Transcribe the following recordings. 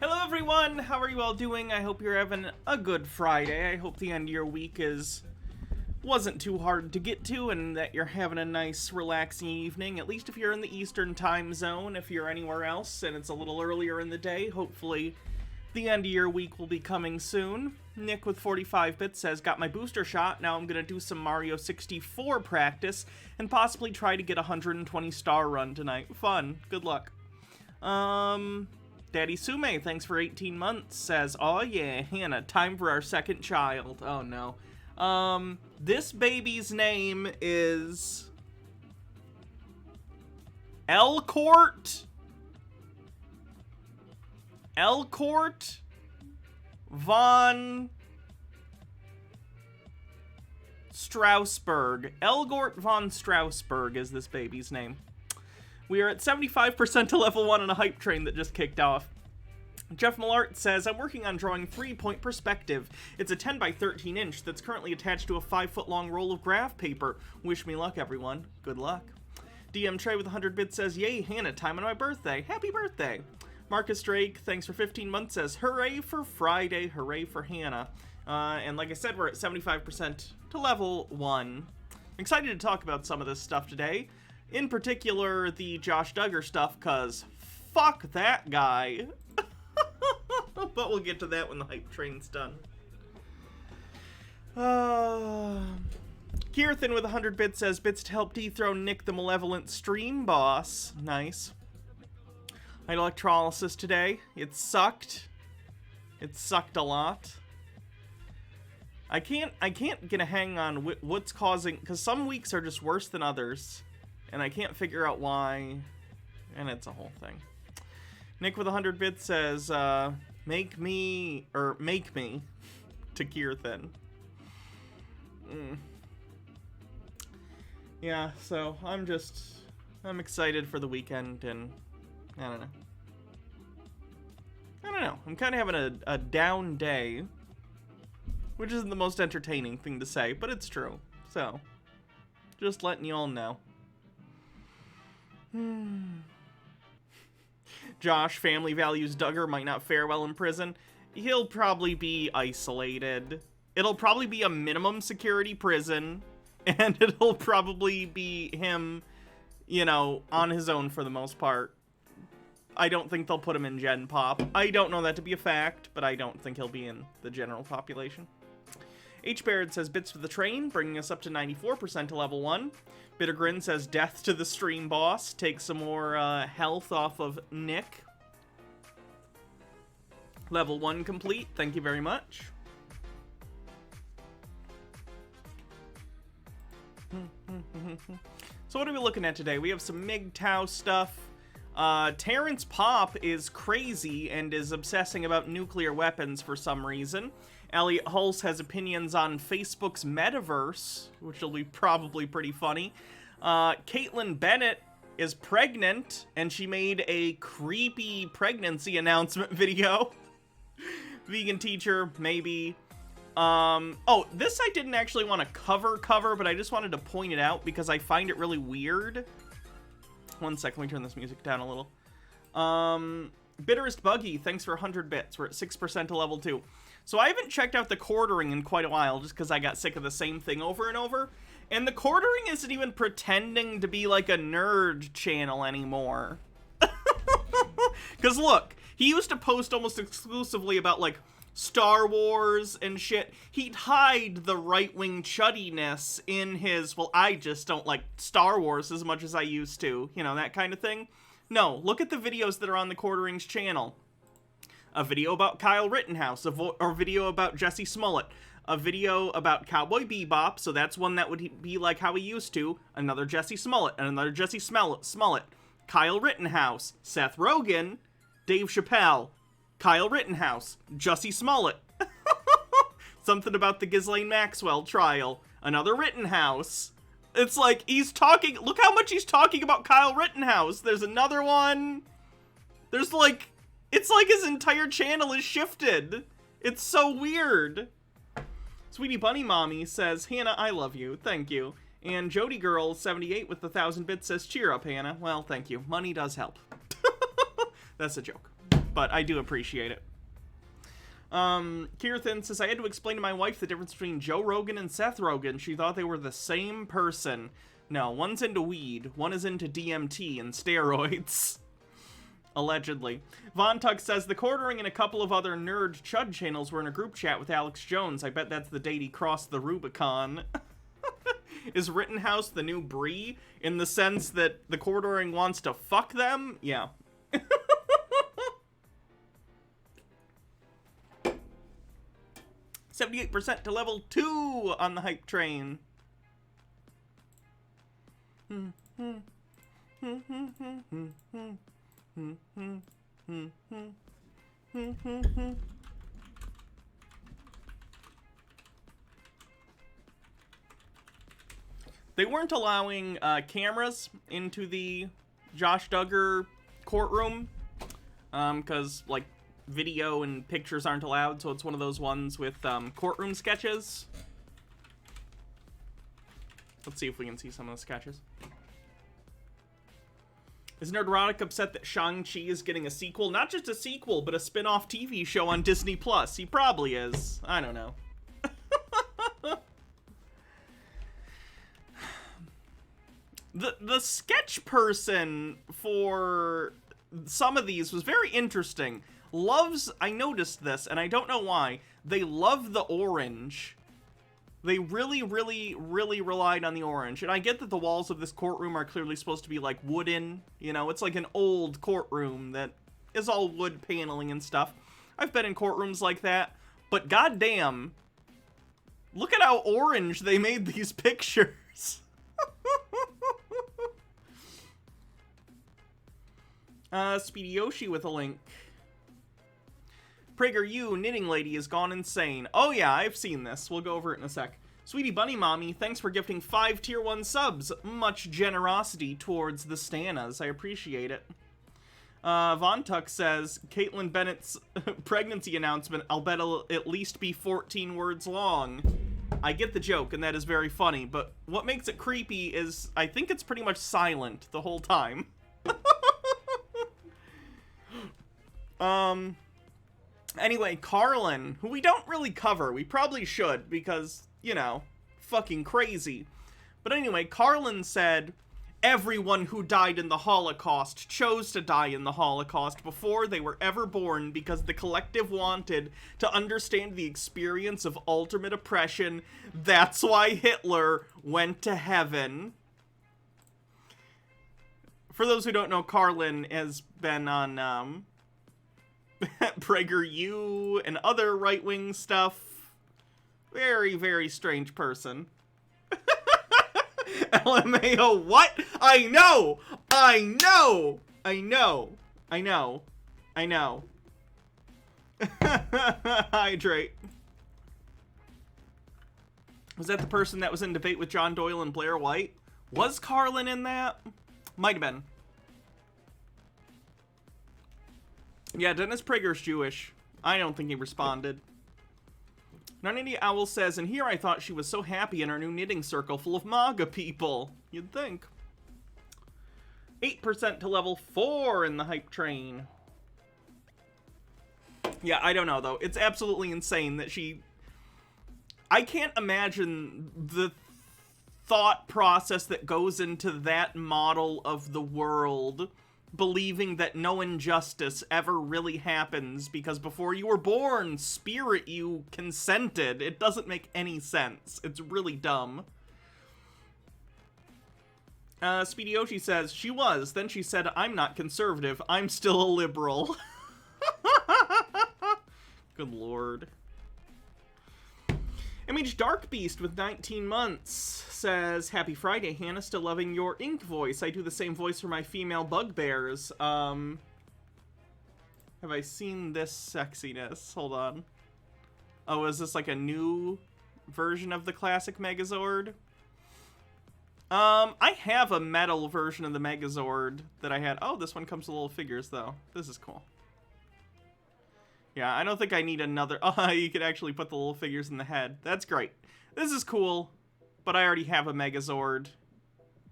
Hello everyone, how are you all doing? I hope you're having a good Friday. I hope the end of your week wasn't too hard to get to and that you're having a nice relaxing evening, at least if you're in the Eastern time zone. If you're anywhere else and it's a little earlier in the day, hopefully the end of your week will be coming soon. Nick with 45 bits says, got my booster shot, now I'm gonna do some Mario 64 practice and possibly try to get a 120 star run tonight. Fun, good luck. Daddy Sume, thanks for 18 months, says, oh yeah, Hannah, time for our second child. Oh no. This baby's name is Elcourt Elgort von Strasberg. Elgort von Strasberg is this baby's name. We are at 75% to level 1 on a hype train that just kicked off. Jeff Millart says, I'm working on drawing 3-point perspective. It's a 10 by 13 inch that's currently attached to a 5-foot-long roll of graph paper. Wish me luck, everyone. Good luck. DM Trey with 100 bits says, yay, Hannah, time on my birthday. Happy birthday. Marcus Drake, thanks for 15 months, says, hooray for Friday, hooray for Hannah. And like I said, we're at 75% to level 1. I'm excited to talk about some of this stuff today. In particular, the Josh Duggar stuff, because fuck that guy. But we'll get to that when the hype train's done. Kirthan with 100 bits says, bits to help dethrone Nick the Malevolent stream boss. Nice. I had electrolysis today. It sucked. It sucked a lot. I can't get a hang on what's causing, because some weeks are just worse than others, and I can't figure out why, and it's a whole thing. Nick with 100 bits says, make me to Kirthan. Yeah, so I'm excited for the weekend, and I don't know. I'm kind of having a down day, which isn't the most entertaining thing to say, but it's true. So, just letting you all know. Josh, family values Duggar might not fare well in prison. He'll probably be isolated. It'll probably be a minimum security prison, and it'll probably be him, you know, on his own for the most part. I don't think they'll put him in Gen Pop. I don't know that to be a fact, but I don't think he'll be in the general population. H. Baird says, bits to the train, bringing us up to 94% to level 1. Bittergrin says, death to the stream boss. Take some more health off of Nick. Level 1 complete. Thank you very much. So what are we looking at today? We have some MGTOW stuff. Terrence Pop is crazy and is obsessing about nuclear weapons for some reason. Elliot Hulse has opinions on Facebook's metaverse, which will be probably pretty funny. Caitlin Bennett is pregnant, and she made a creepy pregnancy announcement video. Vegan teacher, maybe. Oh, this I didn't actually want to cover, but I just wanted to point it out because I find it really weird. One sec, let me turn this music down a little. Bitterest Buggy, thanks for 100 bits. We're at 6% to level 2. So I haven't checked out the quartering in quite a while just because I got sick of the same thing over and over. And the quartering isn't even pretending to be like a nerd channel anymore. Because look, he used to post almost exclusively about like Star Wars and shit. He'd hide the right-wing chuddiness in his, well, I just don't like Star Wars as much as I used to, you know, that kind of thing. No, look at the videos that are on the Quartering's channel. A video about Kyle Rittenhouse, a video about Jesse Smollett, a video about Cowboy Bebop, so that's one that would be like how he used to, another Jesse Smollett, and another Jesse Smollett, Kyle Rittenhouse, Seth Rogen, Dave Chappelle, Kyle Rittenhouse, Jussie Smollett. Something about the Ghislaine Maxwell trial. Another Rittenhouse. It's like, he's talking, look how much he's talking about Kyle Rittenhouse. There's another one. There's like, it's like his entire channel is shifted. It's so weird. Sweetie Bunny Mommy says, Hannah, I love you. Thank you. And Jody Girl 78 with the 1,000 bits says, cheer up, Hannah. Well, thank you. Money does help. That's a joke, but I do appreciate it. Kirthan says, I had to explain to my wife the difference between Joe Rogan and Seth Rogen. She thought they were the same person. No, one's into weed, one is into DMT and steroids. Allegedly. Von Tuck says, the Quartering and a couple of other nerd Chud channels were in a group chat with Alex Jones. I bet that's the date he crossed the Rubicon. Is Rittenhouse the new Bree in the sense that the Quartering wants to fuck them? Yeah. 78% to level 2 on the hype train. They weren't allowing cameras into the Josh Duggar courtroom because, like, video and pictures aren't allowed, so it's one of those ones with courtroom sketches. Let's see if we can see some of the sketches. Is Nerdrotic upset that Shang-Chi is getting a sequel? Not just a sequel, but a spin-off TV show on Disney+. He probably is. I don't know. The sketch person for some of these was very interesting. I noticed this, and I don't know why, they love the orange. They really, really, really relied on the orange. And I get that the walls of this courtroom are clearly supposed to be, like, wooden. You know, it's like an old courtroom that is all wood paneling and stuff. I've been in courtrooms like that. But goddamn, look at how orange they made these pictures. Speedy Yoshi with a link. PragerU, Knitting Lady, has gone insane. Oh yeah, I've seen this. We'll go over it in a sec. Sweetie Bunny Mommy, thanks for gifting 5 Tier 1 subs. Much generosity towards the Stanas. I appreciate it. Von Tuck says, Caitlyn Bennett's pregnancy announcement, I'll bet it'll at least be 14 words long. I get the joke, and that is very funny, but what makes it creepy is I think it's pretty much silent the whole time. Anyway, Carlin, who we don't really cover. We probably should, because, you know, fucking crazy. But anyway, Carlin said, everyone who died in the Holocaust chose to die in the Holocaust before they were ever born because the collective wanted to understand the experience of ultimate oppression. That's why Hitler went to heaven. For those who don't know, Carlin has been on, PragerU and other right-wing stuff. Very, very strange person. LMAO, what? I know! Hydrate. Was that the person that was in debate with John Doyle and Blair White? Was Carlin in that? Might have been. Yeah, Dennis Prager's Jewish. I don't think he responded. Nonity Owl says, and here I thought she was so happy in our new knitting circle full of MAGA people. You'd think. 8% to level 4 in the hype train. Yeah, I don't know, though. It's absolutely insane that she... I can't imagine the thought process that goes into that model of the world, believing that no injustice ever really happens because before you were born, spirit you consented. It doesn't make any sense. It's really dumb. Speedy Yoshi says, she was. Then she said, I'm not conservative. I'm still a liberal. Good lord. Image Dark Beast with 19 months says, Happy Friday, Hannah. Still loving your ink voice. I do the same voice for my female bugbears. Have I seen this sexiness? Hold on. Oh, is this like a new version of the classic Megazord? I have a metal version of the Megazord that I had. Oh, this one comes with little figures, though. This is cool. Yeah, I don't think I need another... Oh, you could actually put the little figures in the head. That's great. This is cool, but I already have a Megazord.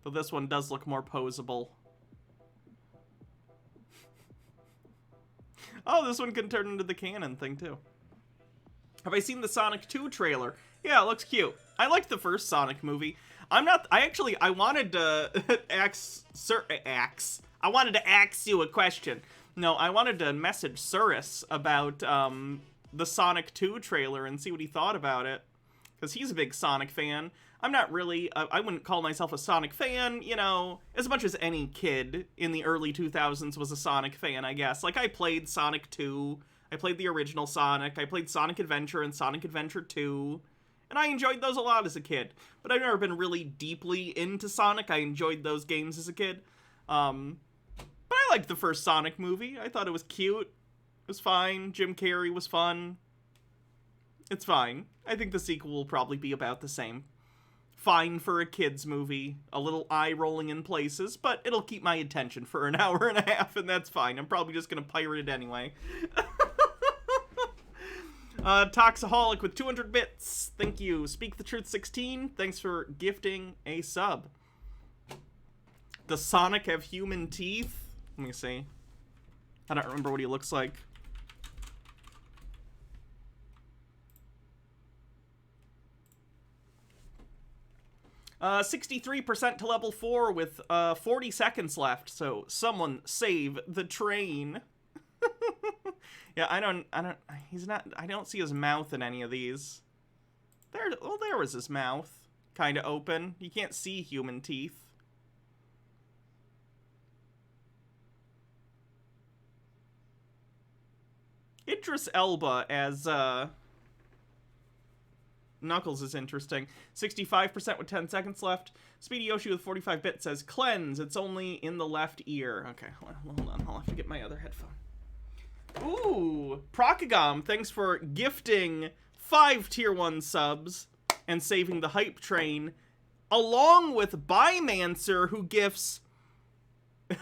Though this one does look more posable. Oh, this one can turn into the cannon thing, too. Have I seen the Sonic 2 trailer? Yeah, it looks cute. I liked the first Sonic movie. I wanted to I wanted to ask you a question. No, I wanted to message Surus about the Sonic 2 trailer and see what he thought about it. Because he's a big Sonic fan. I'm not really, I wouldn't call myself a Sonic fan, you know, as much as any kid in the early 2000s was a Sonic fan, I guess. Like, I played Sonic 2, I played the original Sonic, I played Sonic Adventure and Sonic Adventure 2, and I enjoyed those a lot as a kid. But I've never been really deeply into Sonic. I enjoyed those games as a kid. But I liked the first Sonic movie. I thought it was cute. was fine. Jim Carrey was fun. It's fine. I think the sequel will probably be about the same. Fine for a kid's movie. A little eye-rolling in places, but it'll keep my attention for an hour and a half, and that's fine. I'm probably just gonna pirate it anyway. Toxaholic with 200 bits. Thank you. Speak the Truth 16. Thanks for gifting a sub. Does Sonic have human teeth? Let me see. I don't remember what he looks like. Uh, 63% to level 4 with 40 seconds left. So someone save the train. Yeah, I don't see his mouth in any of these. There was his mouth. Kind of open. You can't see human teeth. Idris Elba as, Knuckles is interesting. 65% with 10 seconds left. Speedy Yoshi with 45 bits says, cleanse, it's only in the left ear. Okay, hold on, I'll have to get my other headphone. Ooh, Procagom, thanks for gifting 5 tier 1 subs and saving the hype train, along with Bymancer, who gifts,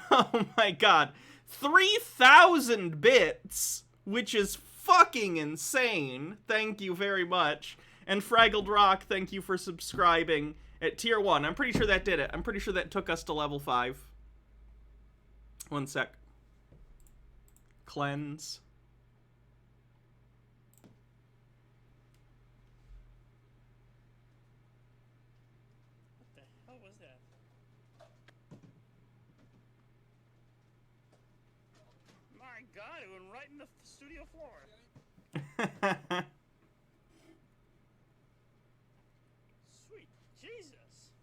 oh my god, 3,000 bits, which is fucking insane. Thank you very much. And Fraggled Rock, thank you for subscribing at tier 1. I'm pretty sure that did it. I'm pretty sure that took us to level 5. One sec. Cleanse. What the hell was that? My god, it went right in the studio floor. Sweet Jesus.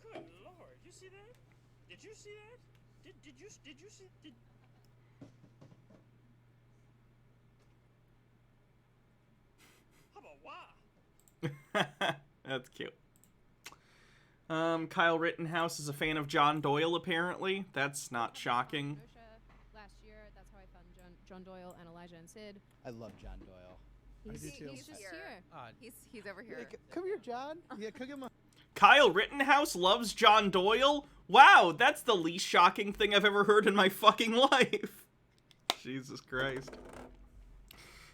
Good lord, you see that? Did you see that? Did you see? How about wow? That's cute. Kyle Rittenhouse is a fan of John Doyle, apparently. That's not shocking. Last year, that's how I found John Doyle and Elijah and Sid. I love John Doyle. He's He's just here. here. He's over here. Yeah, come here, John. Yeah, come get my... Kyle Rittenhouse loves John Doyle? Wow, that's the least shocking thing I've ever heard in my fucking life. Jesus Christ.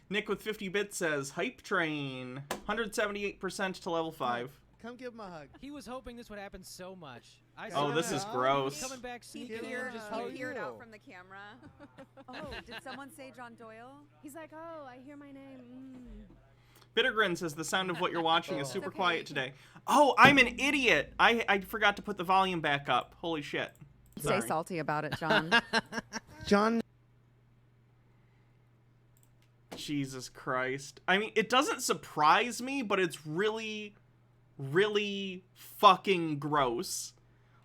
Nick with 50 bits says, hype train. 178% to level 5. Come give him a hug. He was hoping this would happen so much. Oh, this is gross. Coming back, He sneaking in, just how are peered you? out from the camera. Oh, did someone say John Doyle? He's like, oh, I hear my name. Bittergrin says, the sound of what you're watching is super Okay. quiet today. Oh, I'm an idiot. I forgot to put the volume back up. Holy shit. Sorry. Stay salty about it, John. John. Jesus Christ. I mean, it doesn't surprise me, but it's really, really fucking gross.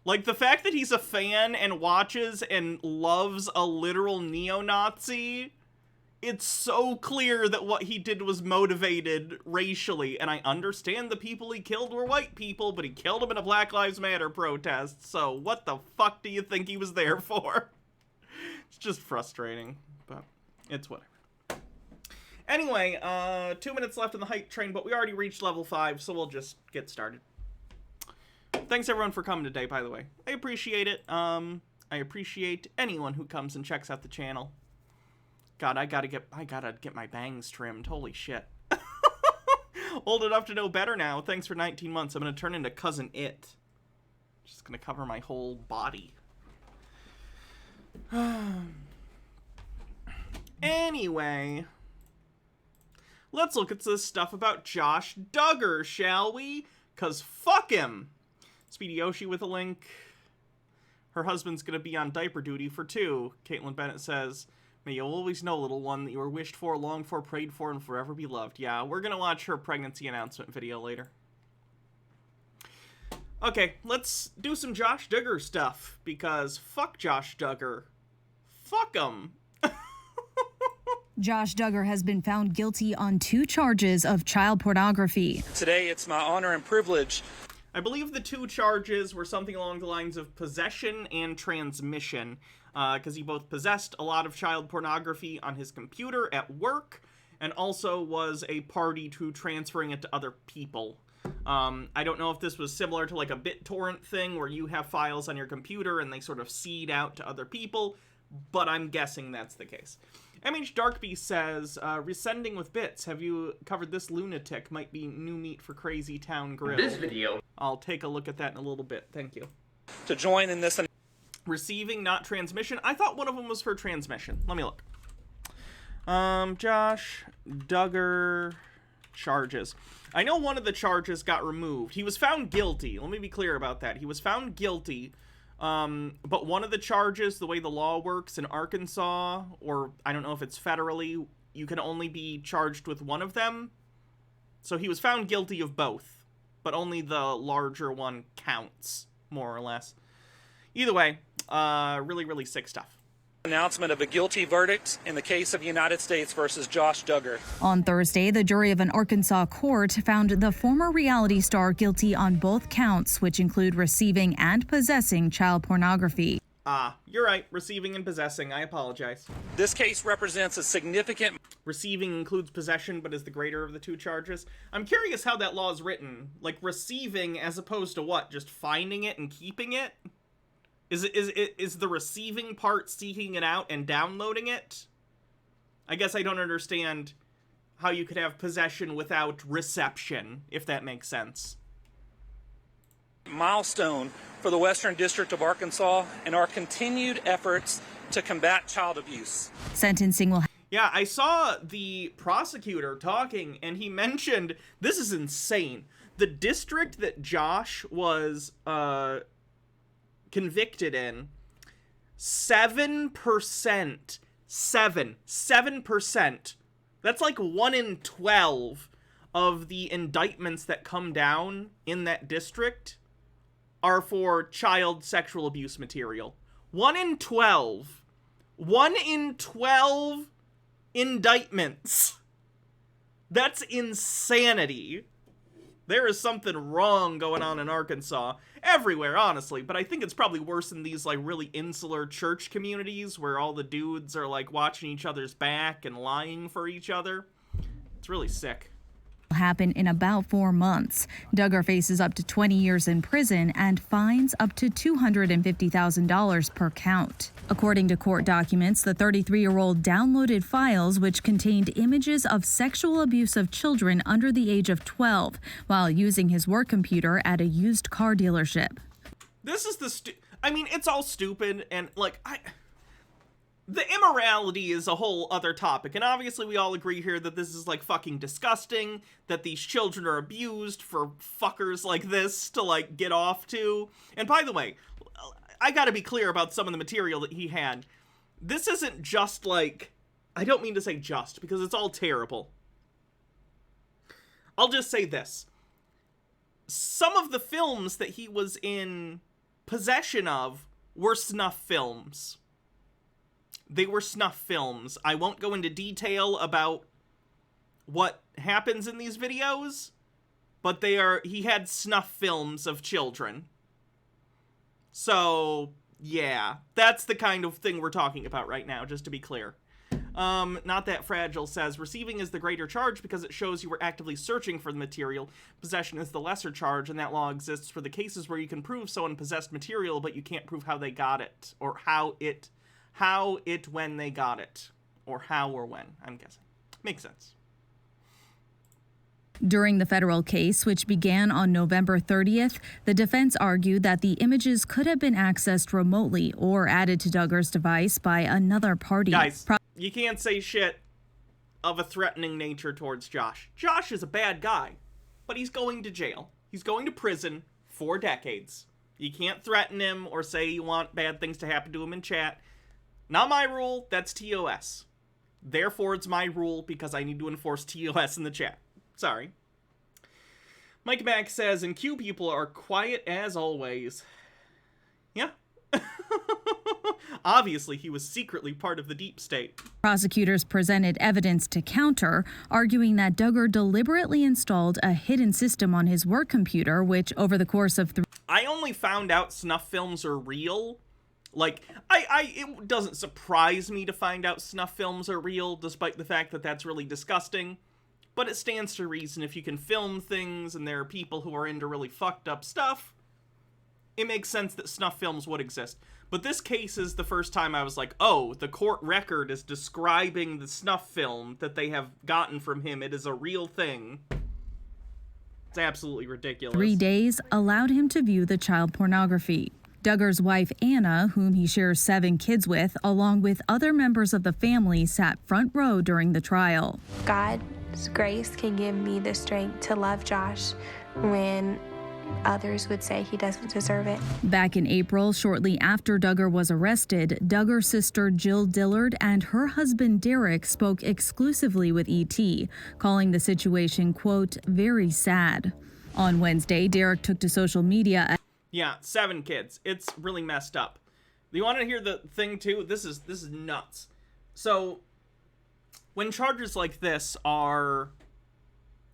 Like, the fact that he's a fan and watches and loves a literal neo-Nazi, it's so clear that what he did was motivated racially. And I understand the people he killed were white people, but he killed them in a Black Lives Matter protest. So what the fuck do you think he was there for? It's just frustrating, but it's whatever. Anyway, 2 minutes left in the hype train, but we already reached level 5, so we'll just get started. Thanks everyone for coming today, by the way. I appreciate it. I appreciate anyone who comes and checks out the channel. God, I gotta get my bangs trimmed. Holy shit. Old enough to know better now. Thanks for 19 months. I'm gonna turn into Cousin It. Just gonna cover my whole body. Anyway, let's look at this stuff about Josh Duggar, shall we? 'Cause fuck him. Speedy Yoshi with a link. Her husband's gonna be on diaper duty for 2. Caitlin Bennett says, may you always know, little one, that you were wished for, longed for, prayed for, and forever be loved. Yeah, we're gonna watch her pregnancy announcement video later. Okay, let's do some Josh Duggar stuff, because fuck Josh Duggar. Fuck him. Josh Duggar has been found guilty on 2 charges of child pornography. Today, it's my honor and privilege. I believe the 2 charges were something along the lines of possession and transmission, because he both possessed a lot of child pornography on his computer at work, and also was a party to transferring it to other people. I don't know if this was similar to like a BitTorrent thing where you have files on your computer and they sort of seed out to other people, but I'm guessing that's the case. MH Darkbeast says, resending with bits. Have you covered this lunatic? Might be new meat for Crazy Town Grill. This video. I'll take a look at that in a little bit. Thank you. To join in this. Receiving, not transmission. I thought one of them was for transmission. Let me look. Josh Duggar charges. I know one of the charges got removed. He was found guilty. Let me be clear about that. He was found guilty. But one of the charges, the way the law works in Arkansas, or I don't know if it's federally, you can only be charged with one of them. So he was found guilty of both, but only the larger one counts, more or less. Either way, really, really sick stuff. Announcement of a guilty verdict in the case of United States versus Josh Duggar. On Thursday, the jury of an Arkansas court found the former reality star guilty on both counts, which include receiving and possessing child pornography. You're right. Receiving and possessing. I apologize. This case represents a significant... Receiving includes possession, but is the greater of the 2 charges. I'm curious how that law is written. Like, receiving as opposed to what? Just finding it and keeping it? Is the receiving part seeking it out and downloading it? I guess I don't understand how you could have possession without reception, if that makes sense. Milestone for the Western District of Arkansas and our continued efforts to combat child abuse. Sentencing will... Yeah, I saw the prosecutor talking, and he mentioned, this is insane, the district that Josh was, convicted in, 7%, 7%, that's like 1 in 12 of the indictments that come down in that district are for child sexual abuse material. 1 in 12. 1 in 12 indictments. That's insanity. There is something wrong going on in Arkansas. Everywhere, honestly. But I think it's probably worse in these, like, really insular church communities where all the dudes are, like, watching each other's back and lying for each other. It's really sick. Happen in about 4 months. Duggar faces up to 20 years in prison and fines up to $250,000 per count. According to court documents, the 33-year-old downloaded files which contained images of sexual abuse of children under the age of 12 while using his work computer at a used car dealership. This is the I mean, it's all stupid, and, like, the immorality is a whole other topic, and obviously we all agree here that this is, like, fucking disgusting, that these children are abused for fuckers like this to, like, get off to. And by the way, I gotta be clear about some of the material that he had. This isn't just, like, I don't mean to say just, because it's all terrible. I'll just say this. Some of the films that he was in possession of were snuff films. They were snuff films. I won't go into detail about what happens in these videos, but he had snuff films of children. So, yeah, that's the kind of thing we're talking about right now, just to be clear. Not That Fragile says, receiving is the greater charge because it shows you were actively searching for the material. Possession is the lesser charge, and that law exists for the cases where you can prove someone possessed material, but you can't prove how they got it, or when they got it, or how or when, I'm guessing. Makes sense. During the federal case, which began on November 30th, the defense argued that the images could have been accessed remotely or added to Duggar's device by another party. Guys, you can't say shit of a threatening nature towards Josh. Josh is a bad guy, but he's going to jail. He's going to prison for decades. You can't threaten him or say you want bad things to happen to him in chat. Not my rule, that's TOS. Therefore, it's my rule because I need to enforce TOS in the chat. Sorry. Mike Mack says, and Q people are quiet as always. Yeah. Obviously, he was secretly part of the deep state. Prosecutors presented evidence to counter, arguing that Duggar deliberately installed a hidden system on his work computer, which over the course of I only found out snuff films are real. Like, it doesn't surprise me to find out snuff films are real, despite the fact that that's really disgusting. But it stands to reason if you can film things and there are people who are into really fucked up stuff, it makes sense that snuff films would exist. But this case is the first time I was like, oh, the court record is describing the snuff film that they have gotten from him. It is a real thing. It's absolutely ridiculous. 3 days allowed him to view the child pornography. Duggar's wife, Anna, whom he shares 7 kids with, along with other members of the family, sat front row during the trial. God's grace can give me the strength to love Josh when others would say he doesn't deserve it. Back in April, shortly after Duggar was arrested, Duggar's sister Jill Dillard and her husband Derek spoke exclusively with ET, calling the situation, quote, very sad. On Wednesday, Derek took to social media. Yeah, 7 kids. It's really messed up. You want to hear the thing too? This is nuts. So, when charges like this are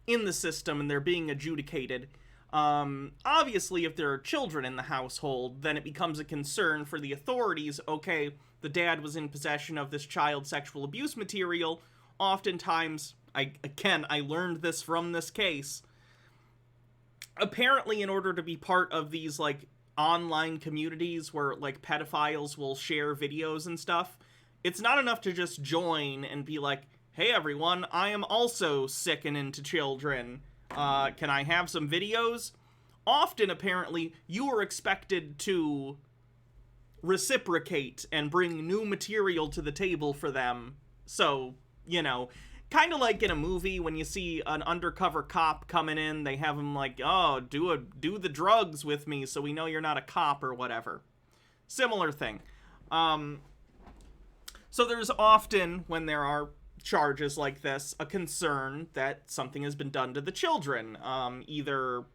in the system and they're being adjudicated, obviously if there are children in the household, then it becomes a concern for the authorities. Okay, the dad was in possession of this child sexual abuse material. Oftentimes, I learned this from this case. Apparently, in order to be part of these, like, online communities where, like, pedophiles will share videos and stuff, it's not enough to just join and be like, hey, everyone, I am also sick and into children. Can I have some videos? Often, apparently, you are expected to reciprocate and bring new material to the table for them. So, you know, kind of like in a movie when you see an undercover cop coming in, they have him like, oh, do the drugs with me so we know you're not a cop or whatever. Similar thing. So there's often, when there are charges like this, a concern that something has been done to the children. Either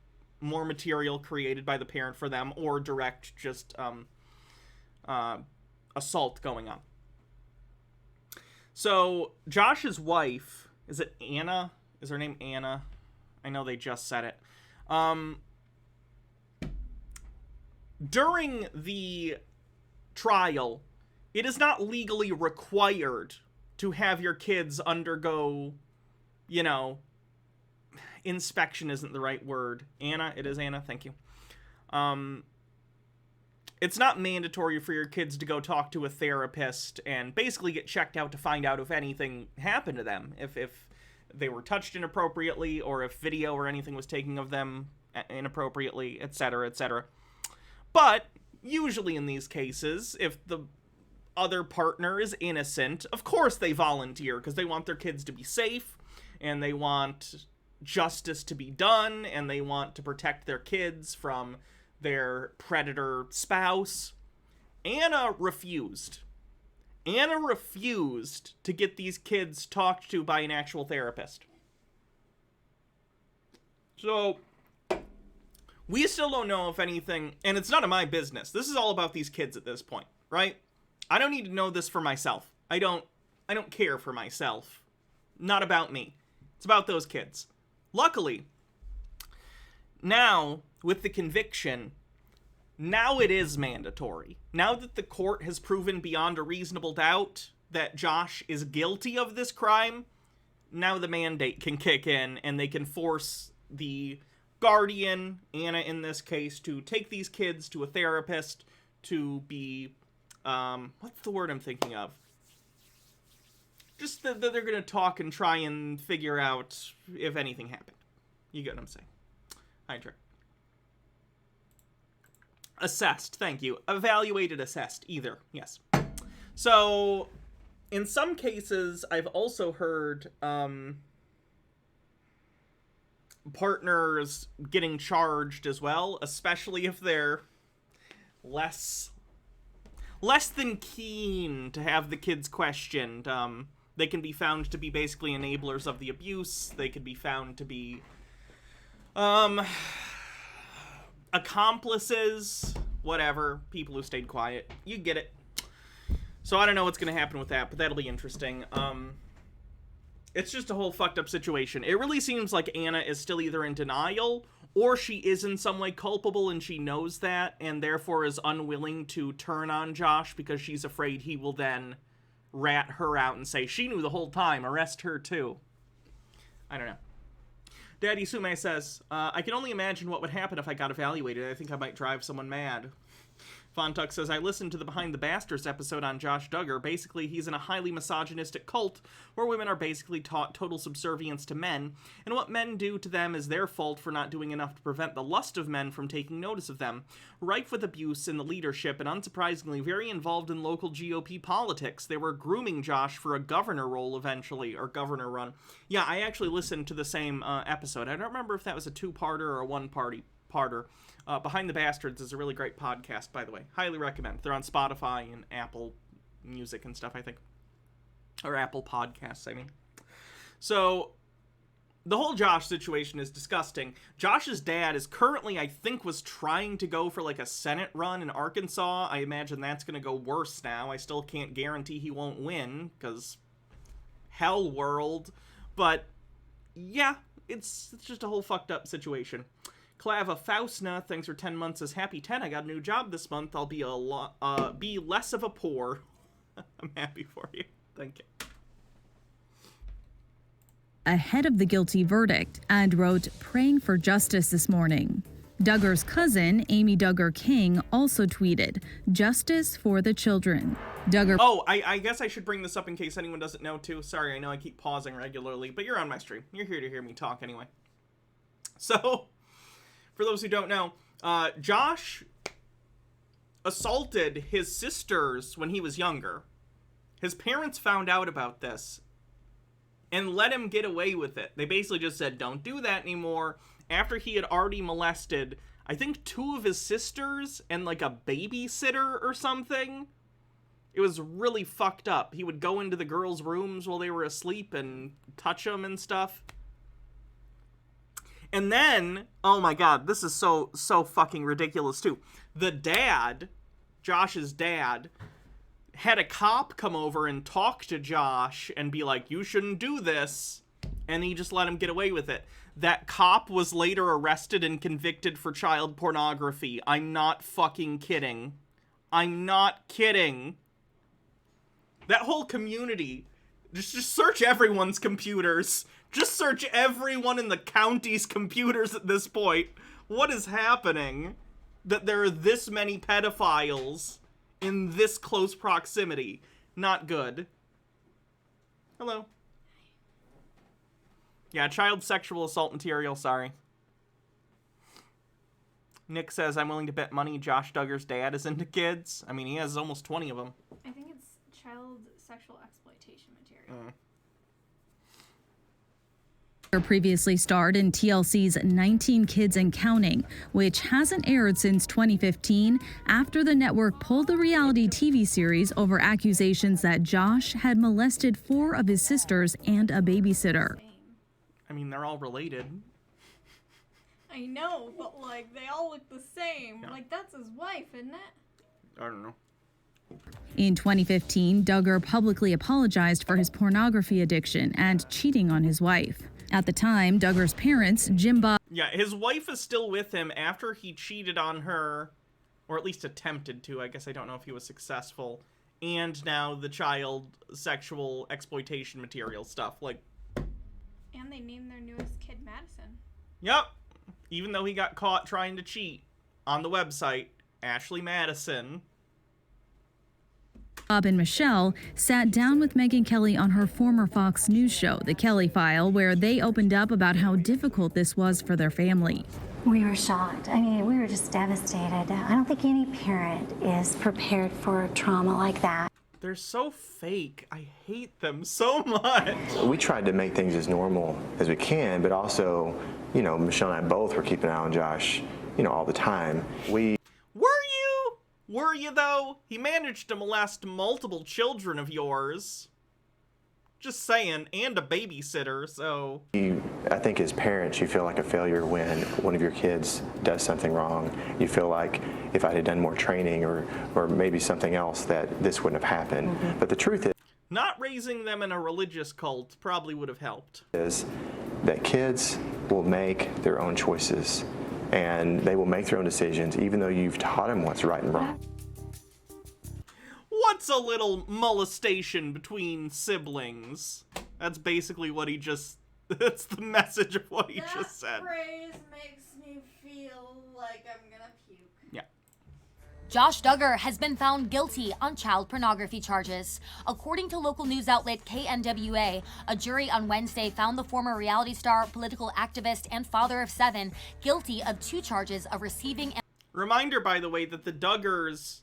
more material created by the parent for them or direct just assault going on. So, Josh's wife, is it Anna? Is her name Anna? I know they just said it. During the trial, it is not legally required to have your kids undergo, you know, inspection isn't the right word. Anna, it is Anna, thank you. It's not mandatory for your kids to go talk to a therapist and basically get checked out to find out if anything happened to them, if they were touched inappropriately, or if video or anything was taken of them inappropriately, etc., etc. But usually in these cases, if the other partner is innocent, of course they volunteer because they want their kids to be safe and they want justice to be done and they want to protect their kids from their predator spouse. Anna refused. Anna refused to get these kids talked to by an actual therapist. So, we still don't know if anything, and it's none of my business. This is all about these kids at this point, right? I don't need to know this for myself. I don't care for myself. Not about me. It's about those kids. Luckily, now, with the conviction, now it is mandatory. Now that the court has proven beyond a reasonable doubt that Josh is guilty of this crime, now the mandate can kick in and they can force the guardian, Anna in this case, to take these kids to a therapist to be, what's the word I'm thinking of? Just that they're going to talk and try and figure out if anything happened. You get what I'm saying. Hi, Trick. Assessed, thank you. Evaluated, assessed, either, yes. So, in some cases, I've also heard partners getting charged as well, especially if they're less than keen to have the kids questioned. They can be found to be basically enablers of the abuse. They could be found to be accomplices, whatever, people who stayed quiet. You get it. So I don't know what's going to happen with that, but that'll be interesting. It's just a whole fucked up situation. It really seems like Anna is still either in denial, or she is in some way culpable and she knows that, and therefore is unwilling to turn on Josh because she's afraid he will then rat her out and say, she knew the whole time, arrest her too. I don't know. Daddy Sume says, I can only imagine what would happen if I got evaluated. I think I might drive someone mad. Fontuck says, I listened to the Behind the Bastards episode on Josh Duggar. Basically, he's in a highly misogynistic cult where women are basically taught total subservience to men, and what men do to them is their fault for not doing enough to prevent the lust of men from taking notice of them. Rife with abuse in the leadership, and unsurprisingly, very involved in local GOP politics. They were grooming Josh for a governor role eventually, or governor run. Yeah, I actually listened to the same episode. I don't remember if that was a two-parter or a one-parter. Behind the Bastards is a really great podcast, by the way. Highly recommend. They're on Spotify and Apple Music and stuff, I think. Or Apple Podcasts, I mean. So, the whole Josh situation is disgusting. Josh's dad is currently, I think, was trying to go for like a Senate run in Arkansas. I imagine that's going to go worse now. I still can't guarantee he won't win, because hell world. But, yeah, it's just a whole fucked up situation. Clava Faustna, thanks for 10 months, says, happy 10, I got a new job this month. I'll be be less of a poor. I'm happy for you. Thank you. Ahead of the guilty verdict, and wrote, praying for justice this morning. Duggar's cousin, Amy Duggar King, also tweeted, justice for the children. Duggar... Oh, I guess I should bring this up in case anyone doesn't know, too. Sorry, I know I keep pausing regularly, but you're on my stream. You're here to hear me talk anyway. So... For those who don't know, Josh assaulted his sisters when he was younger. His parents found out about this and let him get away with it. They basically just said, don't do that anymore. After he had already molested, I think 2 of his sisters and like a babysitter or something. It was really fucked up. He would go into the girls' rooms while they were asleep and touch them and stuff. And then, oh my god, this is so fucking ridiculous too. The dad, Josh's dad, had a cop come over and talk to Josh and be like, you shouldn't do this. And he just let him get away with it. That cop was later arrested and convicted for child pornography. I'm not fucking kidding. I'm not kidding. That whole community, just search everyone's computers. Just search everyone in the county's computers at this point. What is happening? That there are this many pedophiles in this close proximity. Not good. Hello. Yeah, child sexual assault material, sorry. Nick says, I'm willing to bet money Josh Duggar's dad is into kids. I mean, he has almost 20 of them. I think it's child sexual exploitation material. Previously starred in TLC's 19 Kids and Counting, which hasn't aired since 2015 after the network pulled the reality TV series over accusations that Josh had molested 4 of his sisters and a babysitter. I mean, they're all related. I know, but like, they all look the same. Yeah. Like, that's his wife, isn't it? I don't know. In 2015, Duggar publicly apologized for his pornography addiction and cheating on his wife. At the time, Duggar's parents, Jim Bob... Yeah, his wife is still with him after he cheated on her, or at least attempted to. I guess I don't know if he was successful. And now the child sexual exploitation material stuff. Like, And they named their newest kid Madison. yep. Even though he got caught trying to cheat on the website, Ashley Madison. Bob and Michelle sat down with Megyn Kelly on her former Fox News show, The Kelly File, where they opened up about how difficult this was for their family. We were shocked. I mean, we were just devastated. I don't think any parent is prepared for trauma like that. They're so fake. I hate them so much. We tried to make things as normal as we can, but also, you know, Michelle and I both were keeping an eye on Josh, you know, all the time. Were you, though? He managed to molest multiple children of yours. Just saying, and a babysitter, so... I think as parents, you feel like a failure when one of your kids does something wrong. You feel like if I had done more training or maybe something else that this wouldn't have happened. Mm-hmm. But the truth not raising them in a religious cult probably would have helped. Is that kids will make their own choices, and they will make their own decisions, even though you've taught them what's right and wrong. What's a little molestation between siblings? That's basically what he just... That's the message of what he just said. That phrase makes me feel like I'm gonna puke. Yeah. Josh Duggar has been found guilty on child pornography charges. According to local news outlet KNWA, a jury on Wednesday found the former reality star, political activist, and father of 7 guilty of 2 charges of receiving... Reminder, by the way, that the Duggars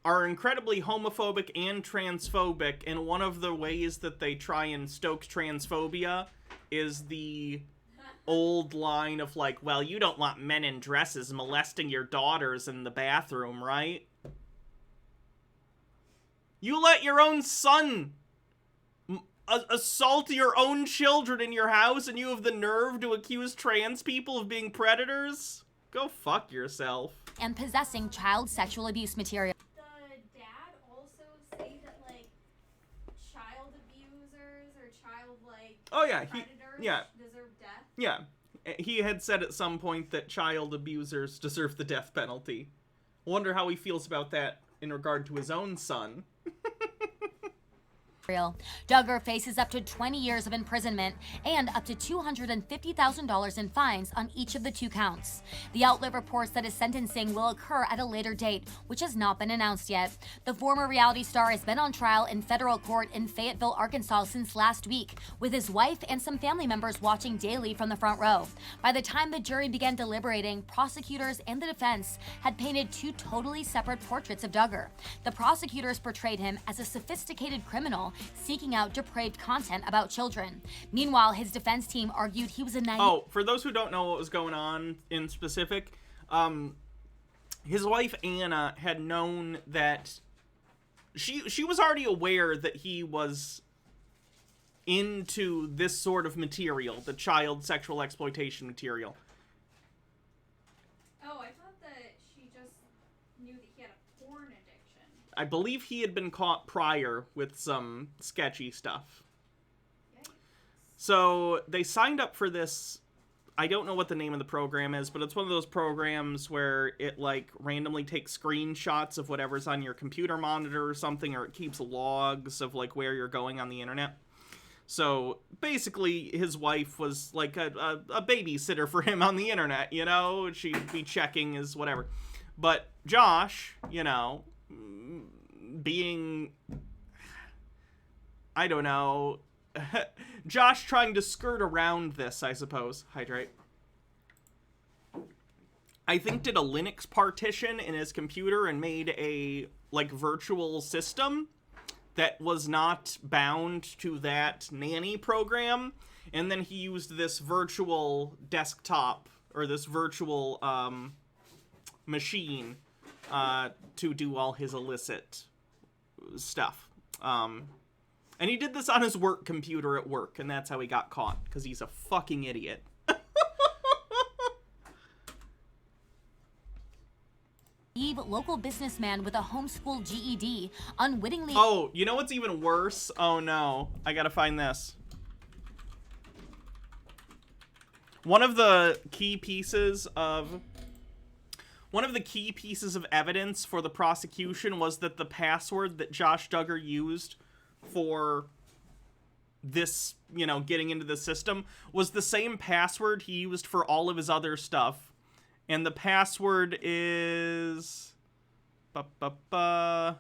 are incredibly homophobic and transphobic, and one of the ways that they try and stoke transphobia is the old line of like, well, you don't want men in dresses molesting your daughters in the bathroom, right? You let your own son assault your own children in your house, and you have the nerve to accuse trans people of being predators? Go fuck yourself. And possessing child sexual abuse material. Oh yeah, predators deserve death? Yeah. He had said at some point that child abusers deserve the death penalty. Wonder how he feels about that in regard to his own son. Duggar faces up to 20 years of imprisonment and up to $250,000 in fines on each of the 2 counts. The outlet reports that his sentencing will occur at a later date, which has not been announced yet. The former reality star has been on trial in federal court in Fayetteville, Arkansas since last week, with his wife and some family members watching daily from the front row. By the time the jury began deliberating, prosecutors and the defense had painted 2 totally separate portraits of Duggar. The prosecutors portrayed him as a sophisticated criminal seeking out depraved content about children. Meanwhile, his defense team argued he was a naive... Oh, for those who don't know what was going on in specific, his wife Anna had known that she was already aware that he was into this sort of material, the child sexual exploitation material. Oh, I thought that she just knew that he had a porn addiction. I believe he had been caught prior with some sketchy stuff. Yikes. So they signed up for this. I don't know what the name of the program is, but it's one of those programs where it like randomly takes screenshots of whatever's on your computer monitor or something, or it keeps logs of like where you're going on the internet. So basically his wife was like a babysitter for him on the internet, you know? She'd be checking his whatever. But Josh, you know, being, I don't know, Josh trying to skirt around this, I suppose. Hydrate. I think did a Linux partition in his computer and made a, like, virtual system that was not bound to that nanny program. And then he used this virtual desktop, or this virtual, machine, to do all his illicit stuff. And he did this on his work computer at work, and that's how he got caught, because he's a fucking idiot. Local businessman with a homeschool GED unwittingly... Oh, you know what's even worse? Oh no, I gotta find this. One of the key pieces of evidence for the prosecution was that the password that Josh Duggar used for this, you know, getting into the system was the same password he used for all of his other stuff. And the password is... Intel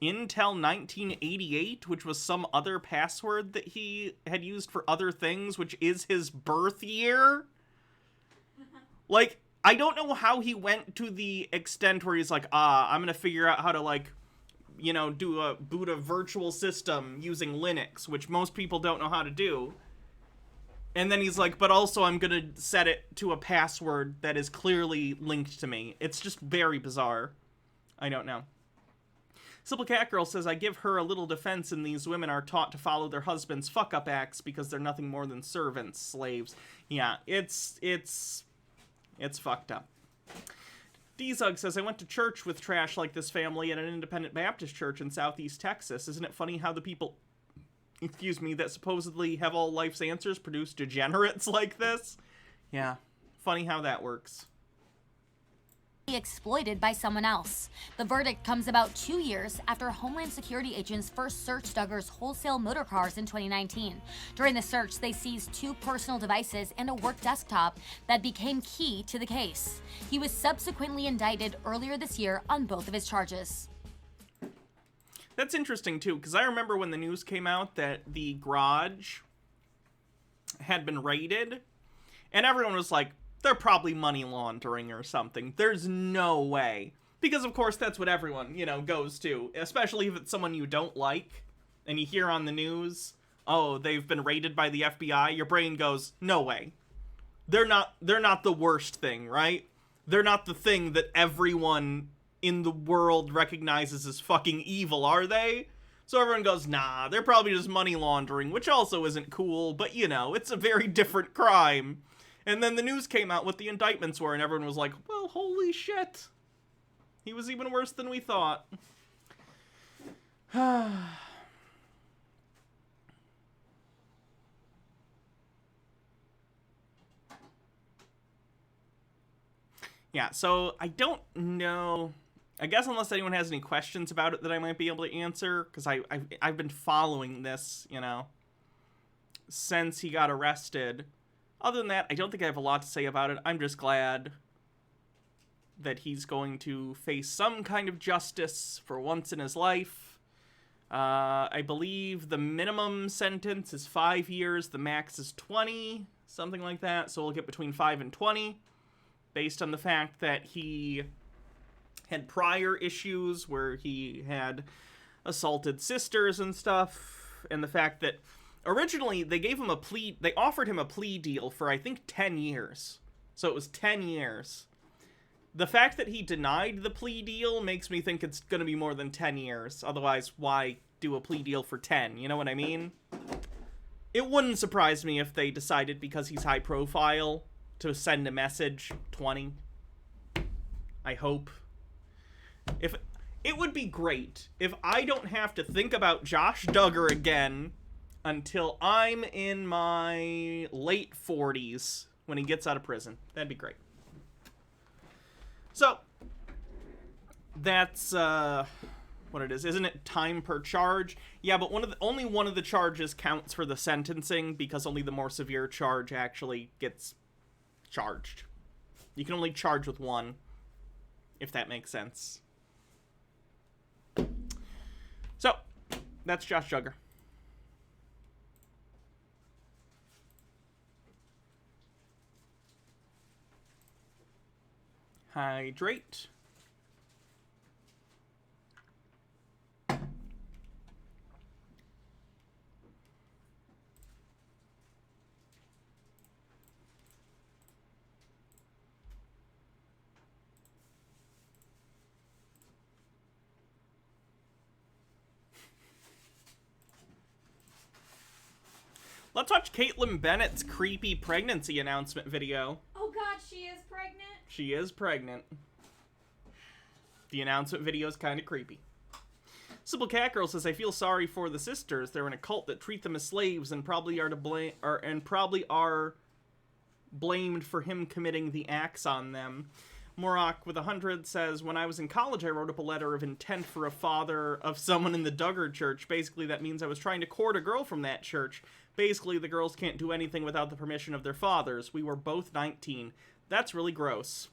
1988, which was some other password that he had used for other things, which is his birth year. Like, I don't know how he went to the extent where he's like, I'm gonna figure out how to, like, you know, boot a virtual system using Linux, which most people don't know how to do. And then he's like, but also I'm gonna set it to a password that is clearly linked to me. It's just very bizarre. I don't know. Simple Cat Girl says, I give her a little defense, and these women are taught to follow their husbands' fuck-up acts because they're nothing more than servants, slaves. Yeah, it's fucked up. D-Zug says, I went to church with trash like this family at an independent Baptist church in Southeast Texas. Isn't it funny how the people, that supposedly have all life's answers produce degenerates like this? Yeah, funny how that works. Exploited by someone else. The verdict comes about 2 years after Homeland Security agents first searched Duggar's wholesale motor cars in 2019. During the search, they seized 2 personal devices and a work desktop that became key to the case. He was subsequently indicted earlier this year on both of his charges. That's interesting, too, because I remember when the news came out that the garage had been raided, and everyone was like, they're probably money laundering or something. There's no way. Because, of course, that's what everyone, goes to. Especially if it's someone you don't like, and you hear on the news, oh, they've been raided by the FBI. Your brain goes, no way. They're not the worst thing, right? They're not the thing that everyone in the world recognizes as fucking evil, are they? So everyone goes, nah, they're probably just money laundering, which also isn't cool, but, it's a very different crime. And then the news came out what the indictments were, and everyone was like, well, holy shit. He was even worse than we thought. Yeah, so I don't know. I guess unless anyone has any questions about it that I might be able to answer, because I've been following this, since he got arrested. Other than that, I don't think I have a lot to say about it. I'm just glad that he's going to face some kind of justice for once in his life. I believe the minimum sentence is 5 years, the max is 20, something like that. So we'll get between 5 and 20, based on the fact that he had prior issues where he had assaulted sisters and stuff, and the fact that originally, they offered him a plea deal for, I think, 10 years. So it was 10 years. The fact that he denied the plea deal makes me think it's going to be more than 10 years. Otherwise, why do a plea deal for 10? You know what I mean? It wouldn't surprise me if they decided, because he's high profile, to send a message 20. I hope. It would be great if I don't have to think about Josh Duggar again until I'm in my late 40s when he gets out of prison. That'd be great. So, that's what it is. Isn't it time per charge? Yeah, but only one of the charges counts for the sentencing, because only the more severe charge actually gets charged. You can only charge with one, if that makes sense. So, that's Josh Duggar. Hydrate. Let's watch Caitlin Bennett's creepy pregnancy announcement video. Oh god, she is pregnant? She is pregnant. The announcement video is kind of creepy. Simple Cat Girl says, I feel sorry for the sisters. They're in a cult that treat them as slaves and probably are blamed for him committing the acts on them. Morak with 100 says, when I was in college, I wrote up a letter of intent for a father of someone in the Duggar church. Basically, that means I was trying to court a girl from that church. Basically, the girls can't do anything without the permission of their fathers. We were both 19. That's really gross.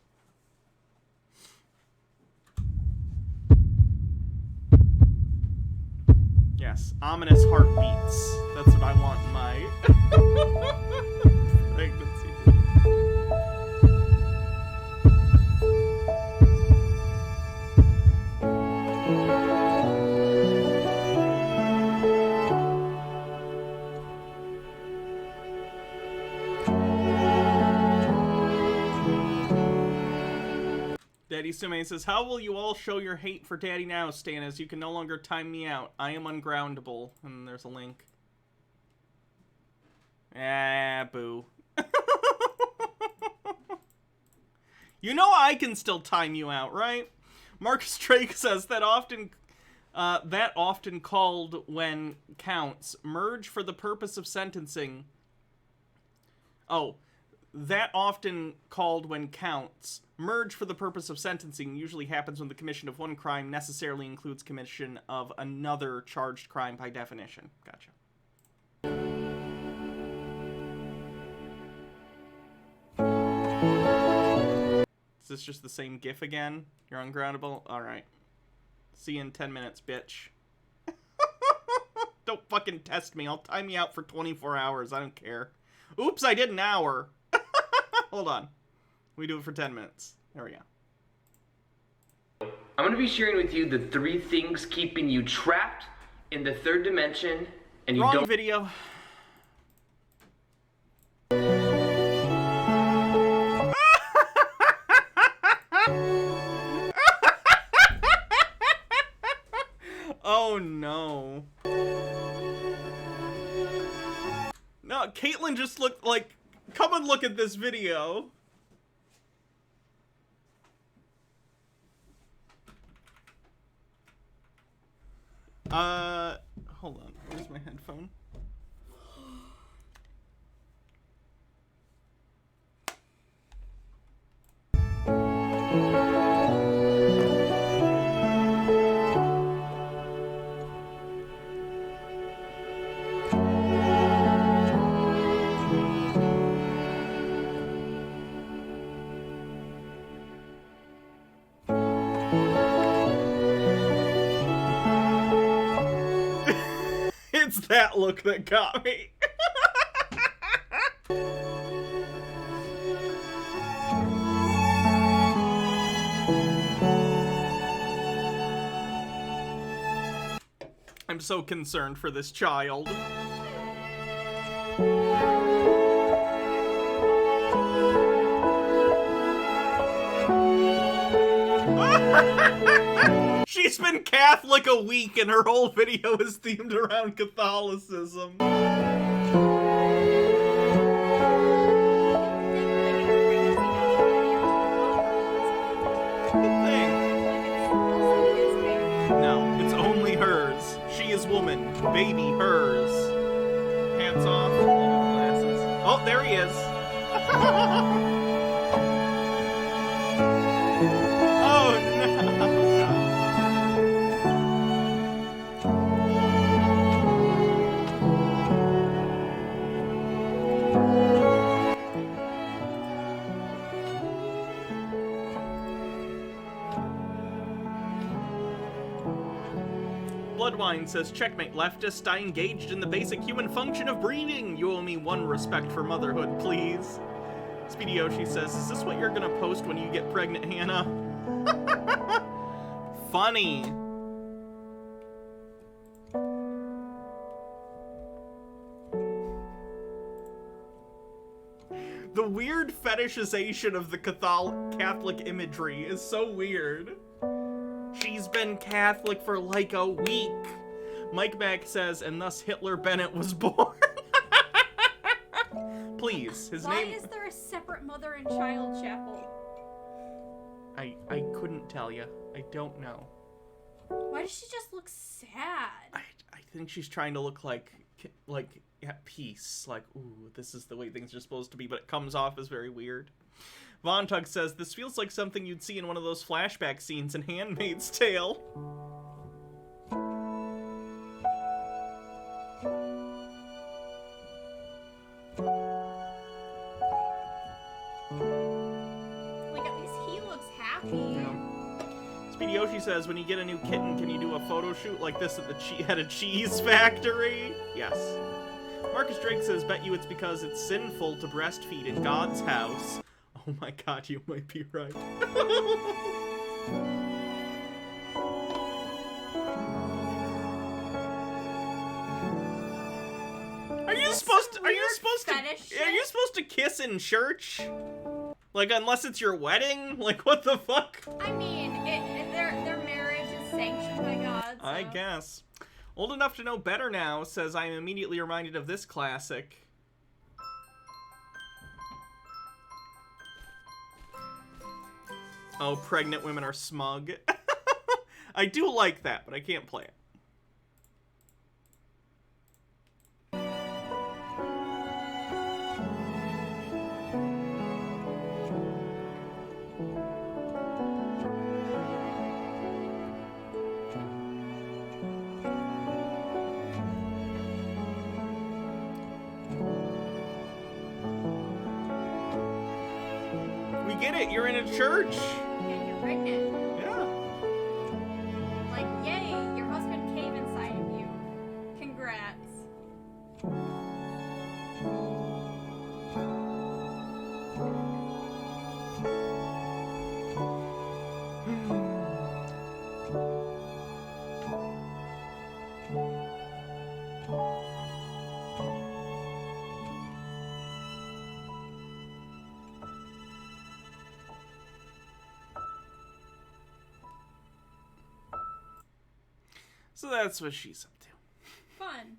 Yes, ominous heartbeats. That's what I want in my pregnancy. Daddy Sume says, how will you all show your hate for Daddy now, Stan, as you can no longer time me out? I am ungroundable. And there's a link. Ah, boo. You know I can still time you out, right? Marcus Drake says that often called when counts. Merge for the purpose of sentencing. Oh, that often called when counts. Merge for the purpose of sentencing usually happens when the commission of one crime necessarily includes commission of another charged crime by definition. Gotcha. Is this just the same gif again? You're ungroundable? Alright. See you in 10 minutes, bitch. Don't fucking test me. I'll time you out for 24 hours. I don't care. Oops, I did an hour. Hold on. We do it for 10 minutes. There we go. I'm going to be sharing with you the 3 things keeping you trapped in the 3rd dimension and you Wrong don't... video. Oh no. No, Caitlin just looked like, come and look at this video. Hold on, where's my headphone? It's that look that got me. I'm so concerned for this child. She's been Catholic a week and her whole video is themed around Catholicism. No, it's only hers. She is woman. Baby hers. Pants off. Glasses. Oh, there he is. Oh, no. Bloodwine says, checkmate, leftist. I engaged in the basic human function of breeding. You owe me one respect for motherhood, please. Speedy Yoshi says, is this what you're gonna post when you get pregnant, Hannah? Funny. The weird fetishization of the Catholic imagery is so weird. She's been Catholic for like a week. Mike Mack says, and thus Hitler Bennett was born. Please, his Why name... is there a separate mother and child chapel? I couldn't tell you. I don't know. Why does she just look sad? I think she's trying to look like at peace. Like, ooh, this is the way things are supposed to be, but it comes off as very weird. Von Tug says, this feels like something you'd see in one of those flashback scenes in Handmaid's Tale. Like, at least he looks happy. Yeah. Speedy Yoshi says, when you get a new kitten, can you do a photo shoot like this at the cheese factory? Yes. Marcus Drake says, bet you it's because it's sinful to breastfeed in God's house. Oh my god, you might be right. Are you supposed to kiss in church? Like, unless it's your wedding? Like, what the fuck? I mean, their marriage is sanctioned by God. So. I guess. Old enough to know better now says I am immediately reminded of this classic. Oh, pregnant women are smug. I do like that, but I can't play it. We get it, you're in a church. And you're pregnant. Yeah. Like, yay, your husband came inside of you. Congrats. So that's what she's up to. Fun.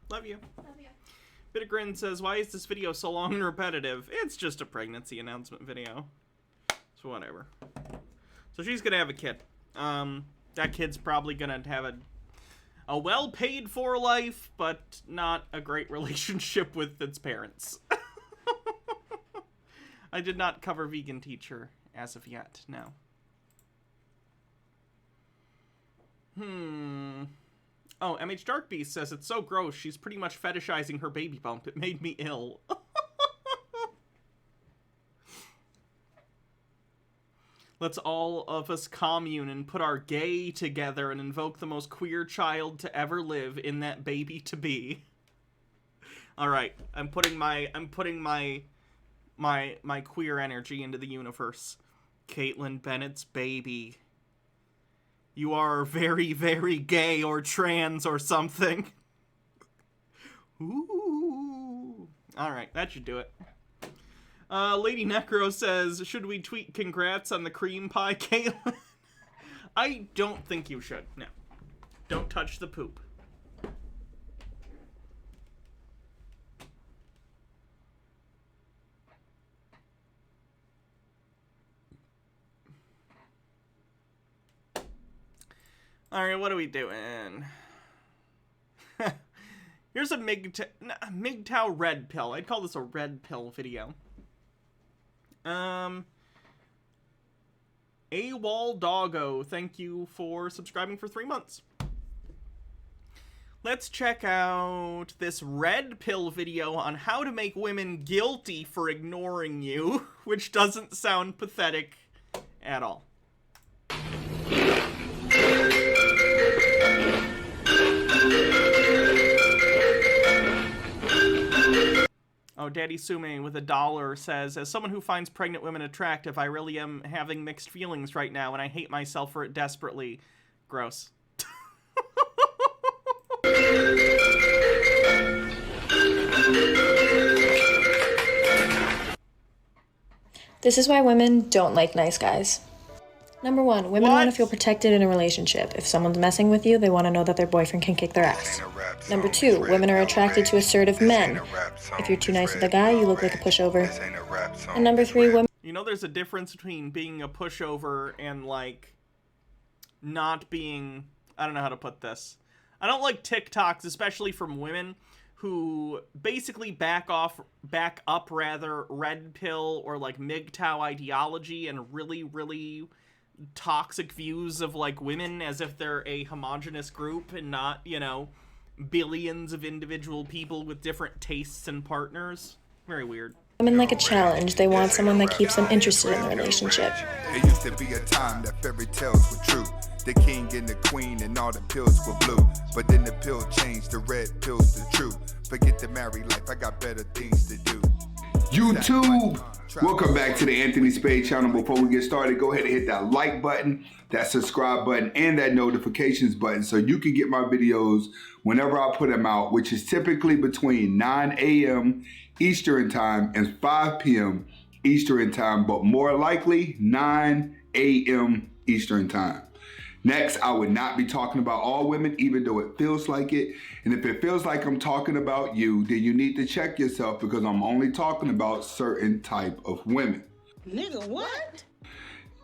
Love you. Love ya. Bittergrin says, why is this video so long and repetitive? It's just a pregnancy announcement video. So whatever. So she's gonna have a kid. That kid's probably gonna have a well-paid for life, but not a great relationship with its parents. I did not cover vegan teacher as of yet, no. Oh, MH Darkbeast says it's so gross. She's pretty much fetishizing her baby bump. It made me ill. Let's all of us commune and put our gay together and invoke the most queer child to ever live in that baby to be. All right, I'm putting my queer energy into the universe. Caitlin Bennett's baby. You are very, very gay or trans or something. Ooh. Alright, that should do it. Lady Necro says, should we tweet congrats on the cream pie, Caitlin? I don't think you should. No. Don't touch the poop. Alright, what are we doing? Here's a MGTOW red pill. I'd call this a red pill video. AWOL Doggo, thank you for subscribing for 3 months. Let's check out this red pill video on how to make women guilty for ignoring you, which doesn't sound pathetic at all. Oh, Daddy Sume with $1 says, as someone who finds pregnant women attractive, I really am having mixed feelings right now, and I hate myself for it desperately. Gross. This is why women don't like nice guys. Number one, women want to feel protected in a relationship. If someone's messing with you, they want to know that their boyfriend can kick their ass. Number two, women are attracted to assertive men. If you're too nice with a guy, you look like a pushover. And number three, women... You know there's a difference between being a pushover and, like, not being... I don't know how to put this. I don't like TikToks, especially from women who basically back up red pill or, like, MGTOW ideology and really, really toxic views of, like, women as if they're a homogenous group and not, you know, billions of individual people with different tastes and partners. Very weird. Women like a challenge. They want someone that keeps them interested in the relationship. It used to be a time that fairy tales were true. The king and the queen and all the pills were blue. But then the pill changed, the red pill's the truth. Forget the married life, I got better things to do. YouTube! Welcome back to the Anthony Spade channel. Before we get started, go ahead and hit that like button, that subscribe button, and that notifications button so you can get my videos whenever I put them out, which is typically between 9 a.m. Eastern time and 5 p.m. Eastern time, but more likely 9 a.m. Eastern time. Next, I would not be talking about all women, even though it feels like it. And if it feels like I'm talking about you, then you need to check yourself because I'm only talking about certain type of women. Nigga, what?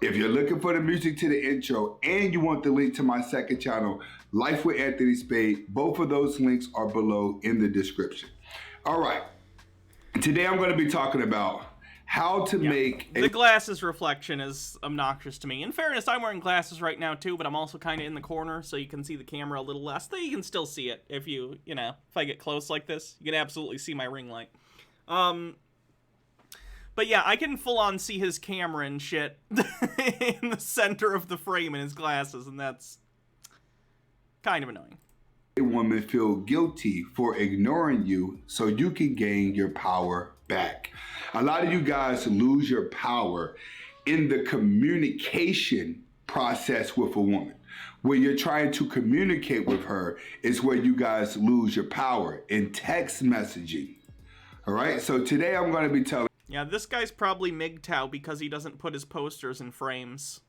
If you're looking for the music to the intro and you want the link to my second channel, Life with Anthony Spade, both of those links are below in the description. All right, today I'm gonna be talking about how to make the glasses reflection is obnoxious to me. In fairness, I'm wearing glasses right now too, but I'm also kind of in the corner, so you can see the camera a little less. Though you can still see it if you know, if I get close like this, you can absolutely see my ring light. But yeah, I can full on see his camera and shit in the center of the frame in his glasses, and that's kind of annoying. A woman feel guilty for ignoring you so you can gain your power back. A lot of you guys lose your power in the communication process with a woman. Where you're trying to communicate with her is where you guys lose your power in text messaging. All right, so today I'm going to be telling yeah, this guy's probably MGTOW because he doesn't put his posters in frames.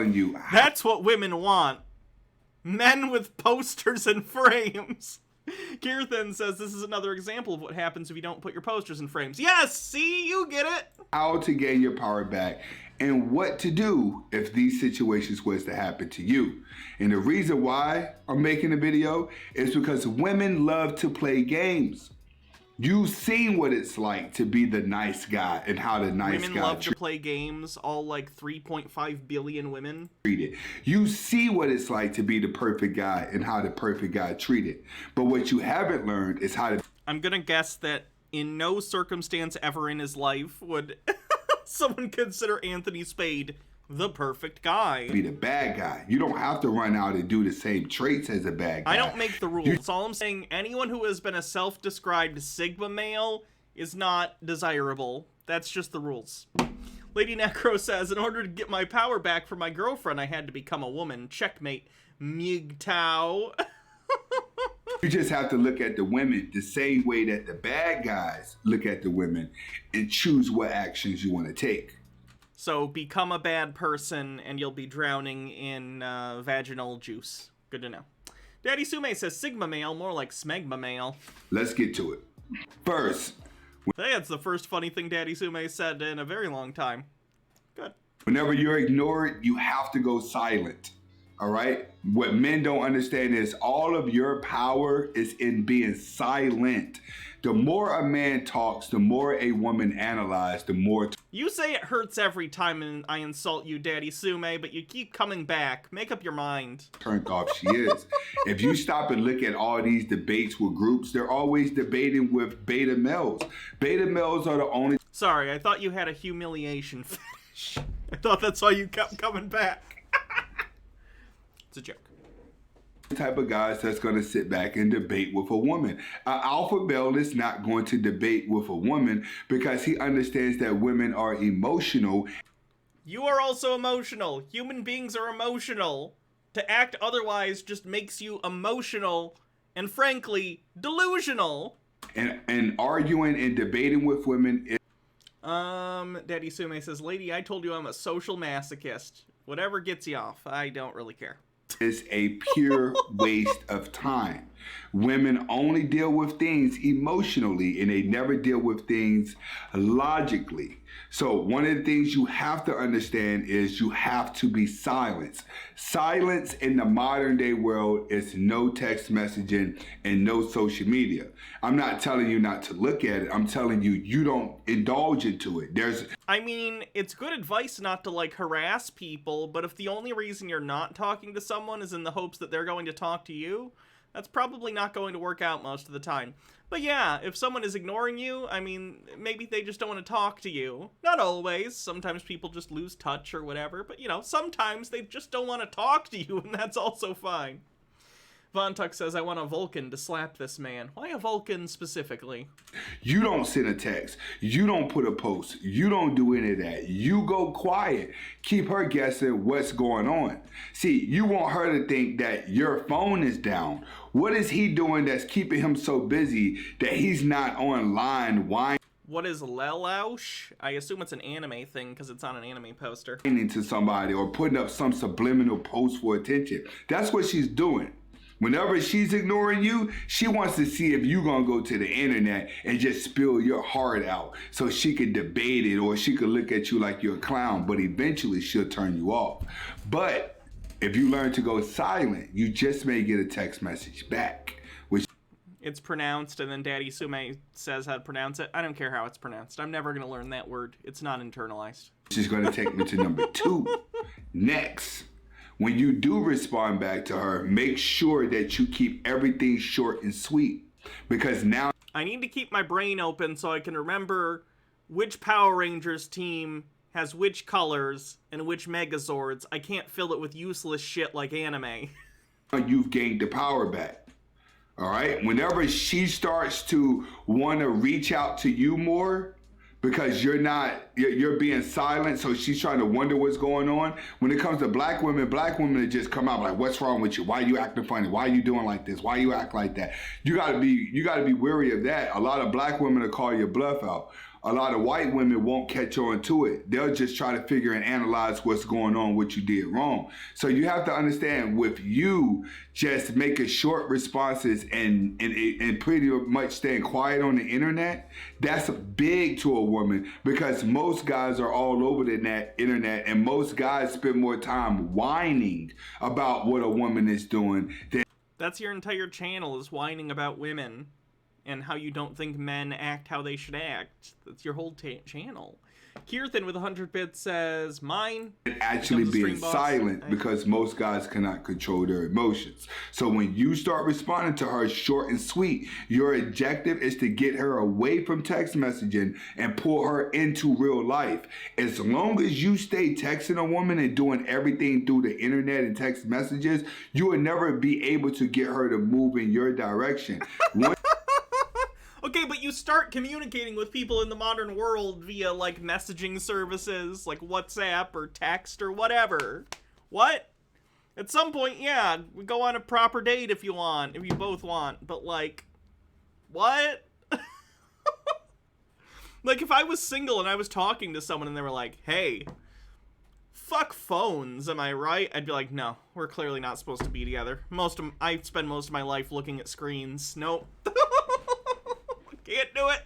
you That's what women want. Men with posters and frames. Kirthan says this is another example of what happens if you don't put your posters in frames. Yes, see, you get it. How to gain your power back and what to do if these situations was to happen to you. And the reason why I'm making a video is because women love to play games. You've seen what it's like to be the nice guy and how the nice women guy love to play games, all like 3.5 billion women. Treated. You see what it's like to be the perfect guy and how the perfect guy treated. But what you haven't learned is how to... I'm gonna guess that in no circumstance ever in his life would someone consider Anthony Spade the perfect guy. Be the bad guy. You don't have to run out and do the same traits as a bad guy. I don't make the rules. All I'm saying, anyone who has been a self-described Sigma male is not desirable. That's just the rules. Lady Necro says, in order to get my power back from my girlfriend, I had to become a woman. Checkmate. MGTOW. You just have to look at the women the same way that the bad guys look at the women and choose what actions you want to take. So become a bad person and you'll be drowning in vaginal juice. Good to know. Daddy Sume says Sigma male, more like smegma male. Let's get to it. First. That's the first funny thing Daddy Sume said in a very long time. Good. Whenever you're ignored, you have to go silent. All right? What men don't understand is all of your power is in being silent. The more a man talks, the more a woman analyzes, the more... You say it hurts every time I insult you, Daddy Sume, but you keep coming back. Make up your mind. Turned off she is. If you stop and look at all these debates with groups, they're always debating with beta males. Beta males are the only... Sorry, I thought you had a humiliation fetish. I thought that's why you kept coming back. It's a joke. Type of guys that's going to sit back and debate with a woman. An alpha male is not going to debate with a woman because he understands that women are emotional. You are also emotional. Human beings are emotional. To act otherwise just makes you emotional and frankly delusional. And arguing and debating with women is... Daddy Sume says, lady, I told you I'm a social masochist. Whatever gets you off, I don't really care. Is a pure waste of time. Women only deal with things emotionally and they never deal with things logically. So one of the things you have to understand is you have to be silenced. Silence in the modern day world is no text messaging and no social media. I'm not telling you not to look at it. I'm telling you, you don't indulge into it. I mean, it's good advice not to like harass people, but if the only reason you're not talking to someone is in the hopes that they're going to talk to you, that's probably not going to work out most of the time. But yeah, if someone is ignoring you, I mean, maybe they just don't want to talk to you. Not always. Sometimes people just lose touch or whatever. But, you know, sometimes they just don't want to talk to you, and that's also fine. Vontuck says, I want a Vulcan to slap this man. Why a Vulcan specifically? You don't send a text. You don't put a post. You don't do any of that. You go quiet. Keep her guessing what's going on. See, you want her to think that your phone is down. What is he doing that's keeping him so busy that he's not online whining? What is Lelausch? I assume it's an anime thing because it's on an anime poster. To somebody or putting up some subliminal post for attention. That's what she's doing. Whenever she's ignoring you, she wants to see if you're going to go to the internet and just spill your heart out so she can debate it, or she could look at you like you're a clown, but eventually she'll turn you off. But if you learn to go silent, you just may get a text message back. It's pronounced, and then Daddy Sume says how to pronounce it. I don't care how it's pronounced. I'm never going to learn that word. It's not internalized. She's going to take me to number 2. Next. When you do respond back to her, make sure that you keep everything short and sweet, because now I need to keep my brain open so I can remember which Power Rangers team has which colors and which Megazords. I can't fill it with useless shit like anime. You've gained the power back. All right? Whenever she starts to want to reach out to you more, because you're being silent, so she's trying to wonder what's going on. When it comes to black women that just come out like, what's wrong with you? Why are you acting funny? Why are you doing like this? Why you act like that? You gotta be wary of that. A lot of black women will call your bluff out. A lot of white women won't catch on to it. They'll just try to figure and analyze what's going on, what you did wrong. So you have to understand, with you just making short responses and pretty much staying quiet on the internet, that's big to a woman, because most guys are all over the internet, and most guys spend more time whining about what a woman is doing than... That's your entire channel, is whining about women. And how you don't think men act how they should act. That's your whole channel. Kirthan with 100 bits says, mine. Actually being silent, because most guys cannot control their emotions. So when you start responding to her short and sweet, your objective is to get her away from text messaging and pull her into real life. As long as you stay texting a woman and doing everything through the internet and text messages, you will never be able to get her to move in your direction. Okay, but you start communicating with people in the modern world via, like, messaging services, like WhatsApp or text or whatever. What? At some point, yeah, we go on a proper date if you want, if you both want, but, like, what? Like, if I was single and I was talking to someone and they were like, hey, fuck phones, am I right? I'd be like, no, we're clearly not supposed to be together. I spend most of my life looking at screens. Nope. Can't do it.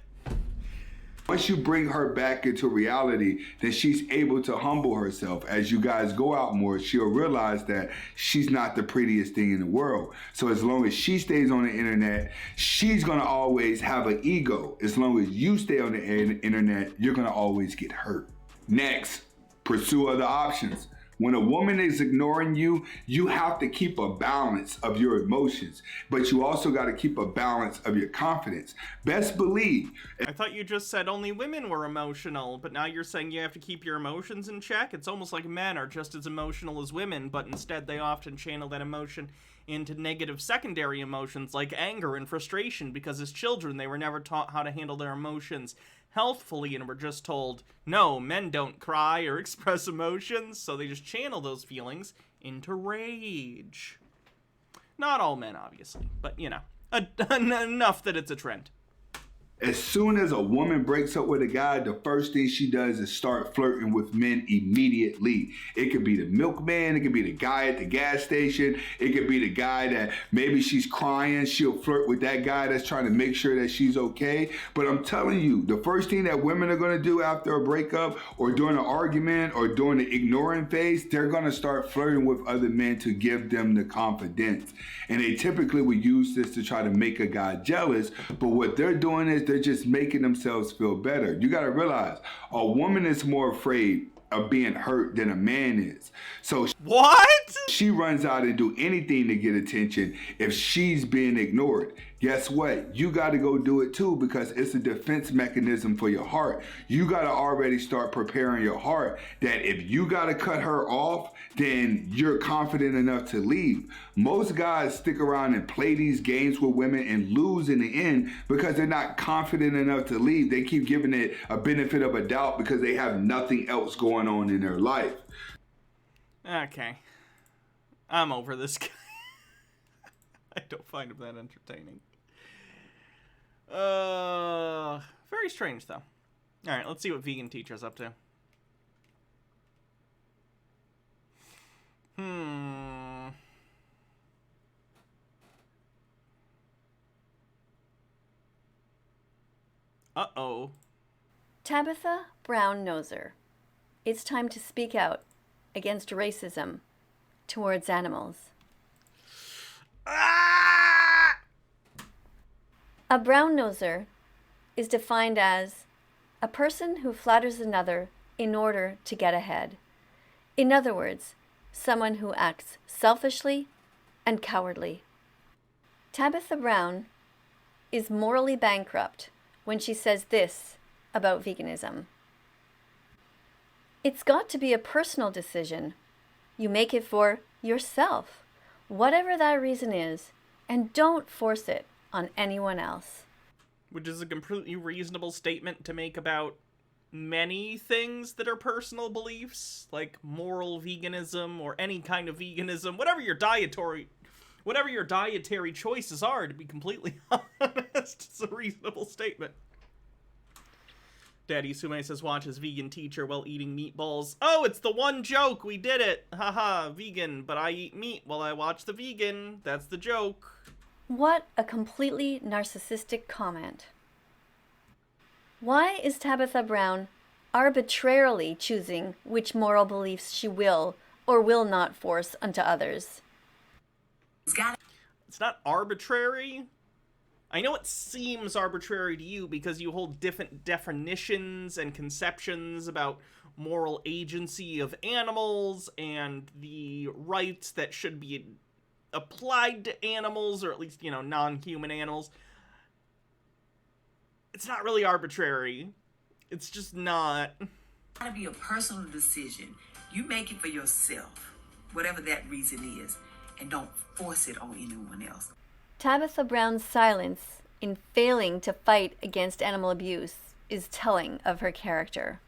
Once you bring her back into reality, then she's able to humble herself. As you guys go out more, she'll realize that she's not the prettiest thing in the world. So as long as she stays on the internet, she's gonna always have an ego. As long as you stay on the internet, you're gonna always get hurt. Next, pursue other options. When a woman is ignoring you, you have to keep a balance of your emotions, but you also got to keep a balance of your confidence. Best believe. I thought you just said only women were emotional, but now you're saying you have to keep your emotions in check? It's almost like men are just as emotional as women, but instead they often channel that emotion into negative secondary emotions like anger and frustration, because as children they were never taught how to handle their emotions healthfully and were just told, no, men don't cry or express emotions, so they just channel those feelings into rage. Not all men, obviously, but, you know, enough that it's a trend. As soon as a woman breaks up with a guy, the first thing she does is start flirting with men immediately. It could be the milkman, it could be the guy at the gas station, it could be the guy that maybe she's crying, she'll flirt with that guy that's trying to make sure that she's okay. But I'm telling you, the first thing that women are gonna do after a breakup or during an argument or during the ignoring phase, they're gonna start flirting with other men to give them the confidence. And they typically will use this to try to make a guy jealous, but what they're doing is they're just making themselves feel better. You got to realize a woman is more afraid of being hurt than a man is. So what? She runs out and do anything to get attention if she's being ignored. guess what? You got to go do it too, because it's a defense mechanism for your heart. You got to already start preparing your heart that if you got to cut her off, then you're confident enough to leave. Most guys stick around and play these games with women and lose in the end because they're not confident enough to leave. They keep giving it a benefit of a doubt because they have nothing else going on in their life. Okay. I'm over this guy. I don't find him that entertaining. Very strange, though. Alright, let's see what vegan teacher's up to. Uh-oh. Tabitha Brown-Noser. It's time to speak out against racism towards animals. A brown-noser is defined as a person who flatters another in order to get ahead. In other words, someone who acts selfishly and cowardly. Tabitha Brown is morally bankrupt when she says this about veganism. It's got to be a personal decision. You make it for yourself, whatever that reason is, and don't force it on anyone else. Which is a completely reasonable statement to make about many things that are personal beliefs, like moral veganism or any kind of veganism, whatever your dietary choices are, to be completely honest. It's a reasonable statement. Daddy Sume says, watch his vegan teacher while eating meatballs. Oh, it's the one joke! We did it! Haha, vegan, but I eat meat while I watch the vegan. That's the joke. What a completely narcissistic comment. Why is Tabitha Brown arbitrarily choosing which moral beliefs she will or will not force onto others? It's not arbitrary. I know it seems arbitrary to you because you hold different definitions and conceptions about moral agency of animals and the rights that should be applied to animals, or at least, you know, non-human animals. It's not really arbitrary. It's just not. It's gotta be a personal decision. You make it for yourself, whatever that reason is, and don't force it on anyone else. Tabitha Brown's silence in failing to fight against animal abuse is telling of her character.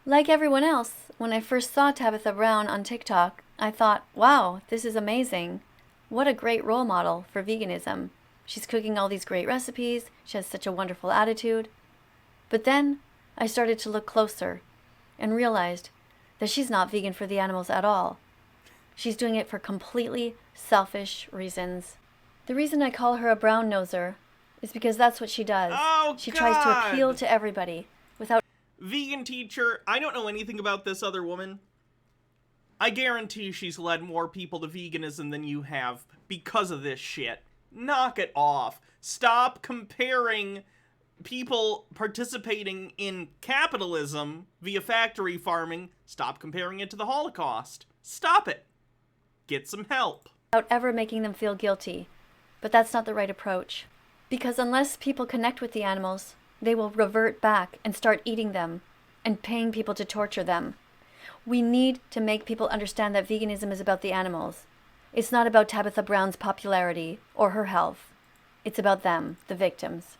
Like everyone else, when I first saw Tabitha Brown on TikTok, I thought, wow, this is amazing. What a great role model for veganism. She's cooking all these great recipes. She has such a wonderful attitude. But then I started to look closer and realized that she's not vegan for the animals at all. She's doing it for completely selfish reasons. The reason I call her a brown noser is because that's what she does. Oh, she God. tries to appeal to everybody without... Vegan teacher, I don't know anything about this other woman. I guarantee she's led more people to veganism than you have because of this shit. Knock it off. Stop comparing people participating in capitalism via factory farming. Stop comparing it to the Holocaust. Stop it. Get some help. Without ever making them feel guilty. But that's not the right approach. Because unless people connect with the animals, they will revert back and start eating them and paying people to torture them. We need to make people understand that veganism is about the animals. It's not about Tabitha Brown's popularity or her health. It's about them, the victims.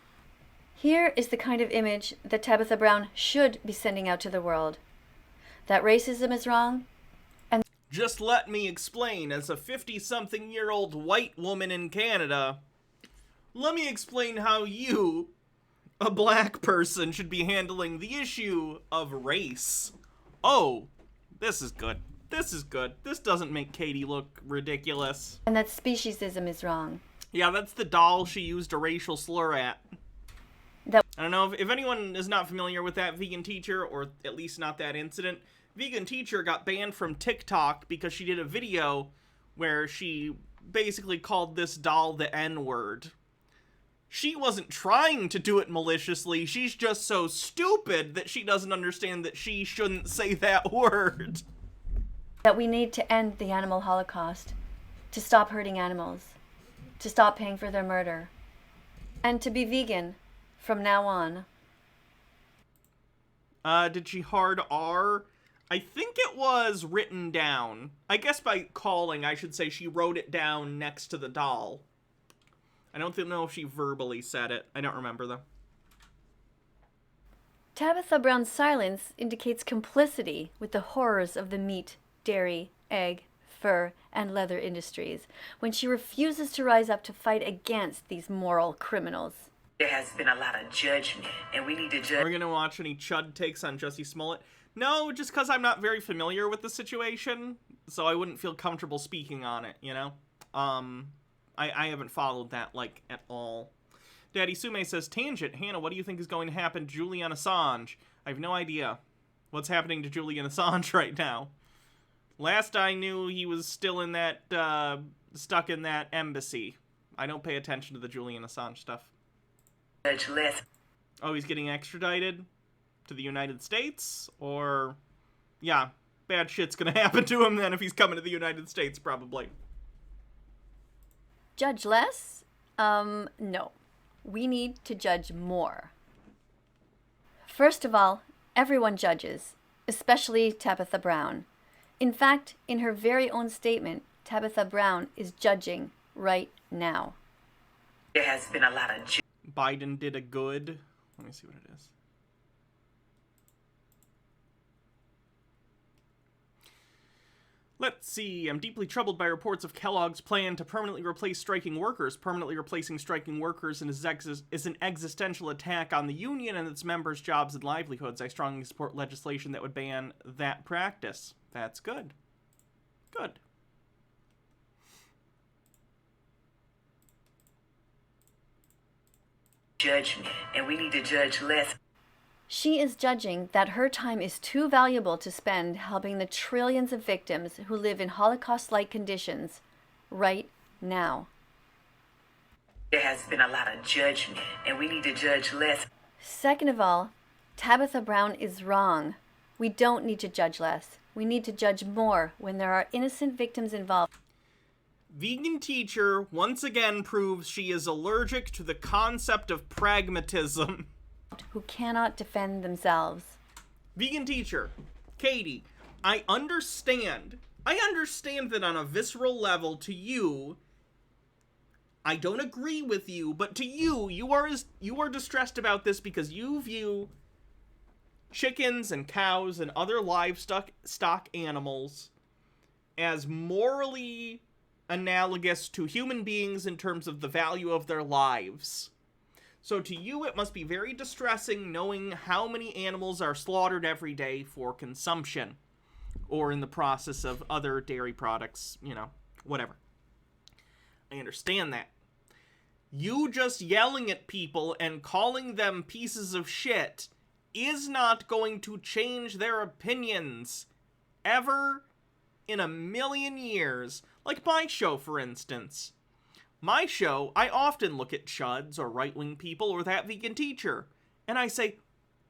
Here is the kind of image that Tabitha Brown should be sending out to the world. That racism is wrong, and just let me explain, as a 50-something-year-old white woman in Canada, let me explain how you, a black person, should be handling the issue of race. Oh, this is good. This is good. This doesn't make Katie look ridiculous. And that speciesism is wrong. Yeah, that's the doll she used a racial slur at. I don't know if anyone is not familiar with that vegan teacher, or at least not that incident. Vegan teacher got banned from TikTok because she did a video where she basically called this doll the N-word. She wasn't trying to do it maliciously, she's just so stupid that she doesn't understand that she shouldn't say that word. That we need to end the animal holocaust, to stop hurting animals, to stop paying for their murder, and to be vegan from now on. Did she hard R? I think it was written down. I guess by calling, I should say she wrote it down next to the doll. I don't know if she verbally said it. I don't remember, though. Tabitha Brown's silence indicates complicity with the horrors of the meat, dairy, egg, fur, and leather industries when she refuses to rise up to fight against these moral criminals. There has been a lot of judgment, and we need to judge. Are we going to watch any Chud takes on Jussie Smollett? No, just because I'm not very familiar with the situation, so I wouldn't feel comfortable speaking on it, you know? I haven't followed that, like, at all. Daddy Sume says, Tangent, Hannah, what do you think is going to happen to Julian Assange? I have no idea what's happening to Julian Assange right now. Last I knew, he was still in that, stuck in that embassy. I don't pay attention to the Julian Assange stuff. Judge less. Oh, he's getting extradited to the United States? Or, yeah, bad shit's gonna happen to him then if he's coming to the United States, probably. Judge less? No. We need to judge more. First of all, everyone judges, especially Tabitha Brown. In fact, in her very own statement, Tabitha Brown is judging right now. There has been a lot of Biden did a good. Let me see what it is. Let's see. I'm deeply troubled by reports of Kellogg's plan to permanently replace striking workers. Permanently replacing striking workers is an existential attack on the union and its members' jobs and livelihoods. I strongly support legislation that would ban that practice. That's good. Good. Judgment, and we need to judge less. She is judging that her time is too valuable to spend helping the trillions of victims who live in Holocaust-like conditions right now. There has been a lot of judgment, and we need to judge less. Second of all, Tabitha Brown is wrong. We don't need to judge less. We need to judge more when there are innocent victims involved. Vegan teacher once again proves she is allergic to the concept of pragmatism. Who cannot defend themselves. Vegan teacher, Katie, I understand that on a visceral level to you, I don't agree with you, but to you, you are distressed about this because you view chickens and cows and other livestock animals as morally analogous to human beings in terms of the value of their lives. So to you, it must be very distressing knowing how many animals are slaughtered every day for consumption, or in the process of other dairy products, you know, whatever. I understand that. You just yelling at people and calling them pieces of shit is not going to change their opinions ever in a million years. Like my show, for instance. My show, I often look at chuds or right-wing people or that vegan teacher, and I say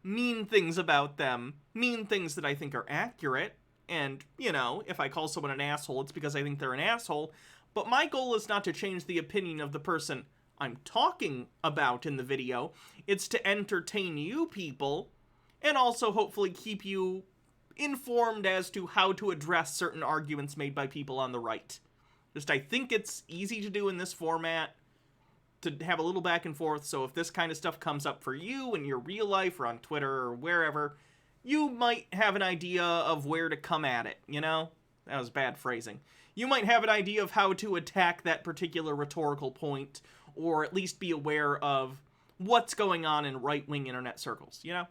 mean things about them, mean things that I think are accurate, and, you know, if I call someone an asshole, it's because I think they're an asshole, but my goal is not to change the opinion of the person I'm talking about in the video. It's to entertain you people, and also hopefully keep you informed as to how to address certain arguments made by people on the right. Just, I think it's easy to do in this format, to have a little back and forth, so if this kind of stuff comes up for you in your real life or on Twitter or wherever, you might have an idea of where to come at it, you know? That was bad phrasing. You might have an idea of how to attack that particular rhetorical point, or at least be aware of what's going on in right-wing internet circles, you know?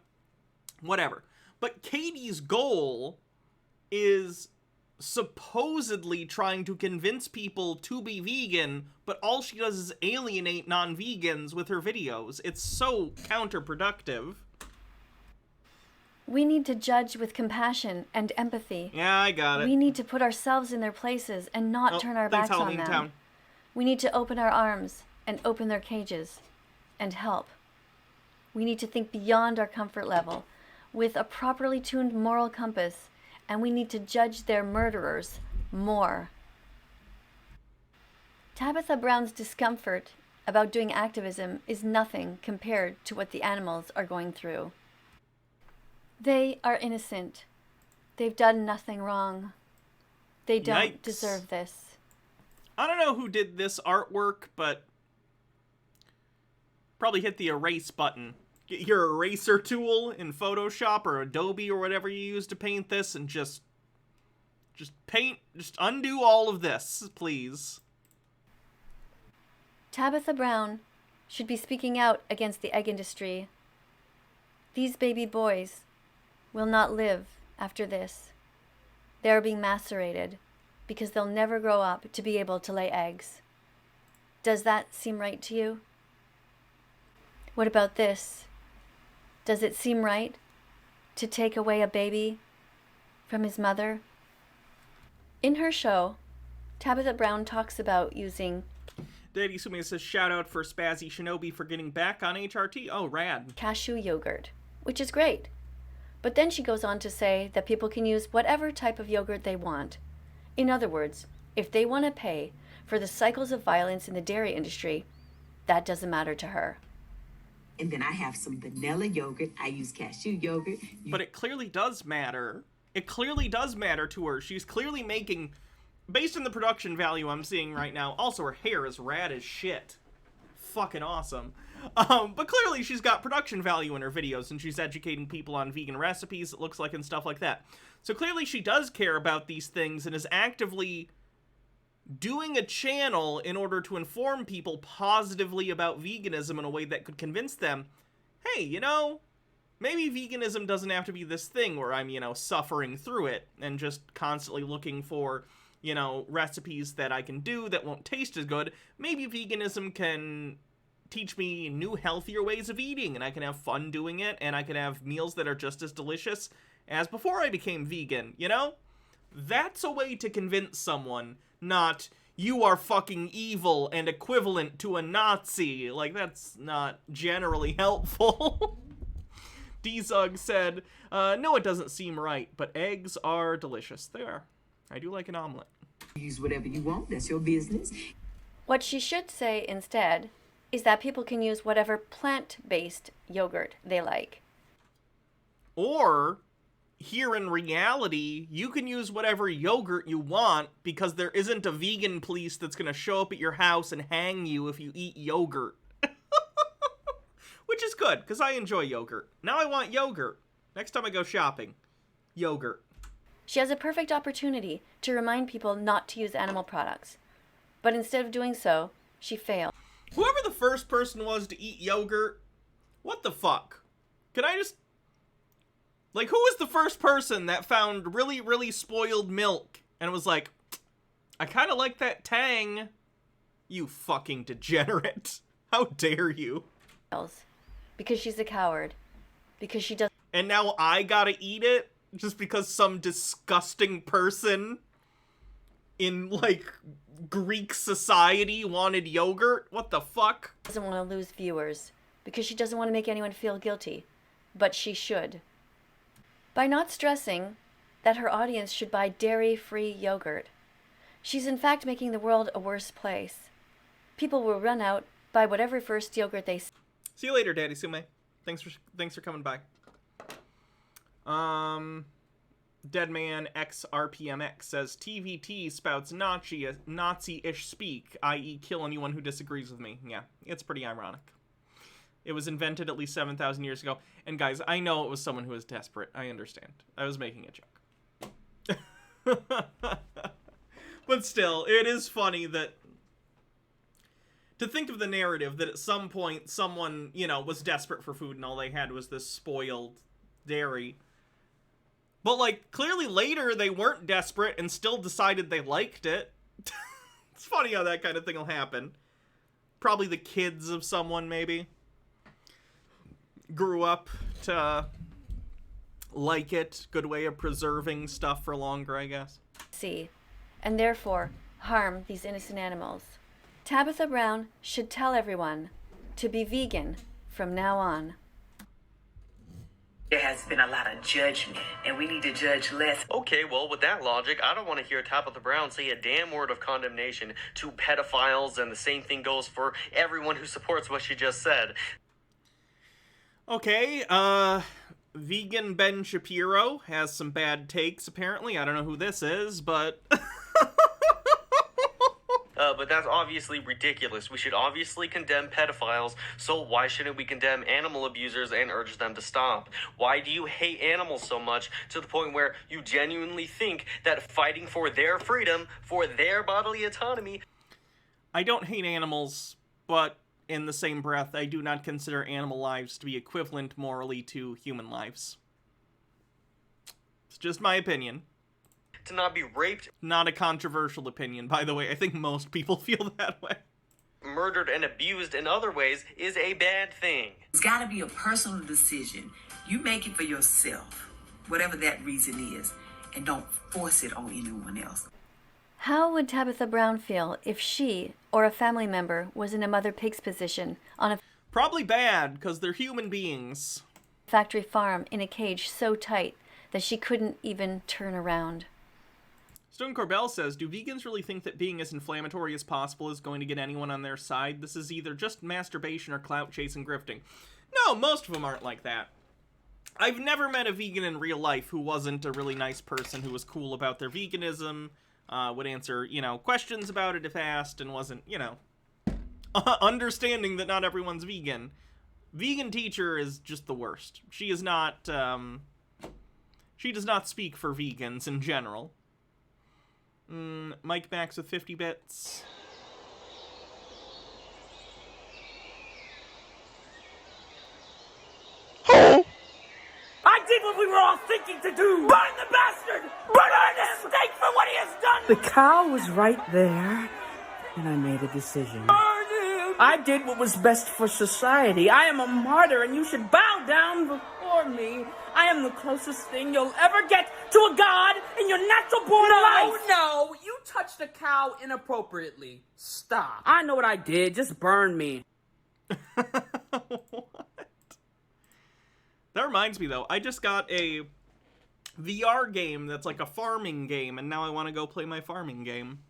Whatever. But Katie's goal is supposedly trying to convince people to be vegan, but all she does is alienate non-vegans with her videos. It's so counterproductive. We need to judge with compassion and empathy. Yeah, I got it. We need to put ourselves in their places and not turn our backs on them. We need to open our arms and open their cages and help. We need to think beyond our comfort level with a properly tuned moral compass, and we need to judge their murderers more. Tabitha Brown's discomfort about doing activism is nothing compared to what the animals are going through. They are innocent. They've done nothing wrong. They don't Yikes. deserve this. I don't know who did this artwork, but probably hit the erase button. Get your eraser tool in Photoshop or Adobe or whatever you use to paint this and just undo all of this, please. Tabitha Brown should be speaking out against the egg industry. These baby boys will not live after this. They are being macerated because they'll never grow up to be able to lay eggs. Does that seem right to you? What about this? Does it seem right to take away a baby from his mother? In her show, Tabitha Brown talks about using Daddy Sumi says, shout out for Spazzy Shinobi for getting back on HRT. Oh, rad. cashew yogurt, which is great. But then she goes on to say that people can use whatever type of yogurt they want. In other words, if they want to pay for the cycles of violence in the dairy industry, that doesn't matter to her. And then I have some vanilla yogurt. I use cashew yogurt. But it clearly does matter. It clearly does matter to her. She's clearly making, based on the production value I'm seeing right now, also her hair is rad as shit. Fucking awesome. But clearly she's got production value in her videos, and she's educating people on vegan recipes, it looks like, and stuff like that. So clearly she does care about these things and is actively doing a channel in order to inform people positively about veganism in a way that could convince them, hey, you know, maybe veganism doesn't have to be this thing where I'm, you know, suffering through it and just constantly looking for, you know, recipes that I can do that won't taste as good. Maybe veganism can teach me new, healthier ways of eating, and I can have fun doing it, and I can have meals that are just as delicious as before I became vegan, you know? That's a way to convince someone, not, you are fucking evil and equivalent to a Nazi. Like, that's not generally helpful. D-Zug said, no, it doesn't seem right, but eggs are delicious. They are. I do like an omelet. Use whatever you want. That's your business. What she should say instead is that people can use whatever plant-based yogurt they like. Or, here in reality, you can use whatever yogurt you want because there isn't a vegan police that's going to show up at your house and hang you if you eat yogurt. Which is good, because I enjoy yogurt. Now I want yogurt. Next time I go shopping, yogurt. She has a perfect opportunity to remind people not to use animal products. But instead of doing so, she failed. Whoever the first person was to eat yogurt, what the fuck? Can I just... Like, who was the first person that found really, really spoiled milk and was like, I kind of like that tang? You fucking degenerate. How dare you? Because she's a coward. Because she doesn't... And now I gotta eat it? Just because some disgusting person in, like, Greek society wanted yogurt? What the fuck? Doesn't want to lose viewers. Because she doesn't want to make anyone feel guilty. But she should. By not stressing that her audience should buy dairy-free yogurt, she's in fact making the world a worse place. People will run out, buy whatever first yogurt they see. See you later, Daddy Sume. Thanks for coming by. Deadman XRPMX says TVT spouts Nazi-ish speak, i.e. kill anyone who disagrees with me. Yeah, it's pretty ironic. It was invented at least 7,000 years ago. And guys, I know it was someone who was desperate. I understand. I was making a joke. But still, it is funny that... To think of the narrative that at some point someone, you know, was desperate for food and all they had was this spoiled dairy. But, like, clearly later they weren't desperate and still decided they liked it. It's funny how that kind of thing will happen. Probably the kids of someone, maybe. Grew up to like it. Good way of preserving stuff for longer, I guess. And therefore harm these innocent animals. Tabitha Brown should tell everyone to be vegan from now on. There has been a lot of judgment, and we need to judge less. Okay, well, with that logic, I don't want to hear Tabitha Brown say a damn word of condemnation to pedophiles, and the same thing goes for everyone who supports what she just said. Okay, vegan Ben Shapiro has some bad takes, apparently. I don't know who this is, but... But that's obviously ridiculous. We should obviously condemn pedophiles, so why shouldn't we condemn animal abusers and urge them to stop? Why do you hate animals so much to the point where you genuinely think that fighting for their freedom, for their bodily autonomy... I don't hate animals, but in the same breath, I do not consider animal lives to be equivalent morally to human lives. It's just my opinion. To not be raped. Not a controversial opinion, by the way. I think most people feel that way. Murdered and abused in other ways is a bad thing. It's got to be a personal decision. You make it for yourself, whatever that reason is, and don't force it on anyone else. How would Tabitha Brown feel if she or a family member was in a mother pig's position on a probably bad, because they're human beings. Factory farm in a cage so tight that she couldn't even turn around? Stone Corbell says, do vegans really think that being as inflammatory as possible is going to get anyone on their side? This is either just masturbation or clout chasing grifting. No, most of them aren't like that. I've never met a vegan in real life who wasn't a really nice person, who was cool about their veganism, would answer, questions about it if asked, and wasn't, understanding that not everyone's vegan. Vegan teacher is just the worst. She is not, she does not speak for vegans in general. Mike Max with 50 bits. I did what we were all thinking to do! Burn the bastard! Burn the stake for what he has done! The cow was right there, and I made a decision. Burn him! I did what was best for society. I am a martyr, and you should bow down before me. I am the closest thing you'll ever get to a god in your natural-born life! No, you touched the cow inappropriately. Stop. I know what I did. Just burn me. That reminds me, though, I just got a VR game that's like a farming game, and now I want to go play my farming game.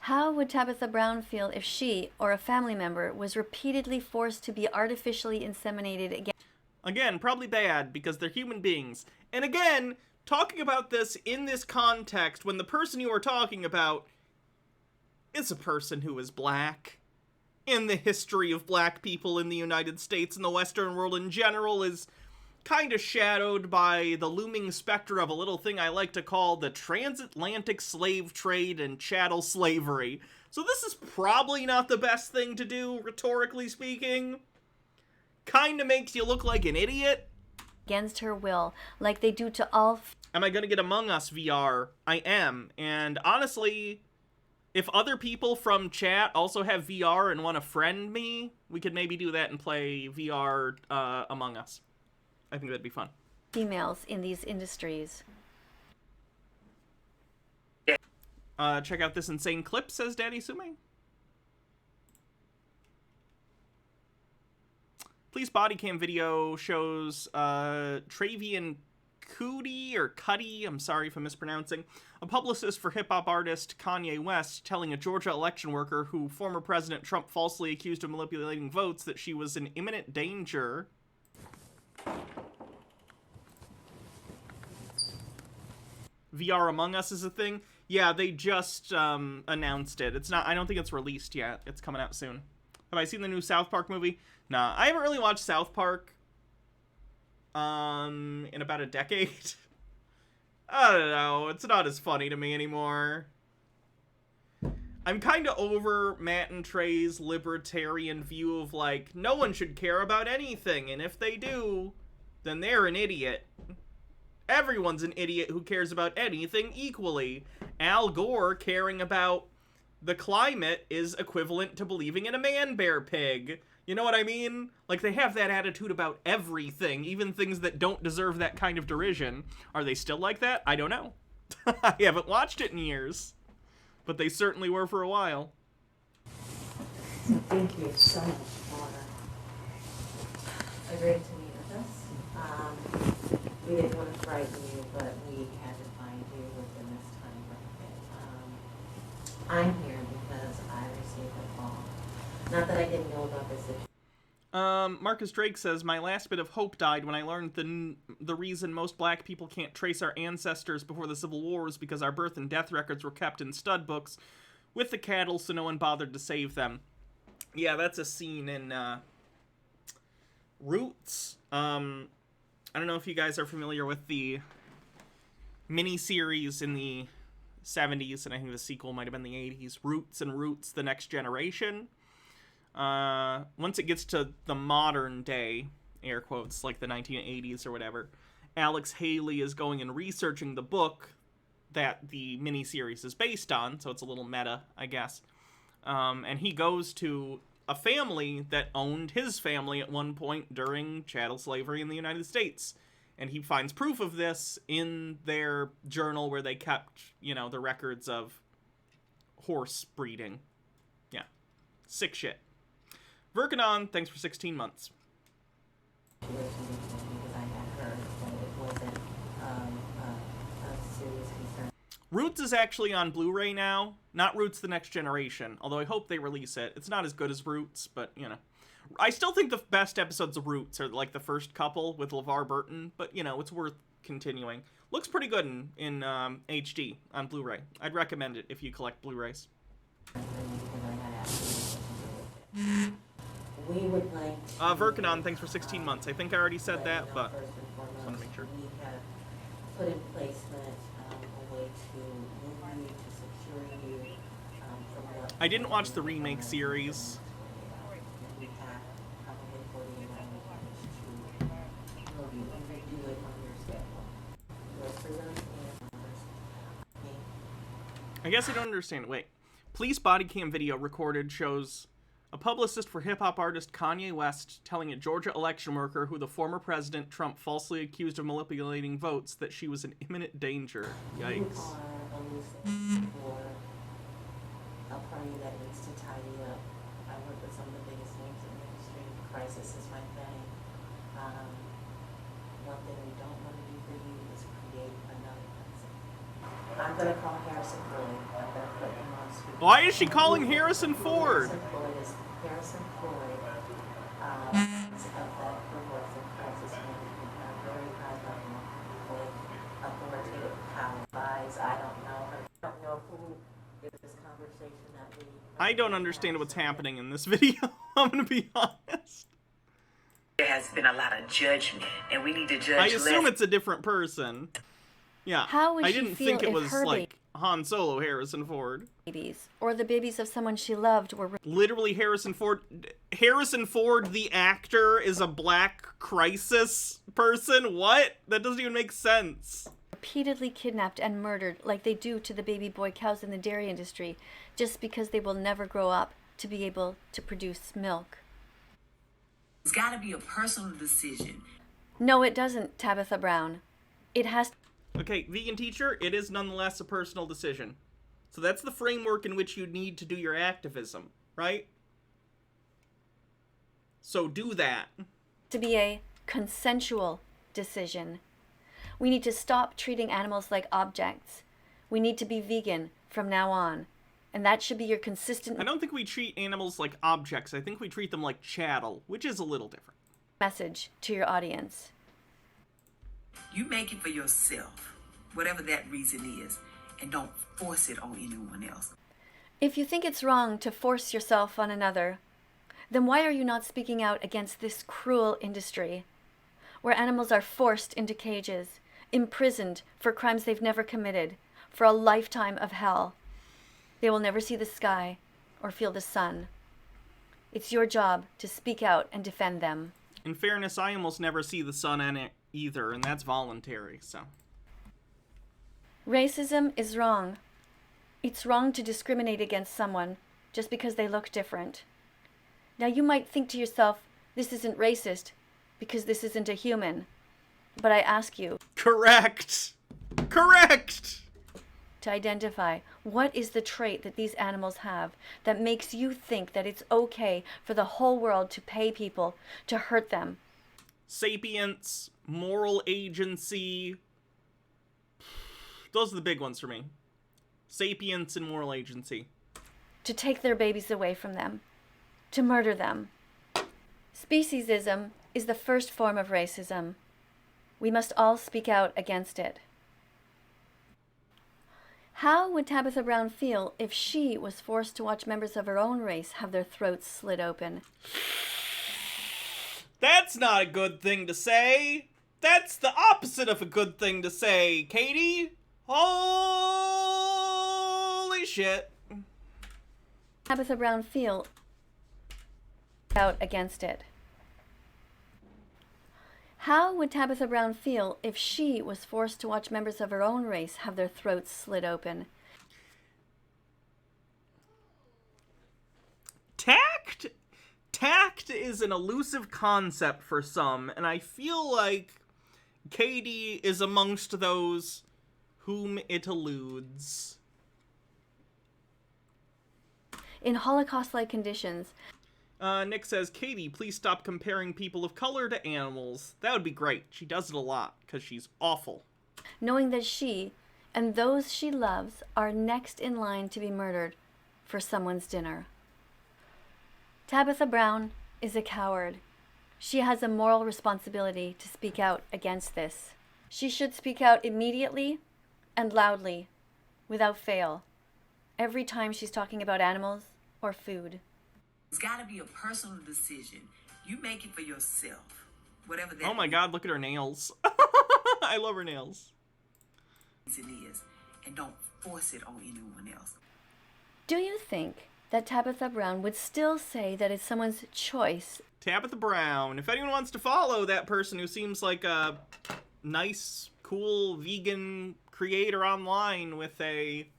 How would Tabitha Brown feel if she or a family member was repeatedly forced to be artificially inseminated again? Again, probably bad, because they're human beings. And again, talking about this in this context, when the person you are talking about is a person who is black, in the history of black people in the United States and the Western world in general, is kind of shadowed by the looming specter of a little thing I like to call the transatlantic slave trade and chattel slavery. So this is probably not the best thing to do, rhetorically speaking. Kind of makes you look like an idiot. Against her will, like they do to all... Am I going to get Among Us VR? I am. And honestly, if other people from chat also have VR and want to friend me, we could maybe do that and play VR Among Us. I think that'd be fun. Females in these industries. Check out this insane clip, says Daddy Sume. Police body cam video shows Travian Cuddy, I'm sorry if I'm mispronouncing, a publicist for hip-hop artist Kanye West, telling a Georgia election worker who former President Trump falsely accused of manipulating votes that she was in imminent danger. VR Among Us is a thing? Yeah, they just announced it. It's not, I don't think it's released yet. It's coming out soon. Have I seen the new South Park movie? Nah, I haven't really watched South Park in about a decade. I don't know, it's not as funny to me anymore. I'm kind of over Matt and Trey's libertarian view of, like, no one should care about anything, and if they do, then they're an idiot. Everyone's an idiot who cares about anything equally. Al Gore caring about the climate is equivalent to believing in a man-bear pig. You know what I mean? Like, they have that attitude about everything, even things that don't deserve that kind of derision. Are they still like that? I don't know. I haven't watched it in years. But they certainly were for a while. Thank you so much, agreed to meet with us. We didn't want to frighten you, but we had to find you within this time bracket. I'm here because I received a call. Not that I didn't know about this situation. Marcus Drake says, my last bit of hope died when I learned the reason most black people can't trace our ancestors before the Civil War was because our birth and death records were kept in stud books with the cattle, so no one bothered to save them. Yeah, that's a scene in Roots. I don't know if you guys are familiar with the miniseries in the 70s, and I think the sequel might have been the 80s, Roots and Roots, The Next Generation. Once it gets to the modern day, air quotes, like the 1980s or whatever, Alex Haley is going and researching the book that the miniseries is based on, so it's a little meta, I guess. And he goes to a family that owned his family at one point during chattel slavery in the United States. And he finds proof of this in their journal where they kept, you know, the records of horse breeding. Yeah. Sick shit. Virkanon, thanks for 16 months. Because I had heard that it wasn't a serious concern. Roots is actually on Blu-ray now. Not Roots The Next Generation, although I hope they release it. It's not as good as Roots, but, you know. I still think the best episodes of Roots are, like, the first couple with LeVar Burton, but, you know, it's worth continuing. Looks pretty good in HD on Blu-ray. I'd recommend it if you collect Blu-rays. We would like Virkanon, thanks for 16 months. I think I already said that, but just want to make sure. We have put in placement a way to move you, to secure you from what... I didn't watch the remake series. We have probably 48 hours to move you and redo it on your schedule. Yours for those and I guess I don't understand. Wait. Police body cam video recorded shows a publicist for hip-hop artist Kanye West telling a Georgia election worker who the former President Trump falsely accused of manipulating votes that she was in imminent danger. Yikes. You are elusive for a party that needs to tidy up. I work with some of the biggest names in the industry. Crisis is my thing. One thing we don't want to do for you is create another person. I'm going to call Harrison Ford. I'm going to put him on speaker. Why is she calling Harrison Ford? Harrison Floyd of that progressive crisis management at a very high level with authoritative power. I don't know who is this conversation that we... I don't understand what's happening in this video. I'm going to be honest. There has been a lot of judgment, and we need to judge I assume less. it's a different person. Yeah. How would I she didn't feel think it if was her like Han Solo Harrison Ford. babies or the babies of someone she loved were Literally Harrison Ford. Harrison Ford, the actor, is a black crisis person? What? That doesn't even make sense. repeatedly kidnapped and murdered like they do to the baby boy cows in the dairy industry just because they will never grow up to be able to produce milk. It's got to be a personal decision. No, it doesn't, Tabitha Brown. It has Okay, vegan teacher, it is nonetheless a personal decision. So that's the framework in which you need to do your activism, right? So do that. to be a consensual decision. We need to stop treating animals like objects. We need to be vegan from now on. And that should be your consistent I don't think we treat animals like objects. I think we treat them like chattel, which is a little different. message to your audience. You make it for yourself, whatever that reason is, and don't force it on anyone else. If you think it's wrong to force yourself on another, then why are you not speaking out against this cruel industry, where animals are forced into cages, imprisoned for crimes they've never committed, for a lifetime of hell? They will never see the sky or feel the sun. It's your job to speak out and defend them. In fairness, I almost never see the sun in it either, and that's voluntary, so. Racism is wrong. It's wrong to discriminate against someone just because they look different. Now you might think to yourself, this isn't racist because this isn't a human. But I ask you. Correct! Correct! To identify what is the trait that these animals have that makes you think that it's okay for the whole world to pay people to hurt them. sapience, moral agency. Those are the big ones for me. Sapience and moral agency. To take their babies away from them. To murder them. Speciesism is the first form of racism. We must all speak out against it. How would Tabitha Brown feel if she was forced to watch members of her own race have their throats slit open? That's not a good thing to say. That's the opposite of a good thing to say, Katie. Holy shit. Tabitha Brown feel out against it? How would Tabitha Brown feel if she was forced to watch members of her own race have their throats slit open? Tact? Tact is an elusive concept for some, and I feel like Katie is amongst those whom it eludes. In Holocaust-like conditions. Nick says, Katie, please stop comparing people of color to animals. That would be great. She does it a lot, because she's awful. Knowing that she and those she loves are next in line to be murdered for someone's dinner. Tabitha Brown is a coward. She has a moral responsibility to speak out against this. She should speak out immediately and loudly, without fail, every time she's talking about animals or food. It's got to be a personal decision. You make it for yourself. Whatever that Oh my god, look at her nails. I love her nails. It is, and don't force it on anyone else. Do you think that Tabitha Brown would still say that it's someone's choice? Tabitha Brown. If anyone wants to follow that person who seems like a nice, cool, vegan creator online with a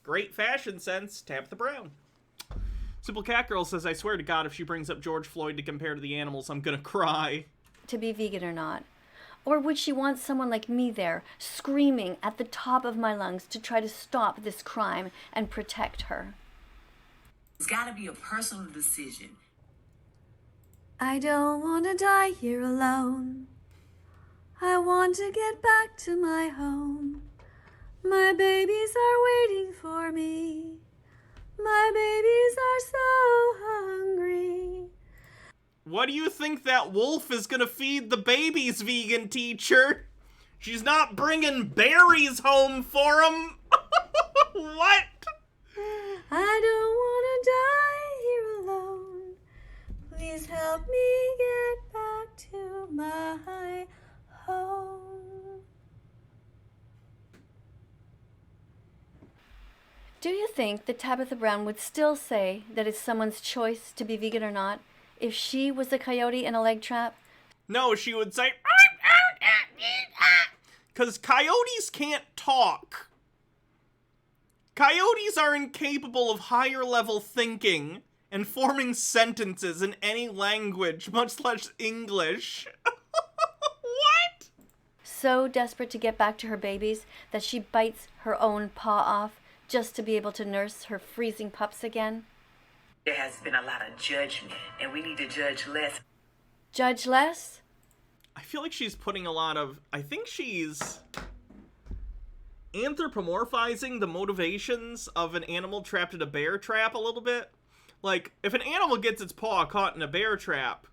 great fashion sense, Tabitha Brown. Simple Cat Girl says, I swear to God, if she brings up George Floyd to compare to the animals, I'm gonna cry. To be vegan or not? Or would she want someone like me there, screaming at the top of my lungs to try to stop this crime and protect her? It's got to be a personal decision. I don't want to die here alone. I want to get back to my home. My babies are waiting for me. My babies are so hungry. What do you think that wolf is gonna feed the babies, vegan teacher? She's not bringing berries home for them. What? I don't want to die here alone. Please help me get back to my home. Do you think that Tabitha Brown would still say that it's someone's choice to be vegan or not if she was a coyote in a leg trap? No, she would say, because coyotes can't talk. Coyotes are incapable of higher level thinking and forming sentences in any language, much less English. What? So desperate to get back to her babies that she bites her own paw off just to be able to nurse her freezing pups again? There has been a lot of judgment, and we need to judge less. Judge less? I feel like she's putting a lot of... I think she's anthropomorphizing the motivations of an animal trapped in a bear trap a little bit. Like, if an animal gets its paw caught in a bear trap,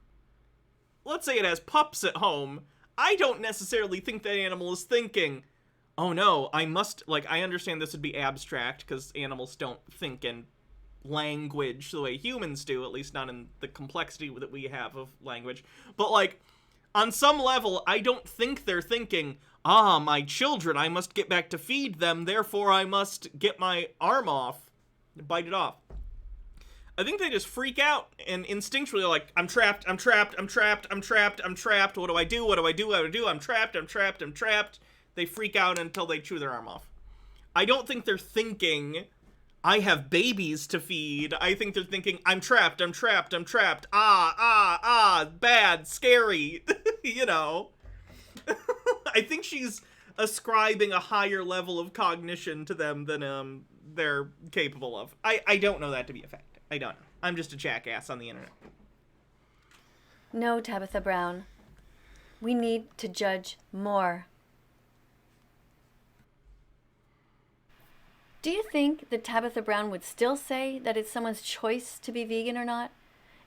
let's say it has pups at home, I don't necessarily think that animal is thinking, oh no, I must, like, I understand this would be abstract, because animals don't think in language the way humans do, at least not in the complexity that we have of language. But, like, on some level, I don't think they're thinking, my children, I must get back to feed them, therefore I must get my arm off, bite it off. I think they just freak out and instinctually are like, I'm trapped, I'm trapped, I'm trapped, I'm trapped, I'm trapped, what do I do, what do I do, what do I do, I'm trapped, I'm trapped, I'm trapped. They freak out until they chew their arm off. I don't think they're thinking, I have babies to feed. I think they're thinking, I'm trapped, I'm trapped, I'm trapped. Bad, scary, you know. I think she's ascribing a higher level of cognition to them than they're capable of. I don't know that to be a fact. I don't know. I'm just a jackass on the internet. No, Tabitha Brown. We need to judge more. Do you think that Tabitha Brown would still say that it's someone's choice to be vegan or not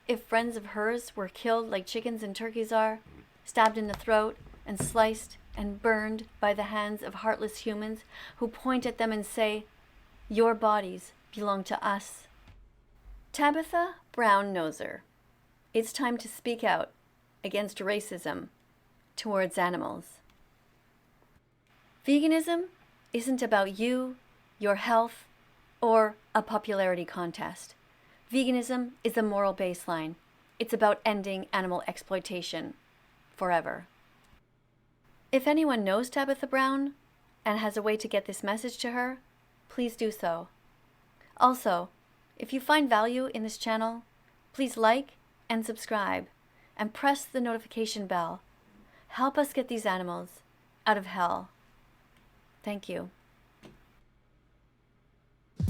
if friends of hers were killed like chickens and turkeys are, stabbed in the throat and sliced and burned by the hands of heartless humans who point at them and say, "Your bodies belong to us"? Tabitha Brown knows her. It's time to speak out against racism towards animals. Veganism isn't about you, your health, or a popularity contest. Veganism is a moral baseline. It's about ending animal exploitation forever. If anyone knows Tabitha Brown and has a way to get this message to her, please do so. Also, if you find value in this channel, please like and subscribe and press the notification bell. Help us get these animals out of hell. Thank you.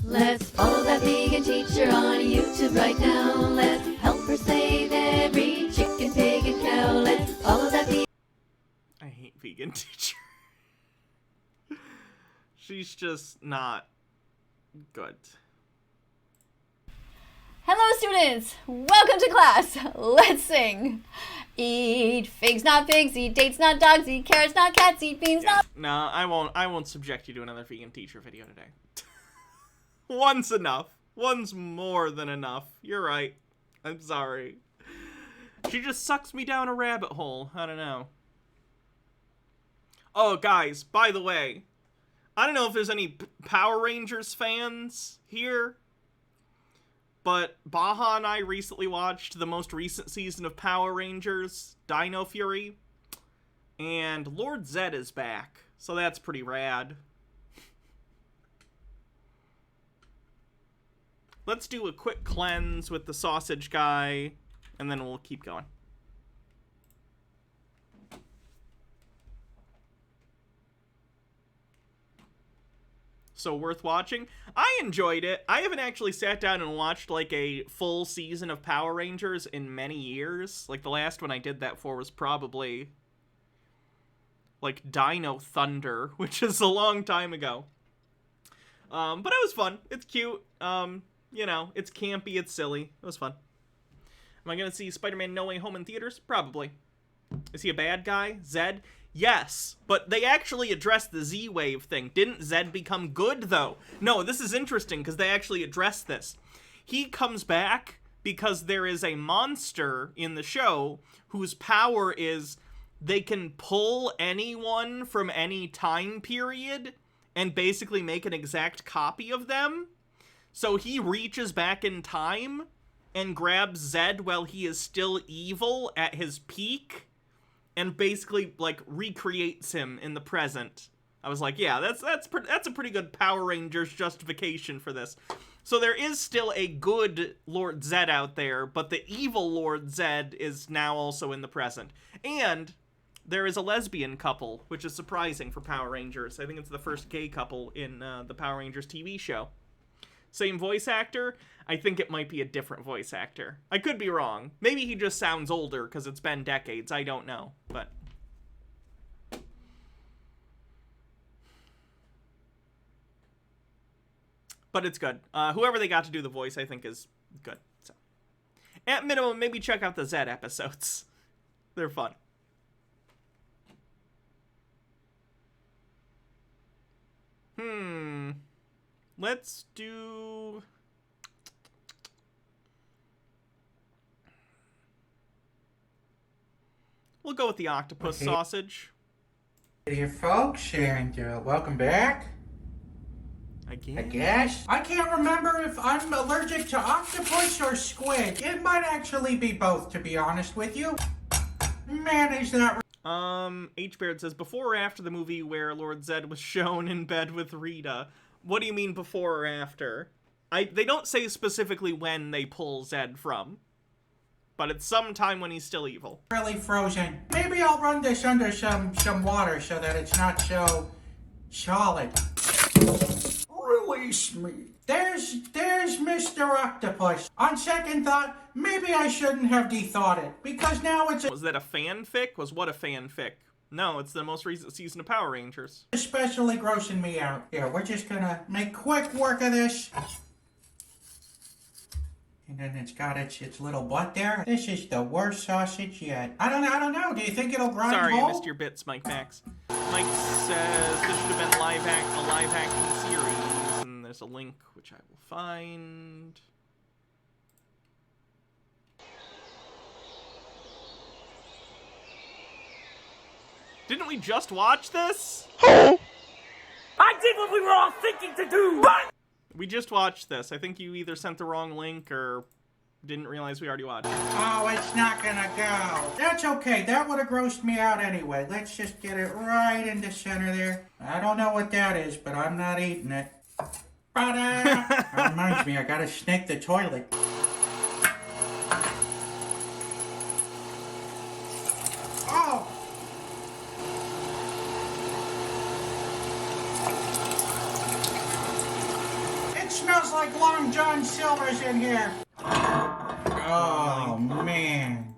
Let's follow that vegan teacher on YouTube right now. Let's help her save every chicken, pig, and cow. Let's follow that vegan... I hate vegan teacher. She's just not good. Hello students! Welcome to class! Let's sing! Eat figs, not pigs, eat dates, not dogs, eat carrots, not cats, eat beans, not... No, I won't subject you to another vegan teacher video today. One's enough. One's more than enough. You're right. I'm sorry. She just sucks me down a rabbit hole. I don't know. Oh, guys, by the way, I don't know if there's any Power Rangers fans here, but Baja and I recently watched the most recent season of Power Rangers, Dino Fury, and Lord Zed is back, so that's pretty rad. Let's do a quick cleanse with the sausage guy, and then we'll keep going. So worth watching. I enjoyed it. I haven't actually sat down and watched like a full season of Power Rangers in many years. Like the last one I did that for was probably like Dino Thunder, which is a long time ago. But it was fun. It's cute. You know, it's campy, it's silly. It was fun. Am I gonna see Spider-Man No Way Home in theaters? Probably. Is he a bad guy? Zed? Yes, but they actually addressed the Z-Wave thing. Didn't Zed become good, though? No, this is interesting, because they actually addressed this. He comes back because there is a monster in the show whose power is they can pull anyone from any time period and basically make an exact copy of them. So he reaches back in time and grabs Zed while he is still evil at his peak and basically, like, recreates him in the present. I was like, yeah, that's a pretty good Power Rangers justification for this. So there is still a good Lord Zed out there, but the evil Lord Zed is now also in the present. And there is a lesbian couple, which is surprising for Power Rangers. I think it's the first gay couple in the Power Rangers TV show. Same voice actor? I think it might be a different voice actor. I could be wrong. Maybe he just sounds older because it's been decades. I don't know, but... But it's good. Whoever they got to do the voice, I think, is good. So, at minimum, maybe check out the Zed episodes. They're fun. Let's do... We'll go with the octopus sausage. Hey there, folks, and welcome back. Again? I guess. I can't remember if I'm allergic to octopus or squid. It might actually be both, to be honest with you. Manage that. H-Baird says, before or after the movie where Lord Zed was shown in bed with Rita? What do you mean before or after? They don't say specifically when they pull Zed from. But it's sometime when he's still evil. Really frozen. Maybe I'll run this under some water so that it's not so solid. Release me. There's Mr. Octopus. On second thought, maybe I shouldn't have de-thought it, because now it's Was that a fanfic? Was what a fanfic? No, it's the most recent season of Power Rangers. especially grossing me out. Here, we're just gonna make quick work of this. And then it's got its little butt there. This is the worst sausage yet. I don't know. Do you think it'll grind Sorry, whole? I missed your bits, Mike Max. Mike says this should have been a live action series, and there's a link which I will find. Didn't we just watch this? I did what we were all thinking to do! We just watched this. I think you either sent the wrong link or didn't realize we already watched it. Oh, it's not gonna go. That's okay. That would have grossed me out anyway. Let's just get it right in the center there. I don't know what that is, but I'm not eating it. That reminds me, I gotta snake the toilet. Oh! It smells like Long John Silver's in here. Oh, man.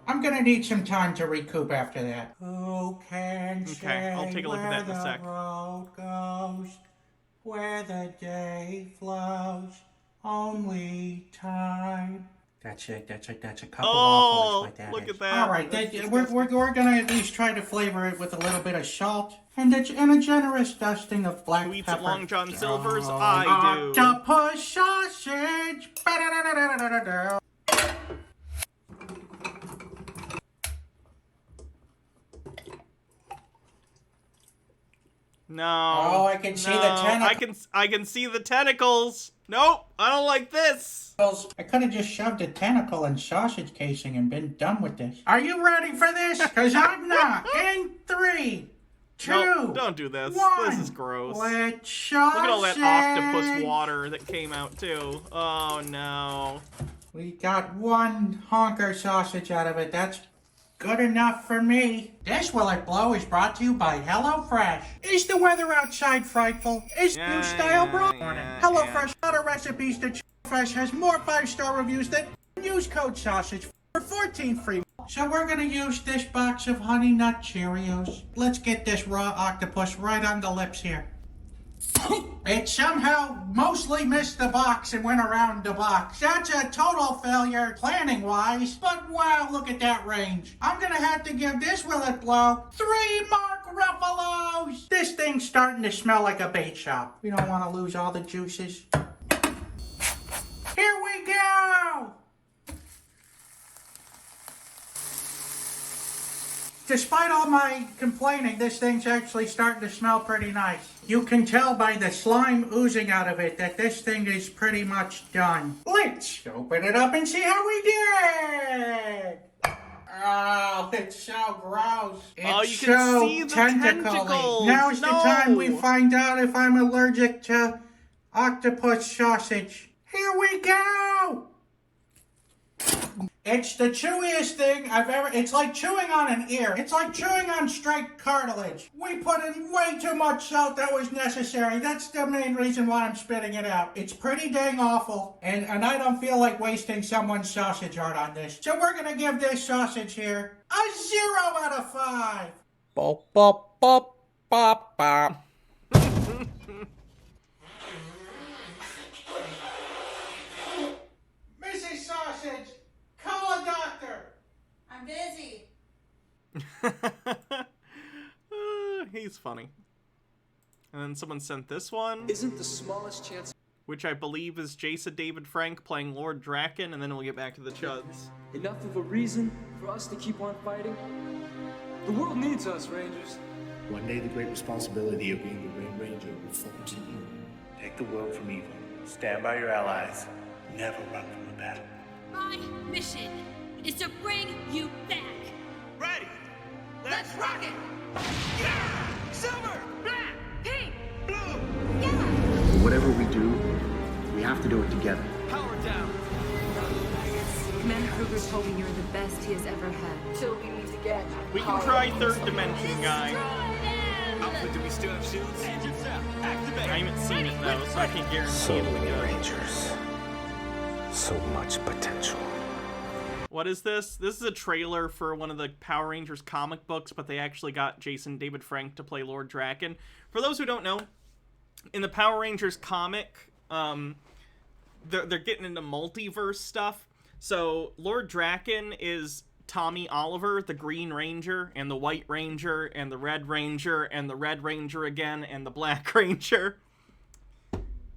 I'm gonna need some time to recoup after that. Who can say I'll take a look at that in a sec. where the road goes, where the day flows, only time. That's it. That's a couple Oh, like that. look is. at that. All right, we're gonna at least try to flavor it with a little bit of salt and a generous dusting of black Who eats pepper. at Long John Silver's? I do. Octopus sausage. Ba-da-da-da-da-da-da. No. Oh, I can see the tentacles. I can see the tentacles. Nope, I don't like this. I could have just shoved a tentacle in sausage casing and been done with this. Are you ready for this? Because I'm not. In 3, 2, No, don't do this. 1. This is gross. Let's sausage. Look at all that octopus water that came out too. Oh no. We got one honker sausage out of it. That's good enough for me. This Will It Blow is brought to you by HelloFresh. Is the weather outside frightful? Is new style brought? HelloFresh other recipes that Fresh has more 5-star reviews than use code sausage for 14 free. So we're gonna use this box of Honey Nut Cheerios. Let's get this raw octopus right on the lips here. It somehow mostly missed the box and went around the box. That's a total failure planning-wise, but wow, look at that range. I'm gonna have to give this Will It Blow 3 Mark Ruffalo's. This thing's starting to smell like a bait shop. We don't want to lose all the juices. Here we go! Despite all my complaining, this thing's actually starting to smell pretty nice. You can tell by the slime oozing out of it that this thing is pretty much done. Let's open it up and see how we did! Oh, it's so gross. It's you can so see the tentacly. Now's the time we find out if I'm allergic to octopus sausage. Here we go! It's the chewiest thing I've ever... It's like chewing on an ear. It's like chewing on straight cartilage. We put in way too much salt that was necessary. That's the main reason why I'm spitting it out. It's pretty dang awful, and I don't feel like wasting someone's sausage heart on this. So we're gonna give this sausage here a 0 out of 5. Bop, bop, bop, bop, bop. Mrs. Sausage, call a doctor. I'm busy. He's funny. And then someone sent this one. Isn't the smallest chance... Which I believe is Jason David Frank playing Lord Draken, and then we'll get back to the Chuds. Enough of a reason for us to keep on fighting? The world needs us, Rangers. One day the great responsibility of being the Green Ranger will fall to you. Take the world from evil. Stand by your allies. Never run from a battle. My mission is to bring you back. Ready? Let's rock it! Yeah! Silver! Black! Pink! Blue! Yeah! Whatever we do, we have to do it together. Power down! Commander Kruger's told me you're the best he has ever had. Till we meet again. We can try third dimension, guy. But do we still have shields? I haven't seen it though, so I can't guarantee So it'll be many good. Rangers. So much potential. What is this? This is a trailer for one of the Power Rangers comic books, but they actually got Jason David Frank to play Lord Draken. For those who don't know, in the Power Rangers comic, they're getting into multiverse stuff. So Lord Draken is Tommy Oliver, the Green Ranger, and the White Ranger, and the Red Ranger, and the Red Ranger again, and the Black Ranger.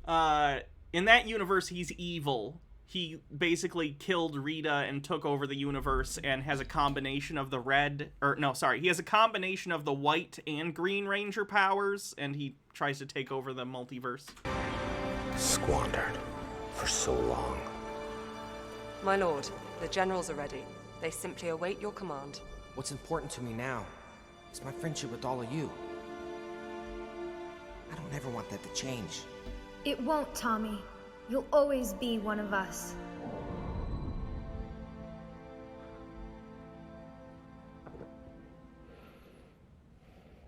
In that universe, he's evil. He basically killed Rita and took over the universe and has a combination of the he has a combination of the White and Green Ranger powers, and he tries to take over the multiverse. Squandered for so long. My lord, the generals are ready. They simply await your command. What's important to me now is my friendship with all of you. I don't ever want that to change. It won't, Tommy. You'll always be one of us.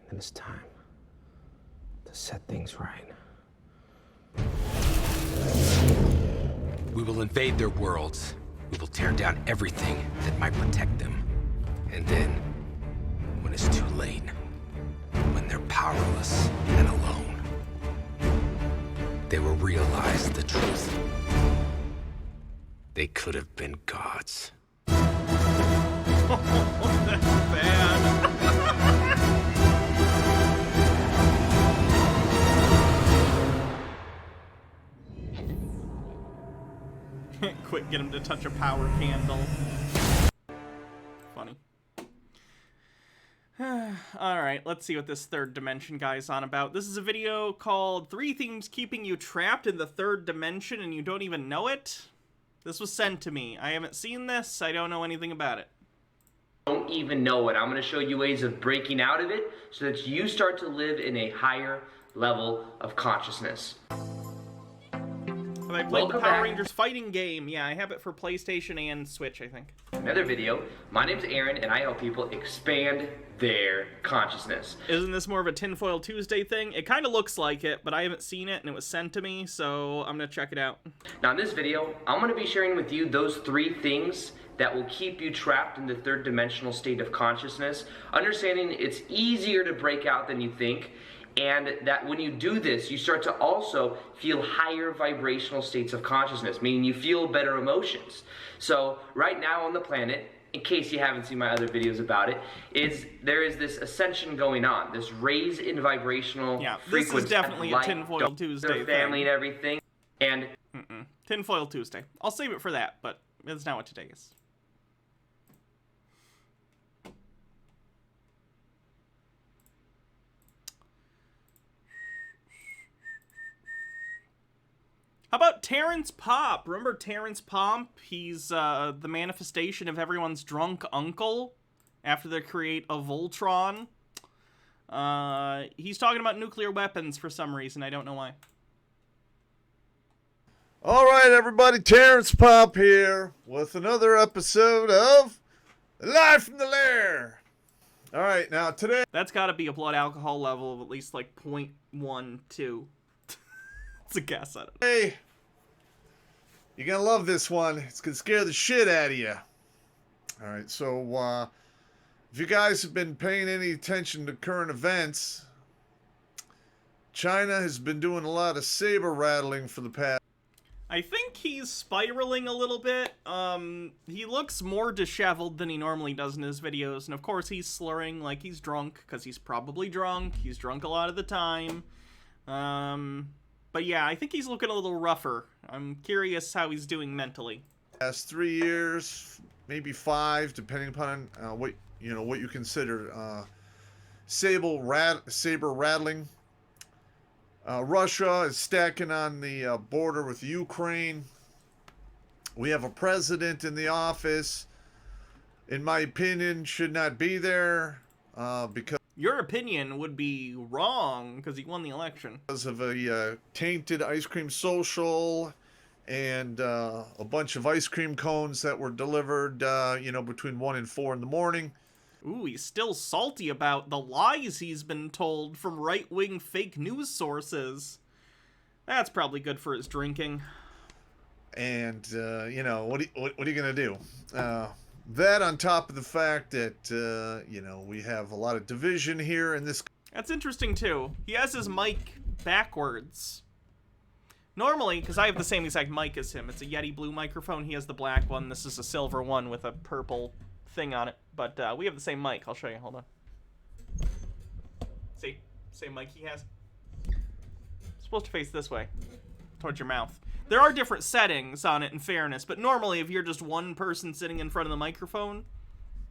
And it's time to set things right. We will invade their worlds. We will tear down everything that might protect them. And then, when it's too late, when they're powerless and alone, they will realize the truth. They could have been gods. That's bad. Quick, get him to touch a power candle. Funny. Alright, let's see what this third dimension guy's on about. This is a video called 3 Things Keeping You Trapped in the Third Dimension and You Don't Even Know It. This was sent to me. I haven't seen this. I don't know anything about it. Don't even know it. I'm going to show you ways of breaking out of it so that you start to live in a higher level of consciousness. Have I played the Power Rangers fighting game? Yeah, I have it for PlayStation and Switch, I think. Another video. My name's Aaron, and I help people expand their consciousness. Isn't this more of a Tinfoil Tuesday thing? It kind of looks like it, but I haven't seen it, and it was sent to me, so I'm going to check it out. Now, in this video, I'm going to be sharing with you those 3 things that will keep you trapped in the third dimensional state of consciousness, understanding it's easier to break out than you think, and that when you do this, you start to also feel higher vibrational states of consciousness, meaning you feel better emotions. So right now on the planet, in case you haven't seen my other videos about it, there is this ascension going on, this raise in vibrational frequency. This is definitely a Tinfoil Tuesday family and everything. And Tinfoil Tuesday. I'll save it for that, but it's not what today is. How about Terrence Popp? Remember Terrence Popp? He's the manifestation of everyone's drunk uncle after they create a Voltron. He's talking about nuclear weapons for some reason. I don't know why. All right, everybody. Terrence Popp here with another episode of Live from the Lair. All right, now today... That's got to be a blood alcohol level of at least like 0.12. It's a guess at it. Hey, you're going to love this one. It's going to scare the shit out of you. All right, so if you guys have been paying any attention to current events, China has been doing a lot of saber rattling for the past... I think he's spiraling a little bit. He looks more disheveled than he normally does in his videos, and of course he's slurring like he's drunk, because he's probably drunk. He's drunk a lot of the time. But yeah, I think he's looking a little rougher. I'm curious how he's doing mentally. Past 3 years, maybe 5, depending upon what you consider saber rattling. Russia is stacking on the border with Ukraine. We have a president in the office, in my opinion, should not be there because... Your opinion would be wrong because he won the election. Because of a tainted ice cream social and a bunch of ice cream cones that were delivered, between 1 and 4 in the morning. Ooh, he's still salty about the lies he's been told from right-wing fake news sources. That's probably good for his drinking. And, you know, what are you going to do? That on top of the fact that, you know, we have a lot of division here in this... That's interesting, too. He has his mic backwards. Normally, because I have the same exact mic as him, it's a Yeti blue microphone. He has the black one. This is a silver one with a purple thing on it. But we have the same mic. I'll show you. Hold on. See? Same mic he has. It's supposed to face this way, towards your mouth. There are different settings on it, in fairness, but normally if you're just one person sitting in front of the microphone,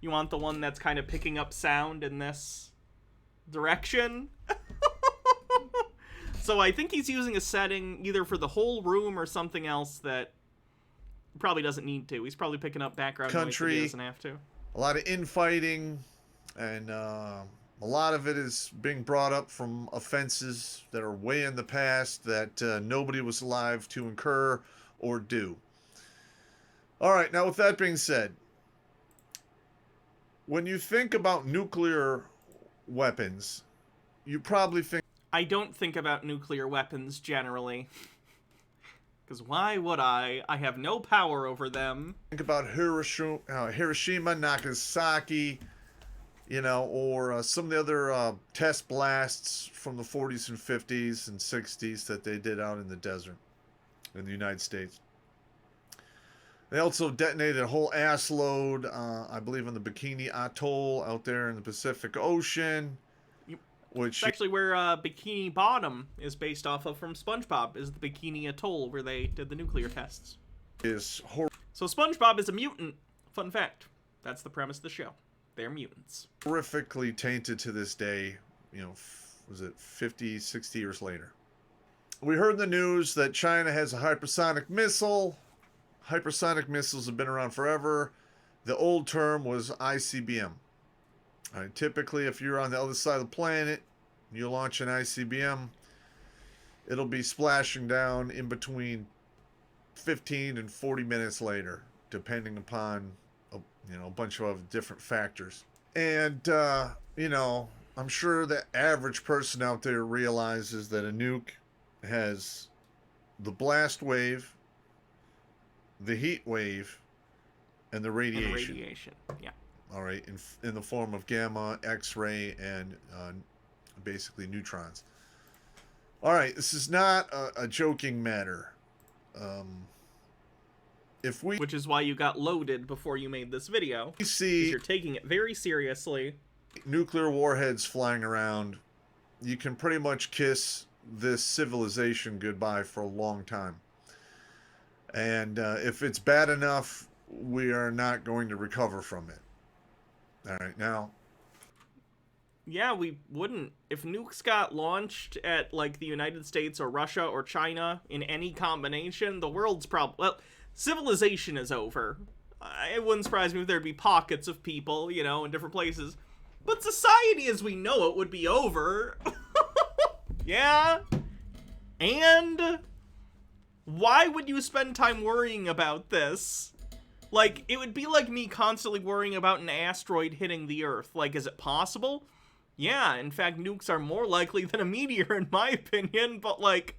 you want the one that's kind of picking up sound in this direction. So I think he's using a setting either for the whole room or something else that probably doesn't need to. He's probably picking up background noise that he doesn't have to. A lot of infighting, and a lot of it is being brought up from offenses that are way in the past that nobody was alive to incur or do. All right, now with that being said, when you think about nuclear weapons, you probably think... I don't think about nuclear weapons generally. Because why would I? I have no power over them. Think about Hiroshima, Nagasaki, you know, or some of the other test blasts from the 40s and 50s and 60s that they did out in the desert in the United States. They also detonated a whole ass load, I believe, on the Bikini Atoll out there in the Pacific Ocean. Which it's actually where Bikini Bottom is based off of from SpongeBob, is the Bikini Atoll where they did the nuclear tests. So SpongeBob is a mutant. Fun fact. That's the premise of the show. They're mutants. Horrifically tainted to this day, you know, was it 50, 60 years later. We heard in the news that China has a hypersonic missile. Hypersonic missiles have been around forever. The old term was ICBM. All right, typically, if you're on the other side of the planet, you launch an ICBM, it'll be splashing down in between 15 and 40 minutes later, depending upon, you know, a bunch of different factors. And, you know, I'm sure the average person out there realizes that a nuke has the blast wave, the heat wave, and the radiation. Yeah. All right, in the form of gamma, X-ray, and basically neutrons. All right, this is not a joking matter. Which is why you got loaded before you made this video. You see, you're taking it very seriously. Nuclear warheads flying around. You can pretty much kiss this civilization goodbye for a long time. And if it's bad enough, we are not going to recover from it. All right, now. Yeah, we wouldn't. If nukes got launched at, like, the United States or Russia or China in any combination, the world's probably... Well, civilization is over. It wouldn't surprise me if there'd be pockets of people, you know, in different places. But society as we know it would be over. Yeah. And why would you spend time worrying about this? Like, it would be like me constantly worrying about an asteroid hitting the Earth. Like, is it possible? Yeah, in fact, nukes are more likely than a meteor, in my opinion, but, like,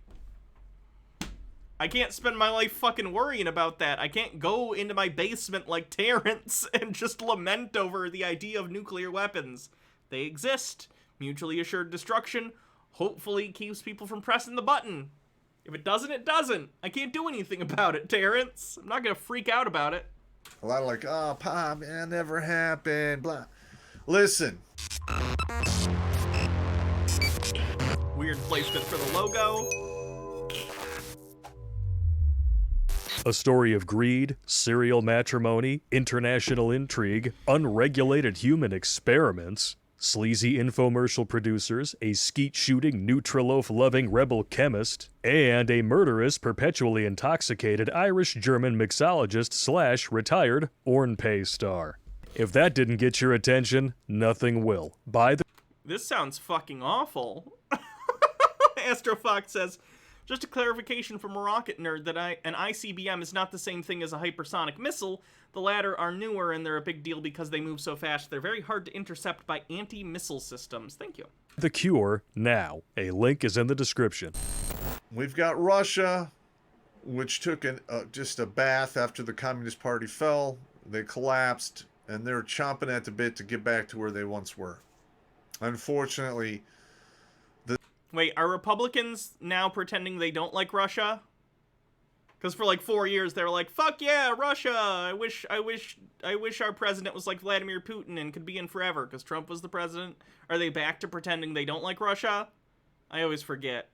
I can't spend my life fucking worrying about that. I can't go into my basement like Terrence and just lament over the idea of nuclear weapons. They exist. Mutually assured destruction hopefully keeps people from pressing the button. If it doesn't, it doesn't. I can't do anything about it, Terrence. I'm not gonna freak out about it. A lot of like, oh, Pop, that never happened, blah. Listen. Weird placement for the logo. A story of greed, serial matrimony, international intrigue, unregulated human experiments, sleazy infomercial producers, a skeet-shooting, Nutriloaf-loving rebel chemist, and a murderous, perpetually intoxicated Irish-German mixologist/retired Ornpay star. If that didn't get your attention, nothing will. This sounds fucking awful. Astrofox says, Just a clarification from a rocket nerd that an ICBM is not the same thing as a hypersonic missile. The latter are newer and they're a big deal because they move so fast. They're very hard to intercept by anti-missile systems. Thank you. The Cure now. A link is in the description. We've got Russia, which took just a bath after the Communist Party fell. They collapsed, and they're chomping at the bit to get back to where they once were. Unfortunately, Wait, are Republicans now pretending they don't like Russia? Because for like 4 years they were like, "Fuck yeah, Russia! I wish our president was like Vladimir Putin and could be in forever." Because Trump was the president. Are they back to pretending they don't like Russia? I always forget.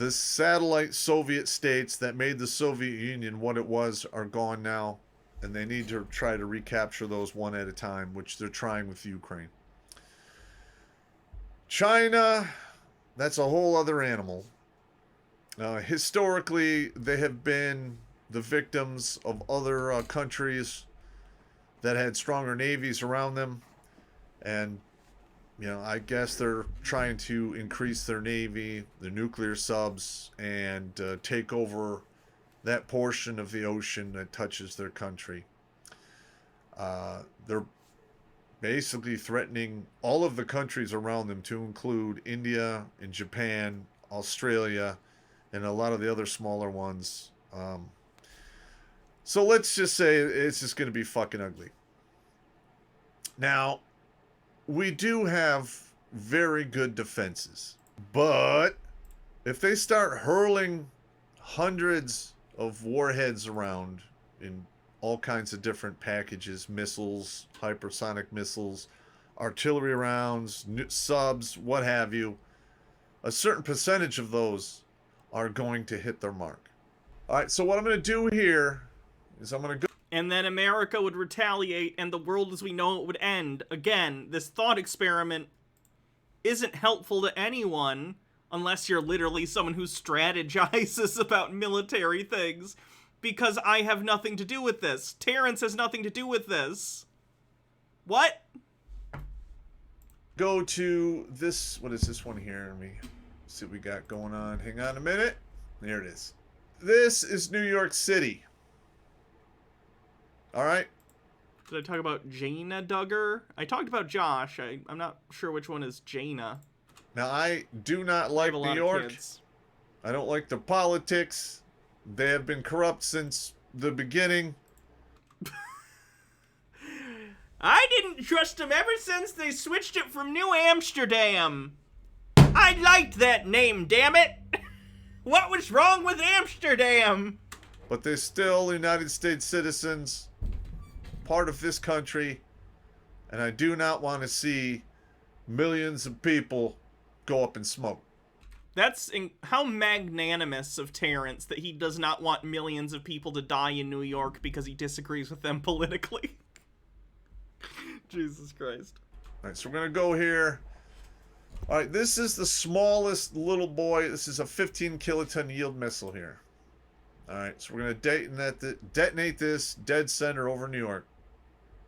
the satellite Soviet states that made the Soviet Union what it was are gone now, and they need to try to recapture those one at a time, which they're trying with Ukraine. China, that's a whole other animal. Historically, they have been the victims of other countries that had stronger navies around them. And, you know, I guess they're trying to increase their navy, their nuclear subs, and take over that portion of the ocean that touches their country. They're basically threatening all of the countries around them, to include India and Japan, Australia, and a lot of the other smaller ones. So let's just say it's just going to be fucking ugly. Now, we do have very good defenses, but if they start hurling hundreds of warheads around in all kinds of different packages, missiles, hypersonic missiles, artillery rounds, subs, what have you, a certain percentage of those are going to hit their mark. All right, so what I'm going to do here is I'm going to go... And then America would retaliate and the world as we know it would end. Again, this thought experiment isn't helpful to anyone unless you're literally someone who strategizes about military things. Because I have nothing to do with this. Terrence has nothing to do with this. What? Go to this. What is this one here? Let me see what we got going on. Hang on a minute. There it is. This is New York City. All right. Did I talk about Jaina Duggar? I talked about Josh. I'm not sure which one is Jaina. Now, I do not like New York. I don't like the politics. They have been corrupt since the beginning. I didn't trust them ever since they switched it from New Amsterdam. I liked that name, damn it. What was wrong with Amsterdam? But they're still United States citizens, part of this country, and I do not want to see millions of people go up in smoke. That's how magnanimous of Terrence that he does not want millions of people to die in New York because he disagrees with them politically. Jesus Christ. All right, so we're going to go here. All right, this is the smallest little boy. This is a 15 kiloton yield missile here. All right, so we're going to detonate this dead center over New York.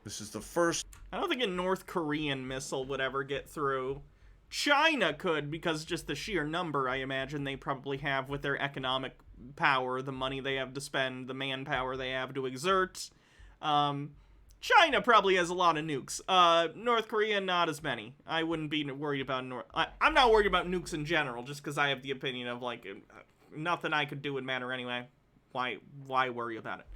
This is the first... I don't think a North Korean missile would ever get through. China could, because just the sheer number, I imagine, they probably have with their economic power, the money they have to spend, the manpower they have to exert. China probably has a lot of nukes. North Korea, not as many. I wouldn't be worried about I'm not worried about nukes in general, just because I have the opinion of, like, nothing I could do would matter anyway. Why worry about it?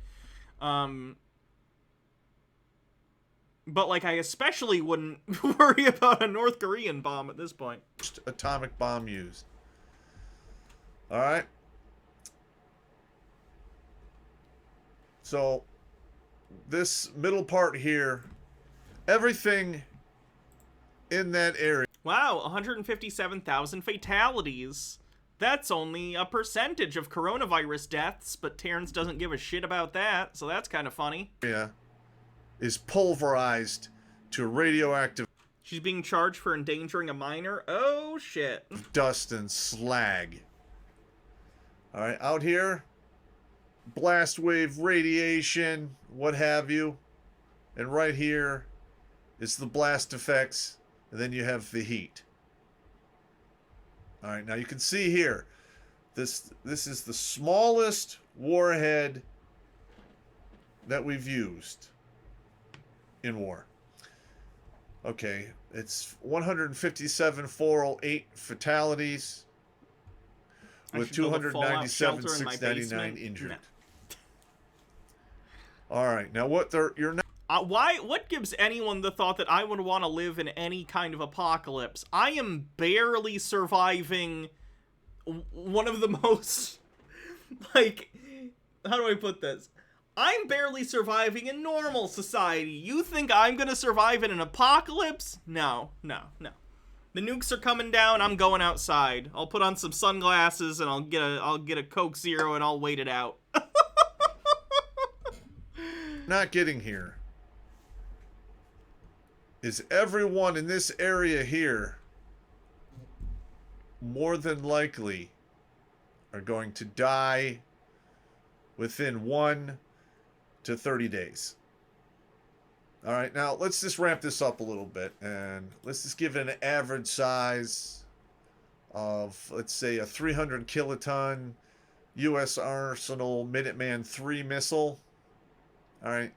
But, like, I especially wouldn't worry about a North Korean bomb at this point. Atomic bomb used. All right. So, this middle part here, everything in that area. Wow, 157,000 fatalities. That's only a percentage of coronavirus deaths, but Terrence doesn't give a shit about that, so that's kind of funny. Yeah. Is pulverized to radioactive. She's being charged for endangering a minor? Oh, shit. Dust and slag. Alright, out here, blast wave, radiation, what have you. And right here is the blast effects, and then you have the heat. Alright, now you can see here, This is the smallest warhead that we've used in war. Okay, it's 157,408 fatalities with 297, 699 injured. No. All right, now what you're not. What gives anyone the thought that I would want to live in any kind of apocalypse? I am barely surviving one of the most, like, how do I put this? I'm barely surviving in normal society. You think I'm gonna survive in an apocalypse? No, no, no. The nukes are coming down, I'm going outside. I'll put on some sunglasses and I'll get a Coke Zero and I'll wait it out. Not getting here is everyone in this area here more than likely are going to die within 1 to 30 days. All right, now let's just ramp this up a little bit and let's just give it an average size of, let's say, a 300 kiloton U.S. Arsenal Minuteman III missile. All right,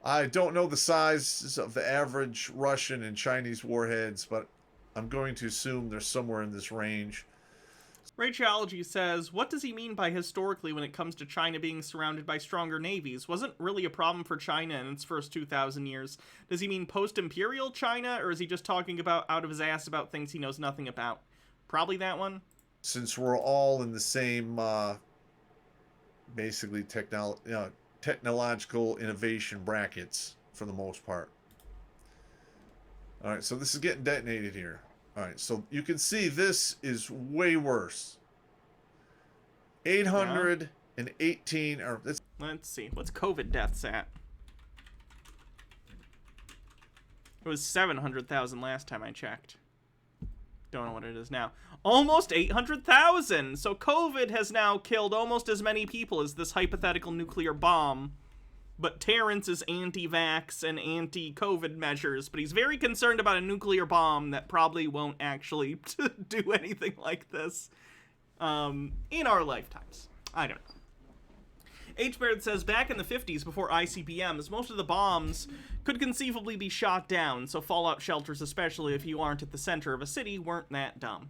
I don't know the sizes of the average Russian and Chinese warheads, but I'm going to assume they're somewhere in this range. Rachology says, what does he mean by historically when it comes to China being surrounded by stronger navies? Wasn't really a problem for China in its first 2,000 years. Does he mean post-imperial China, or is he just talking about out of his ass about things he knows nothing about? Probably that one. Since we're all in the same, basically, technological innovation brackets for the most part. All right, so this is getting detonated here. All right, so you can see this is way worse. 818, or let's see, what's COVID deaths at? It was 700,000 last time I checked. Don't know what it is now. Almost 800,000! So COVID has now killed almost as many people as this hypothetical nuclear bomb. But Terrence is anti-vax and anti-COVID measures, but he's very concerned about a nuclear bomb that probably won't actually do anything like this in our lifetimes. I don't know. H. Baird says, back in the 50s, before ICBMs, most of the bombs could conceivably be shot down, so fallout shelters, especially if you aren't at the center of a city, weren't that dumb.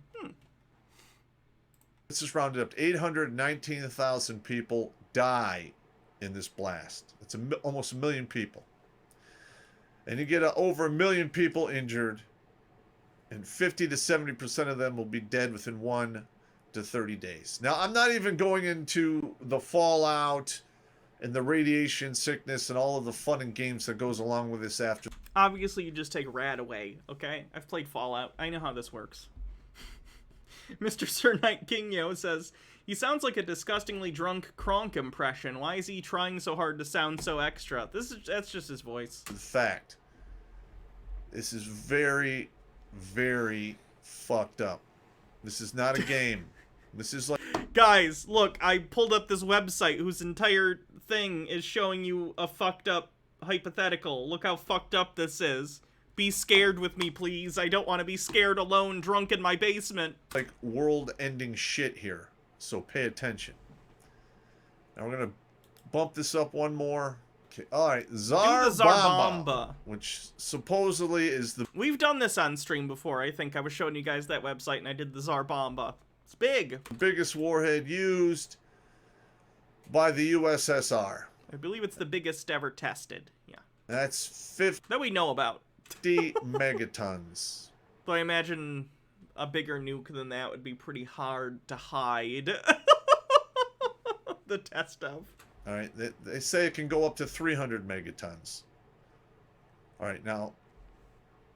This is rounded up to 819,000 people die in this blast. It's almost 1 million people. And you get over 1 million people injured, and 50 to 70% of them will be dead within 1 to 30 days. Now, I'm not even going into the fallout and the radiation sickness and all of the fun and games that goes along with this after. Obviously, you just take rad away, okay? I've played Fallout. I know how this works. Mr. Sir Knight Kingyo says, he sounds like a disgustingly drunk Kronk impression. Why is he trying so hard to sound so extra? That's just his voice. In fact, this is very, very fucked up. This is not a game. This is like... Guys, look, I pulled up this website whose entire thing is showing you a fucked up hypothetical. Look how fucked up this is. Be scared with me, please. I don't want to be scared alone, drunk in my basement. Like world-ending shit here. So pay attention. Now we're gonna bump this up one more. Okay. All right, Tsar Bomba, which supposedly is the... We've done this on stream before. I think I was showing you guys that website and I did the Tsar Bomba. It's big. Biggest warhead used by the USSR. I believe it's the biggest ever tested. Yeah. That's 50... That we know about. 50 megatons. Though I imagine a bigger nuke than that would be pretty hard to hide. The test of. All right, they say it can go up to 300 megatons. All right, now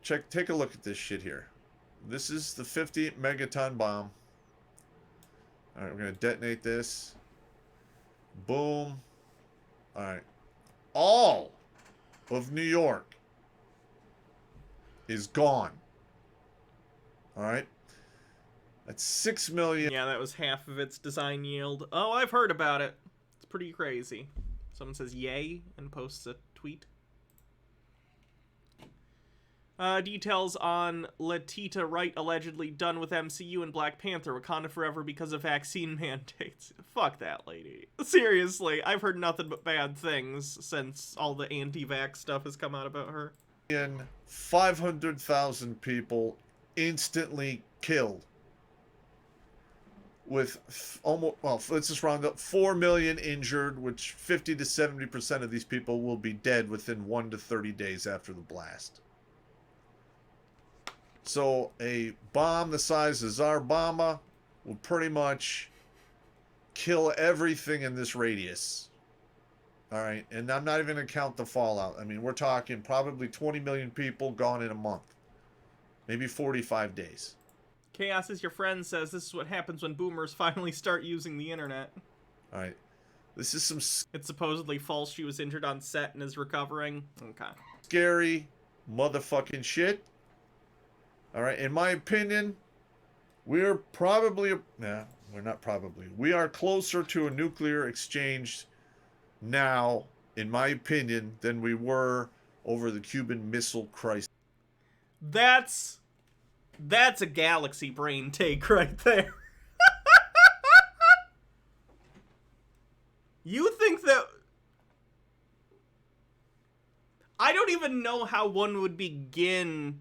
take a look at this shit here. This is the 50 megaton bomb. All right, we're gonna detonate this. Boom. All right, all of New York is gone. All right, that's 6 million. Yeah, that was half of its design yield. Oh, I've heard about it. It's pretty crazy. Someone says yay and posts a tweet. Details on Latita Wright allegedly done with MCU and Black Panther, Wakanda Forever because of vaccine mandates. Fuck that lady. Seriously, I've heard nothing but bad things since all the anti-vax stuff has come out about her. 500,000 people instantly killed. With almost, well, let's just round up, 4 million injured, which 50 to 70% of these people will be dead within 1 to 30 days after the blast. So a bomb the size of Tsar will pretty much kill everything in this radius. All right, and I'm not even going to count the fallout. I mean, we're talking probably 20 million people gone in a month. Maybe 45 days. Chaos is your friend says this is what happens when boomers finally start using the internet. All right. This is some... It's supposedly false. She was injured on set and is recovering. Okay. Scary motherfucking shit. All right. In my opinion, we're probably... Nah, we're not probably. We are closer to a nuclear exchange now, in my opinion, than we were over the Cuban Missile Crisis. That's a galaxy brain take right there. You think that... I don't even know how one would begin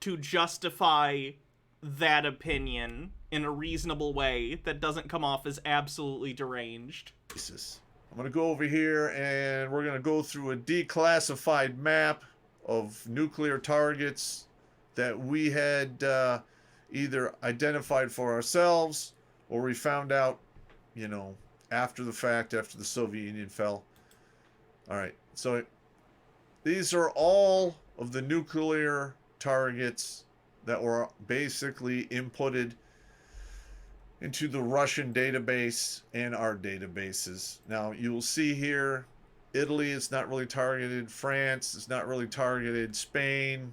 to justify that opinion in a reasonable way that doesn't come off as absolutely deranged. I'm going to go over here and we're going to go through a declassified map of nuclear targets that we had either identified for ourselves or we found out, you know, after the fact, after the Soviet Union fell. All right, so these are all of the nuclear targets that were basically inputted into the Russian database and our databases. Now, you will see here, Italy is not really targeted, France is not really targeted, Spain,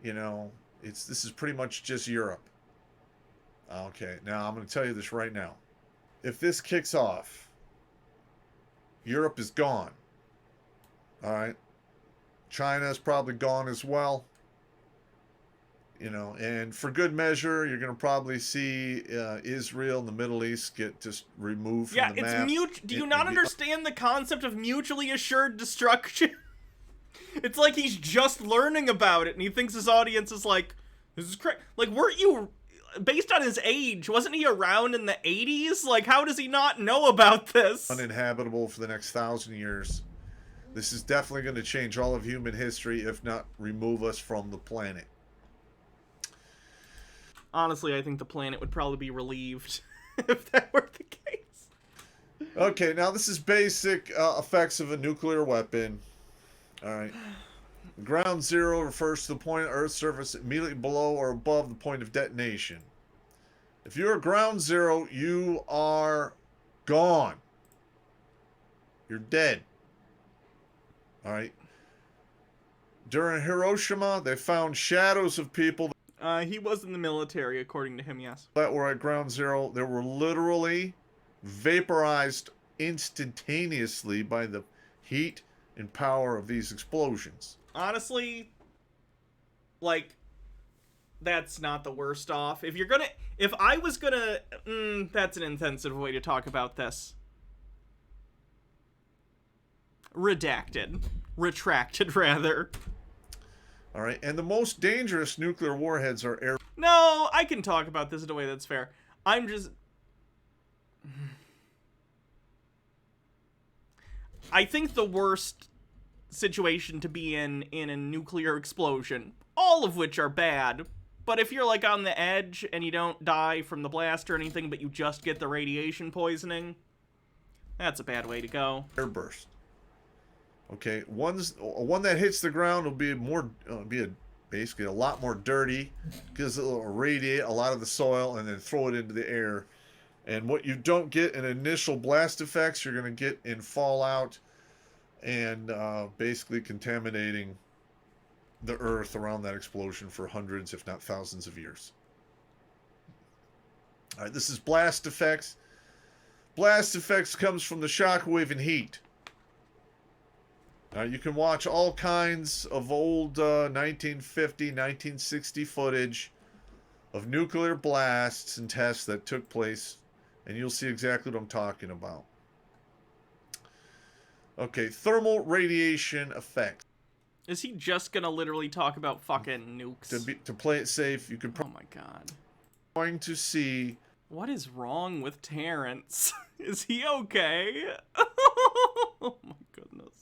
you know, this is pretty much just Europe. Okay, now I'm going to tell you this right now. If this kicks off, Europe is gone. All right. China is probably gone as well. You know, and for good measure, you're going to probably see Israel and the Middle East get just removed from the map. Do you not understand the concept of mutually assured destruction? It's like he's just learning about it, and he thinks his audience is like, this is crazy. Like, weren't you, based on his age, wasn't he around in the 80s? Like, how does he not know about this? Uninhabitable for the next 1,000 years. This is definitely going to change all of human history, if not remove us from the planet. Honestly, I think the planet would probably be relieved if that were the case. Okay, now this is basic effects of a nuclear weapon. All right. Ground zero refers to the point of Earth's surface immediately below or above the point of detonation. If you're ground zero, you are gone. You're dead. All right. During Hiroshima, they found shadows of people. He was in the military, according to him, yes. That were at ground zero. They were literally vaporized instantaneously by the heat and power of these explosions. Honestly, like, that's not the worst off. If I was gonna, that's an insensitive way to talk about this. Retracted, rather. All right, and the most dangerous nuclear warheads are air... No, I can talk about this in a way that's fair. I'm just... I think the worst situation to be in a nuclear explosion, all of which are bad, but if you're like on the edge and you don't die from the blast or anything, but you just get the radiation poisoning, that's a bad way to go. Airburst. Okay, one that hits the ground will be basically a lot more dirty because it'll irradiate a lot of the soil and then throw it into the air. And what you don't get in initial blast effects, you're going to get in fallout and basically contaminating the earth around that explosion for hundreds, if not thousands of years. All right, this is blast effects. Blast effects comes from the shock wave and heat. You can watch all kinds of old 1950, 1960 footage of nuclear blasts and tests that took place, and you'll see exactly what I'm talking about. Okay, thermal radiation effects. Is he just gonna literally talk about fucking nukes? To play it safe, you could Oh my god. going to see... What is wrong with Terrence? Is he okay? Oh my goodness.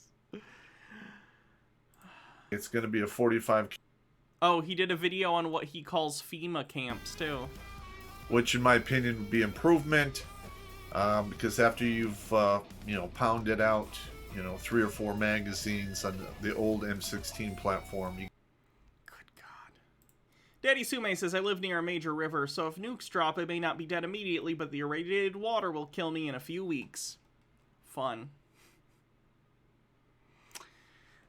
It's going to be a 45... Oh, he did a video on what he calls FEMA camps, too. Which, in my opinion, would be improvement. Because after you've, you know, pounded out, you know, 3 or 4 magazines on the old M16 platform... Good God. Daddy Sume says, I live near a major river, so if nukes drop, I may not be dead immediately, but the irradiated water will kill me in a few weeks. Fun.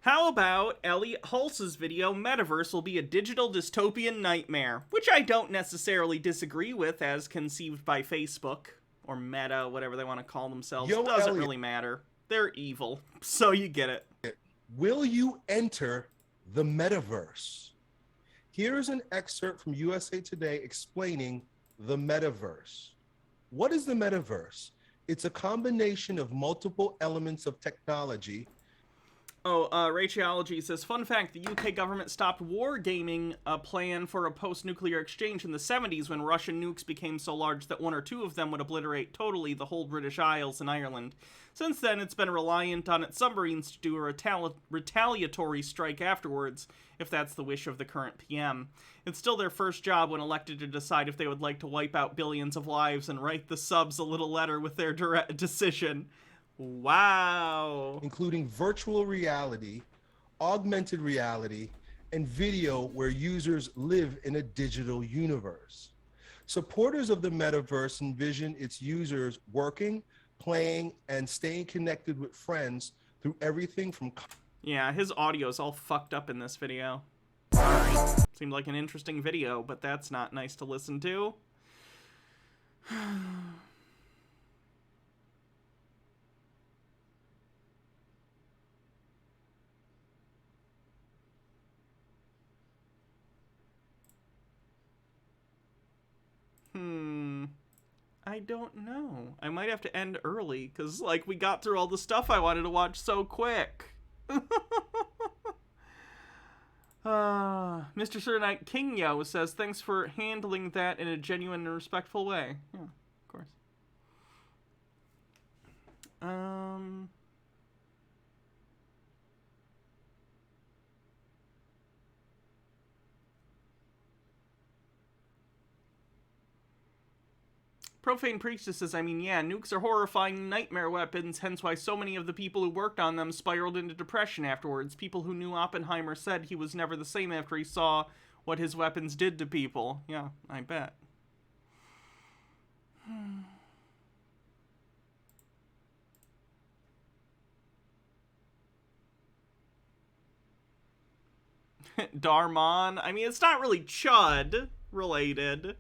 How about Elliot Hulse's video, Metaverse will be a digital dystopian nightmare, which I don't necessarily disagree with as conceived by Facebook, or Meta, whatever they want to call themselves. It doesn't really matter. They're evil, so you get it. Will you enter the Metaverse? Here's an excerpt from USA Today explaining the Metaverse. What is the Metaverse? It's a combination of multiple elements of technology. Oh, Rachology says, fun fact, the UK government stopped wargaming a plan for a post-nuclear exchange in the 70s when Russian nukes became so large that 1 or 2 of them would obliterate totally the whole British Isles and Ireland. Since then, it's been reliant on its submarines to do a retaliatory strike afterwards, if that's the wish of the current PM. It's still their first job when elected to decide if they would like to wipe out billions of lives and write the subs a little letter with their direct decision. Wow. Including virtual reality, augmented reality, and video where users live in a digital universe. Supporters of the metaverse envision its users working, playing, and staying connected with friends through everything from... Yeah, his audio's all fucked up in this video. Sorry. Seemed like an interesting video, but that's not nice to listen to. I don't know. I might have to end early, because, like, we got through all the stuff I wanted to watch so quick. Mr. Sir Knight King Yo says, thanks for handling that in a genuine and respectful way. Yeah, of course. Profane Priestess says, I mean, yeah, nukes are horrifying nightmare weapons, hence why so many of the people who worked on them spiraled into depression afterwards. People who knew Oppenheimer said he was never the same after he saw what his weapons did to people. Yeah, I bet. Darmon? I mean, it's not really Chud related.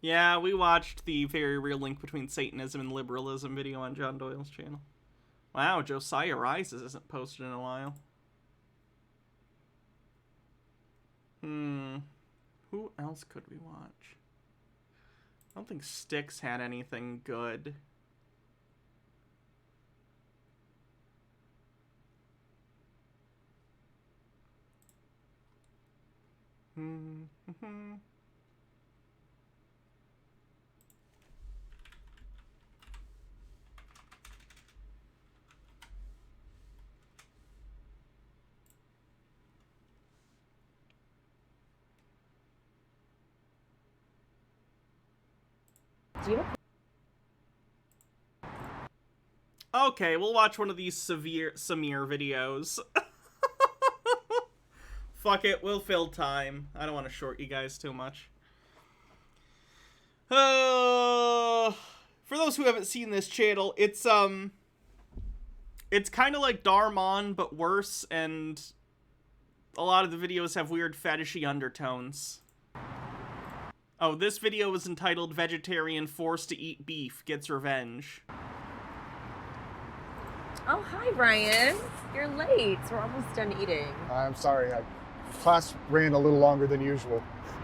Yeah, we watched the very real link between Satanism and liberalism video on John Doyle's channel. Wow, Josiah Rises isn't posted in a while. Who else could we watch? I don't think Styx had anything good. Okay, we'll watch one of these Samir videos. Fuck it, we'll fill time. I don't want to short you guys too much. For those who haven't seen this channel, it's kind of like Darmon, but worse, and a lot of the videos have weird fetishy undertones. Oh, this video was entitled Vegetarian Forced to Eat Beef Gets Revenge. Oh, hi, Ryan. You're late. We're almost done eating. I'm sorry. Class ran a little longer than usual.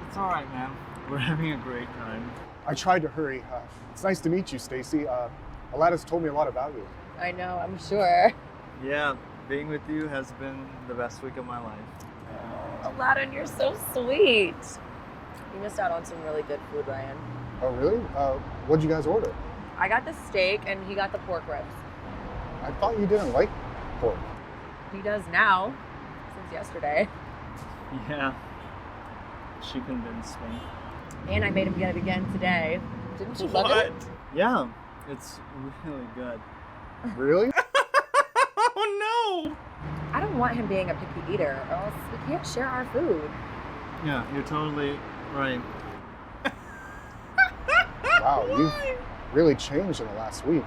It's all right, man. We're having a great time. I tried to hurry. It's nice to meet you, Stacy. Alada's told me a lot about you. I know, I'm sure. Yeah, being with you has been the best week of my life. Aladdin, you're so sweet. You missed out on some really good food, Ryan. Oh, really? What'd you guys order? I got the steak and he got the pork ribs. I thought you didn't like pork. He does now, since yesterday. Yeah, she convinced me. And I made him get it again today. Didn't you love it? Yeah, it's really good. Really? Oh no! I don't want him being a picky eater, or else we can't share our food. Yeah, you're totally right. Wow, you've really changed in the last week.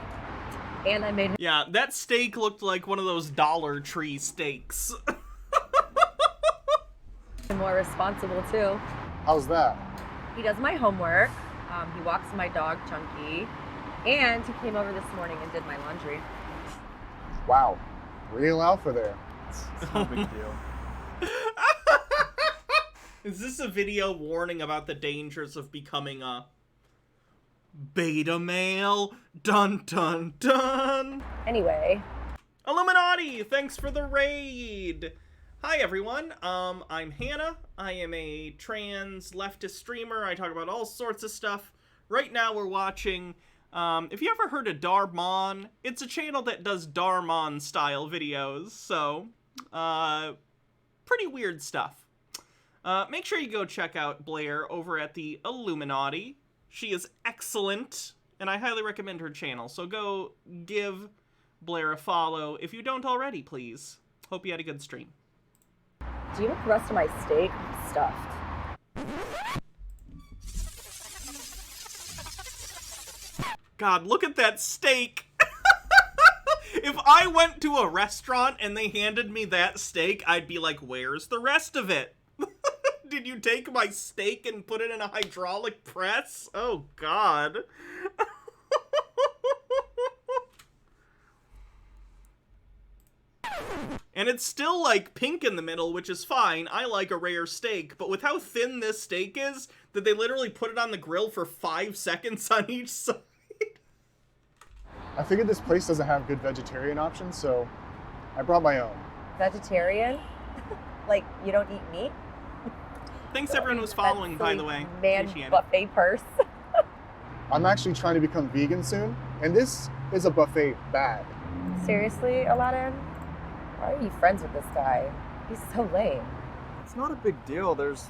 And I made him. Yeah, that steak looked like one of those Dollar Tree steaks. More responsible too. How's that? He does my homework. He walks my dog Chunky, and he came over this morning and did my laundry. Wow, real alpha there. It's no big deal. Is this a video warning about the dangers of becoming a beta male? Dun dun dun. Anyway. Illuminati, thanks for the raid. Hi everyone, I'm Hannah. I am a trans leftist streamer. I talk about all sorts of stuff. Right now we're watching, if you ever heard of Darmon, it's a channel that does Darmon style videos, so, pretty weird stuff. Make sure you go check out Blair over at the Illuminati. She is excellent, and I highly recommend her channel, so go give Blair a follow if you don't already, please. Hope you had a good stream. Do you want the rest of my steak? I'm stuffed. God, look at that steak. If I went to a restaurant and they handed me that steak, I'd be like, where's the rest of it? Did you take my steak and put it in a hydraulic press? Oh, God. And it's still, like, pink in the middle, which is fine. I like a rare steak, but with how thin this steak is, that they literally put it on the grill for 5 seconds on each side. I figured this place doesn't have good vegetarian options, so I brought my own. Vegetarian? Like, you don't eat meat? Thanks everyone who's following, by the way. Man buffet purse. I'm actually trying to become vegan soon, and this is a buffet bag. Seriously, Aladdin? Why are you friends with this guy? He's so lame. It's not a big deal. There's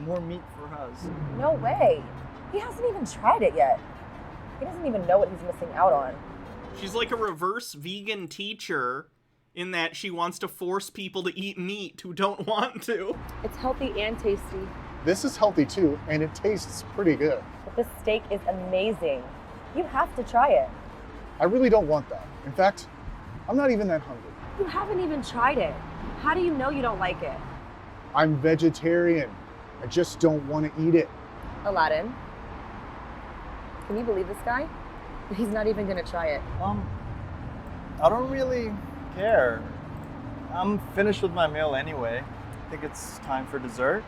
more meat for us. No way. He hasn't even tried it yet. He doesn't even know what he's missing out on. She's like a reverse vegan teacher in that she wants to force people to eat meat who don't want to. It's healthy and tasty. This is healthy too, and it tastes pretty good. But this steak is amazing. You have to try it. I really don't want that. In fact, I'm not even that hungry. You haven't even tried it. How do you know you don't like it? I'm vegetarian. I just don't want to eat it. Aladdin, can you believe this guy? He's not even gonna try it. I don't really care. I'm finished with my meal anyway. I think it's time for dessert.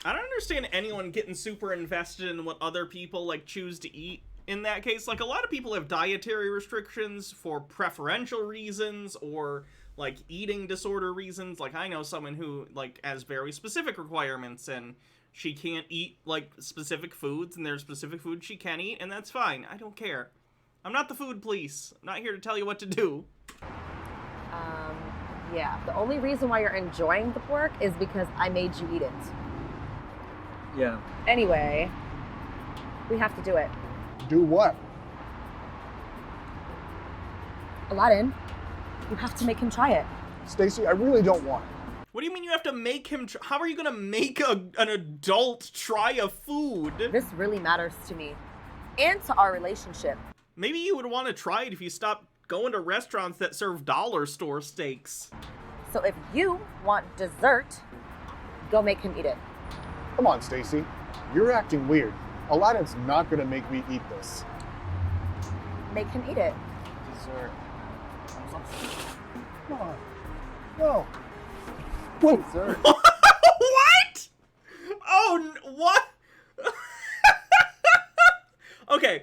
I don't understand anyone getting super invested in what other people, like, choose to eat. In that case, like, a lot of people have dietary restrictions for preferential reasons or, like, eating disorder reasons. Like, I know someone who, like, has very specific requirements and she can't eat, like, specific foods, and there's specific foods she can eat, and that's fine. I don't care. I'm not the food police. I'm not here to tell you what to do. Yeah. The only reason why you're enjoying the pork is because I made you eat it. Yeah. Anyway, we have to do it. Do what? Aladdin, you have to make him try it. Stacy, I really don't want it. What do you mean you have to make him how are you gonna make an adult try a food? This really matters to me. And to our relationship. Maybe you would want to try it if you stopped going to restaurants that serve dollar store steaks. So if you want dessert, go make him eat it. Come on, Stacy. You're acting weird. Aladdin's not gonna make me eat this. Make him eat it. Dessert. No. No. Wait. Dessert. What? Oh, what? Okay.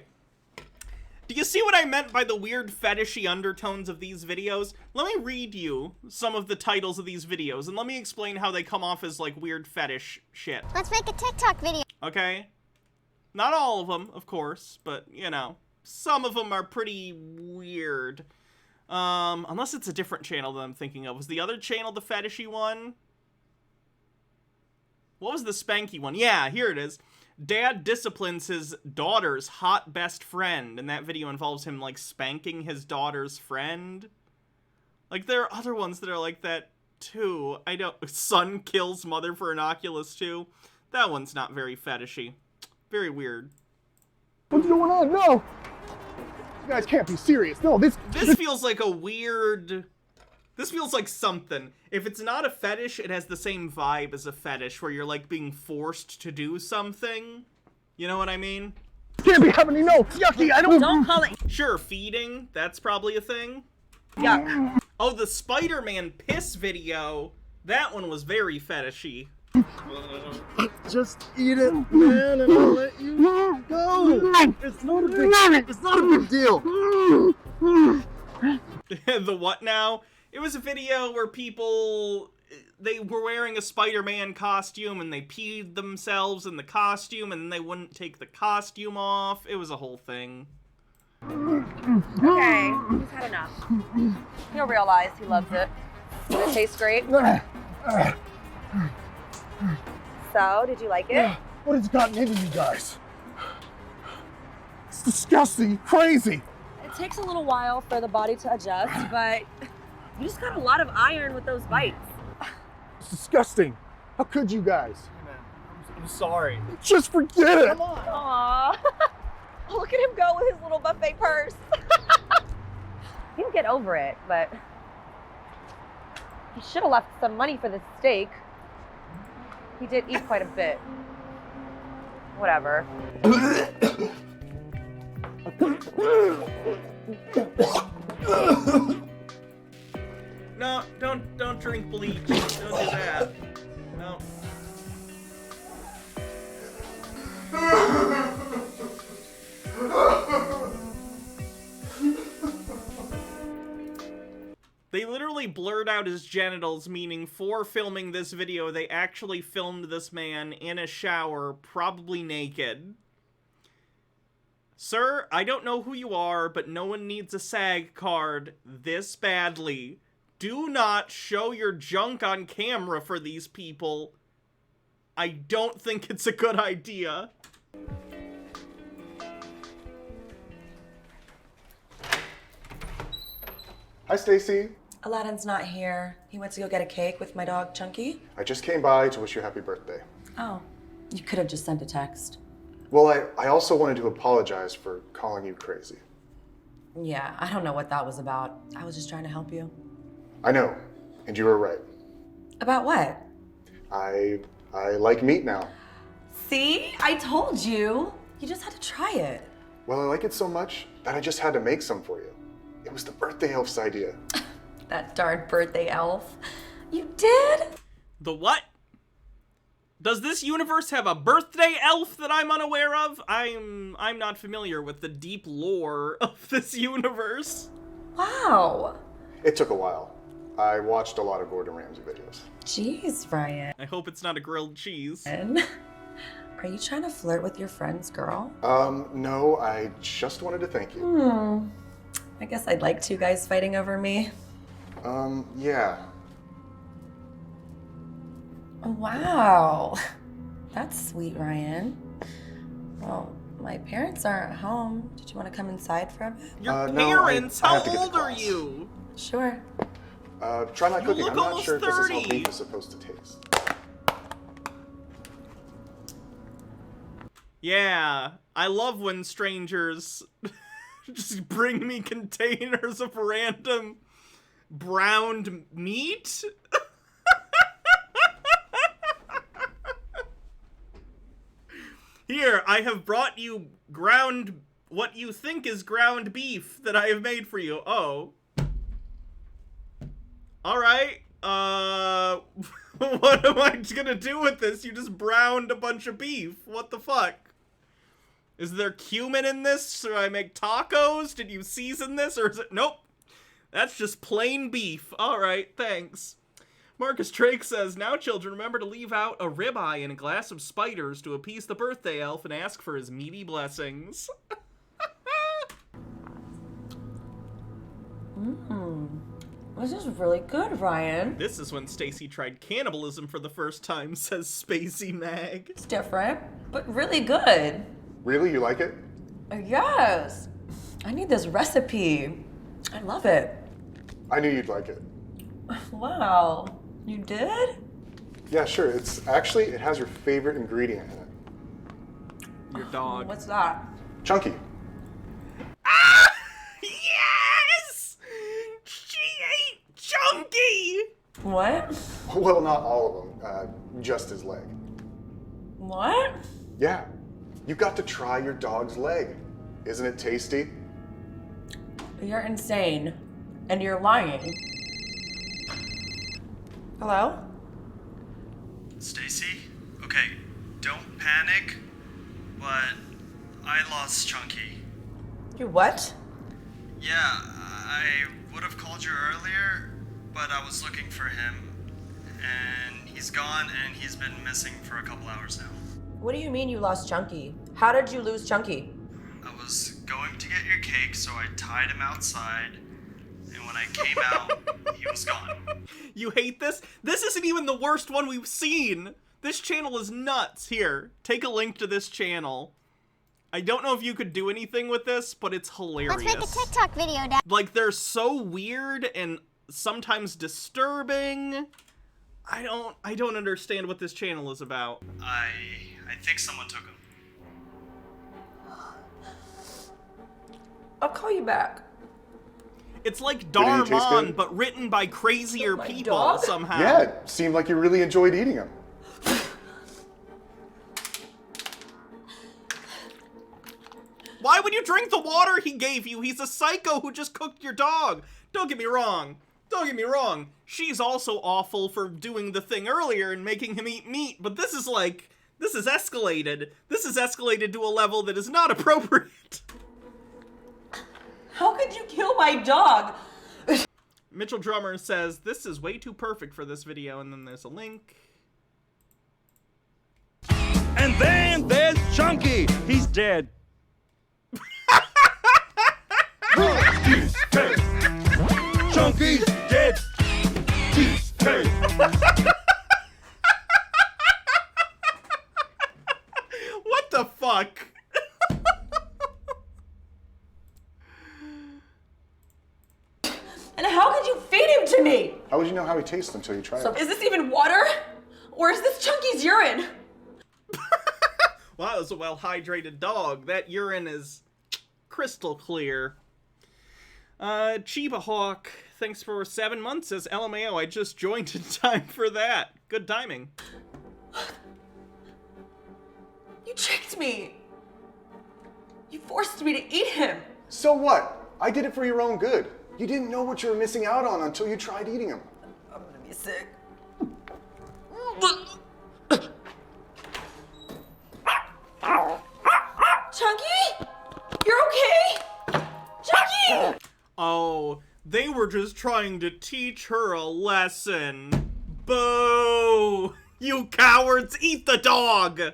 Do you see what I meant by the weird fetishy undertones of these videos? Let me read you some of the titles of these videos, and let me explain how they come off as, like, weird fetish shit. Let's make a TikTok video. Okay? Not all of them, of course, but, you know, some of them are pretty weird. Unless it's a different channel that I'm thinking of. Was the other channel the fetishy one? What was the spanky one? Yeah, here it is. Dad disciplines his daughter's hot best friend, and that video involves him, like, spanking his daughter's friend. Like, there are other ones that are like that, too. I don't... Son kills mother for an Oculus 2. That one's not very fetishy. Very weird. What's going on? No! You guys can't be serious. No, this feels like a weird... This feels like something. If it's not a fetish, it has the same vibe as a fetish, where you're, like, being forced to do something. You know what I mean? Can't be having any notes. Yucky. I don't... Don't call it... Sure, feeding. That's probably a thing. Yuck. Oh, the Spider-Man piss video. That one was very fetishy. Just eat it, man, and I'll let you go. It's not a big deal. The what now? It was a video where people, they were wearing a Spider-Man costume and they peed themselves in the costume and then they wouldn't take the costume off. It was a whole thing. Okay, he's had enough. He'll realize he loves it. Does it taste great? So, did you like it? What has gotten into you guys? It's disgusting, crazy. It takes a little while for the body to adjust, but you just got a lot of iron with those bites. It's disgusting. How could you guys? Hey man, I'm sorry. Just forget it. Come on. Aww. Look at him go with his little buffet purse. He'll get over it, but he should have left some money for the steak. He did eat quite a bit. Whatever. No, don't drink bleach. Don't do that. No. They literally blurred out his genitals, meaning for filming this video, they actually filmed this man in a shower, probably naked. Sir, I don't know who you are, but no one needs a SAG card this badly. Do not show your junk on camera for these people. I don't think it's a good idea. Hi, Stacy. Aladdin's not here. He went to go get a cake with my dog, Chunky. I just came by to wish you a happy birthday. Oh, you could have just sent a text. Well, I also wanted to apologize for calling you crazy. Yeah, I don't know what that was about. I was just trying to help you. I know, and you were right. About what? I like meat now. See? I told you. You just had to try it. Well, I like it so much that I just had to make some for you. It was the birthday elf's idea. That darn birthday elf. You did? The what? Does this universe have a birthday elf that I'm unaware of? I'm not familiar with the deep lore of this universe. Wow. It took a while. I watched a lot of Gordon Ramsay videos. Jeez, Ryan. I hope it's not a grilled cheese. Are you trying to flirt with your friend's girl? No, I just wanted to thank you. I guess I'd like two guys fighting over me. Yeah. Wow. That's sweet, Ryan. Well, my parents aren't home. Did you want to come inside for a bit? Your no, parents? I How have to get to old are class. you? Sure. Try my cooking. look I'm not almost sure if this is how 30. beef is supposed to taste. Yeah, I love when strangers just bring me containers of random browned meat. Here, I have brought you what you think is ground beef that I have made for you. Oh. Alright, what am I gonna do with this? You just browned a bunch of beef. What the fuck? Is there cumin in this? Should I make tacos? Did you season this? Or is it... Nope. That's just plain beef. Alright, thanks. Marcus Drake says, now children, remember to leave out a ribeye and a glass of spiders to appease the birthday elf and ask for his meaty blessings. This is really good, Ryan. This is when Stacy tried cannibalism for the first time, says Spacey Mag. It's different, but really good. Really? You like it? Yes. I need this recipe. I love it. I knew you'd like it. Wow. You did? Yeah, sure. It has your favorite ingredient in it. Your dog. What's that? Chunky. Ah! Yes! She ate Chunky! What? Well, not all of them. Just his leg. What? Yeah. You got to try your dog's leg. Isn't it tasty? You're insane. And you're lying. Hello? Stacy? Okay, don't panic, but I lost Chunky. You what? Yeah, I would have called you earlier, but I was looking for him, and he's gone, and he's been missing for a couple hours now. What do you mean you lost Chunky? How did you lose Chunky? I was going to get your cake, so I tied him outside, and when I came out, he was gone. You hate this? This isn't even the worst one we've seen. This channel is nuts. Here, take a link to this channel. I don't know if you could do anything with this, but it's hilarious. Let's make a TikTok video, Dad. Like, they're so weird and sometimes disturbing. I don't understand what this channel is about. I think someone took him. I'll call you back. It's like Did he taste Darman, good? but written by crazier My people dog? somehow. Yeah, it seemed like you really enjoyed eating them. Why would you drink the water he gave you? He's a psycho who just cooked your dog. Don't get me wrong. Don't get me wrong. She's also awful for doing the thing earlier and making him eat meat, but this is escalated. This is escalated to a level that is not appropriate. How could you kill my dog? Mitchell Drummer says, this is way too perfect for this video, and then there's a link. And then there's Chunky. He's dead. Chunky's dead. He's dead. What the fuck? And how could you feed him to me? How would you know how he tastes until you try So it? is this even water? Or is this Chunky's urine? Wow, it's a well-hydrated dog. That urine is crystal clear. Chiba Hawk, thanks for 7 months, says LMAO, I just joined in time for that. Good timing. You tricked me. You forced me to eat him. So what? I did it for your own good. You didn't know what you were missing out on until you tried eating them. I'm gonna be sick. Chunky? You're okay? Chunky! Oh, they were just trying to teach her a lesson. Boo! You cowards, eat the dog! You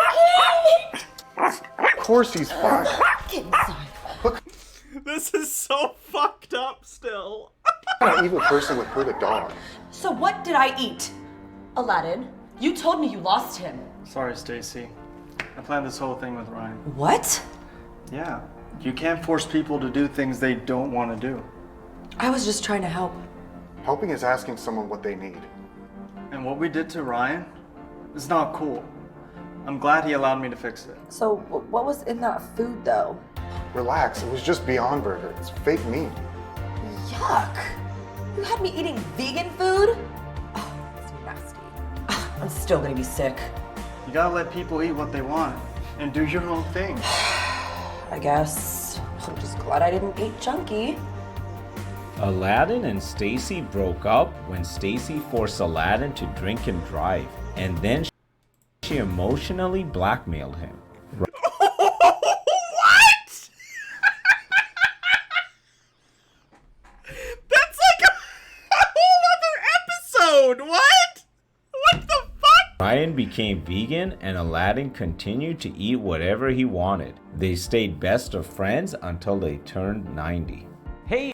okay? Of course he's fine. Get inside. This is so fucked up still. What kind of evil person would hurt a dog? So what did I eat? Aladdin, you told me you lost him. Sorry, Stacy. I planned this whole thing with Ryan. What? Yeah. You can't force people to do things they don't want to do. I was just trying to help. Helping is asking someone what they need. And what we did to Ryan is not cool. I'm glad he allowed me to fix it. So what was in that food though? Relax, it was just Beyond Burger. It's fake meat. Yuck! You had me eating vegan food? Oh, it's nasty. I'm still gonna be sick. You gotta let people eat what they want. and do your own thing. I guess I'm just glad I didn't beat Chunky. Aladdin and Stacy broke up when Stacy forced Aladdin to drink and drive, and then she emotionally blackmailed him. What? That's like a whole other episode. What? What the fuck? Ryan became vegan and Aladdin continued to eat whatever he wanted. They stayed best of friends until they turned 90. Hey!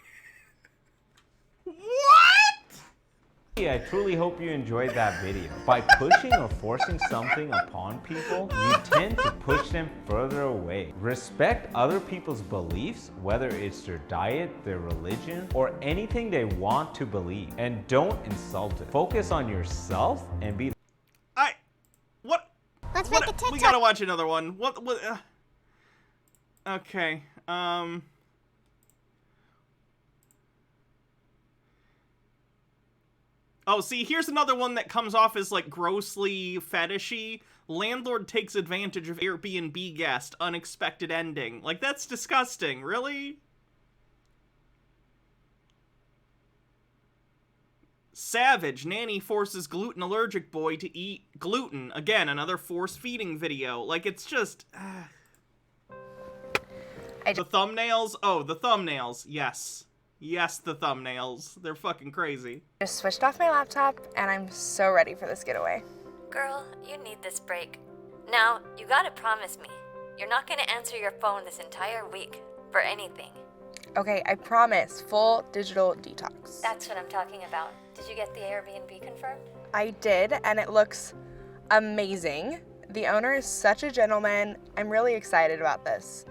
I truly hope you enjoyed that video. By pushing or forcing something upon people, you tend to push them further away. Respect other people's beliefs, whether it's their diet, their religion, or anything they want to believe. And don't insult it. Focus on yourself and be... Let's make a TikTok. We gotta watch another one. Okay, Oh, see, here's another one that comes off as, like, grossly fetishy. Landlord takes advantage of Airbnb guest. Unexpected ending. Like, that's disgusting. Really? Savage. Nanny forces gluten-allergic boy to eat gluten. Again, another force-feeding video. Like, it's just... The thumbnails? Oh, the thumbnails. Yes. Yes, the thumbnails. They're fucking crazy. Just switched off my laptop, and I'm so ready for this getaway. Girl, you need this break. Now, you gotta promise me, you're not gonna answer your phone this entire week for anything. Okay, I promise. Full digital detox. That's what I'm talking about. Did you get the Airbnb confirmed? I did, and it looks amazing. The owner is such a gentleman. I'm really excited about this.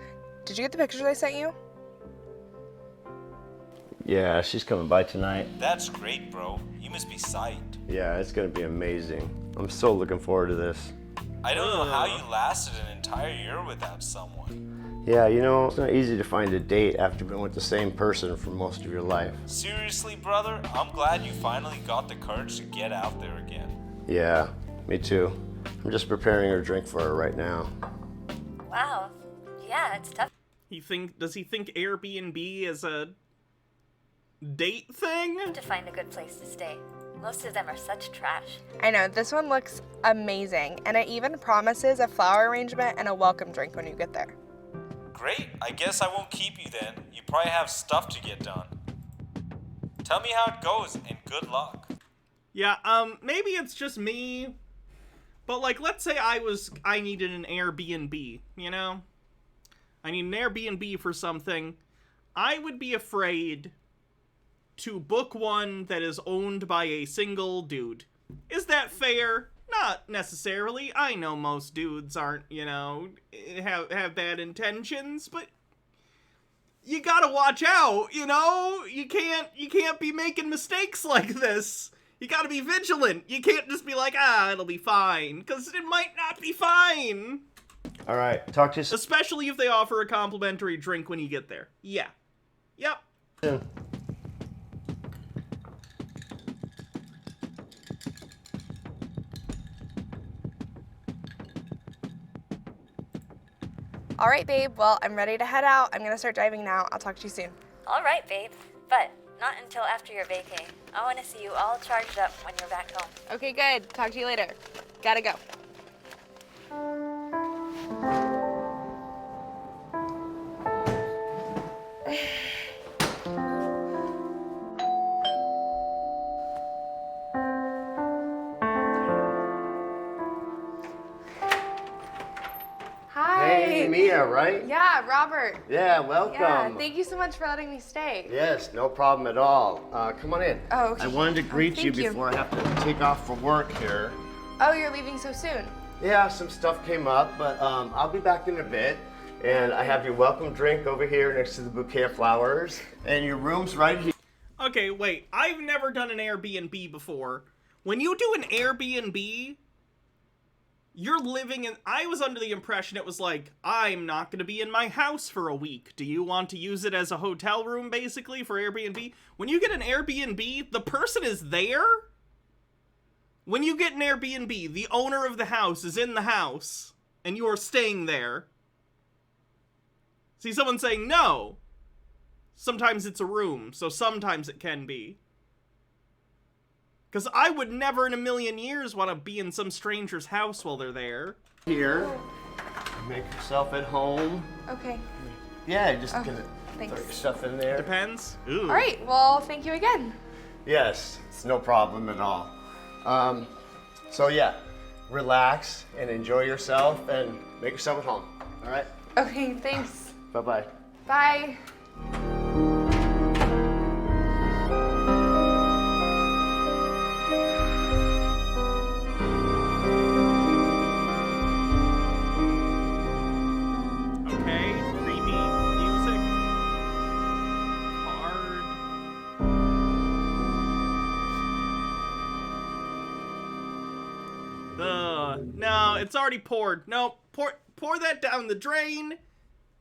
Did you get the pictures I sent you? Yeah, she's coming by tonight. That's great, bro. You must be psyched. Yeah, it's gonna be amazing. I'm so looking forward to this. I don't know how you lasted an entire year without someone. Yeah, you know, it's not easy to find a date after you've been with the same person for most of your life. Seriously, brother, I'm glad you finally got the courage to get out there again. Yeah, me too. I'm just preparing her drink for her right now. Wow. Yeah, it's tough. Does he think Airbnb is a date thing? To find a good place to stay. Most of them are such trash. I know, this one looks amazing, and it even promises a flower arrangement and a welcome drink when you get there. Great, I guess I won't keep you then. You probably have stuff to get done. Tell me how it goes, and good luck. Yeah, maybe it's just me, but like, let's say I needed an Airbnb, you know? I need an Airbnb for something. I would be afraid to book one that is owned by a single dude. Is that fair? Not necessarily. I know most dudes aren't, you know, have bad intentions, but you gotta watch out, you know? You can't be making mistakes like this. You gotta be vigilant. You can't just be like, it'll be fine, because it might not be fine. All right, talk to you soon. Especially if they offer a complimentary drink when you get there. Yeah. Yep. Soon. All right, babe. Well, I'm ready to head out. I'm gonna start driving now. I'll talk to you soon. All right, babe. But not until after your vacay. I want to see you all charged up when you're back home. Okay, good. Talk to you later. Gotta go. Hi. Hey, Mia, right? Yeah, Robert. Yeah, welcome. Yeah, thank you so much for letting me stay. Yes, no problem at all. Come on in. Oh, okay. I wanted to greet you thank you. before I have to take off for work here. Oh, you're leaving so soon? Yeah, some stuff came up, but I'll be back in a bit. And I have your welcome drink over here next to the bouquet of flowers. And your room's right here. Okay, wait. I've never done an Airbnb before. When you do an Airbnb, you're living in... I was under the impression it was like, I'm not going to be in my house for a week. Do you want to use it as a hotel room, basically, for Airbnb? When you get an Airbnb, the person is there? When you get an Airbnb, the owner of the house is in the house. and you are staying there. See, someone saying no. Sometimes it's a room, so sometimes it can be. Because I would never in a million years want to be in some stranger's house while they're there. Here, make yourself at home. Okay. Yeah, just gonna thanks. throw your stuff in there. Depends. Ooh. All right, well, thank you again. Yes, it's no problem at all. So yeah, relax and enjoy yourself and make yourself at home. All right? Okay, thanks. Bye-bye. Bye. Okay, creepy music. Hard. No, it's already poured. No, pour that down the drain.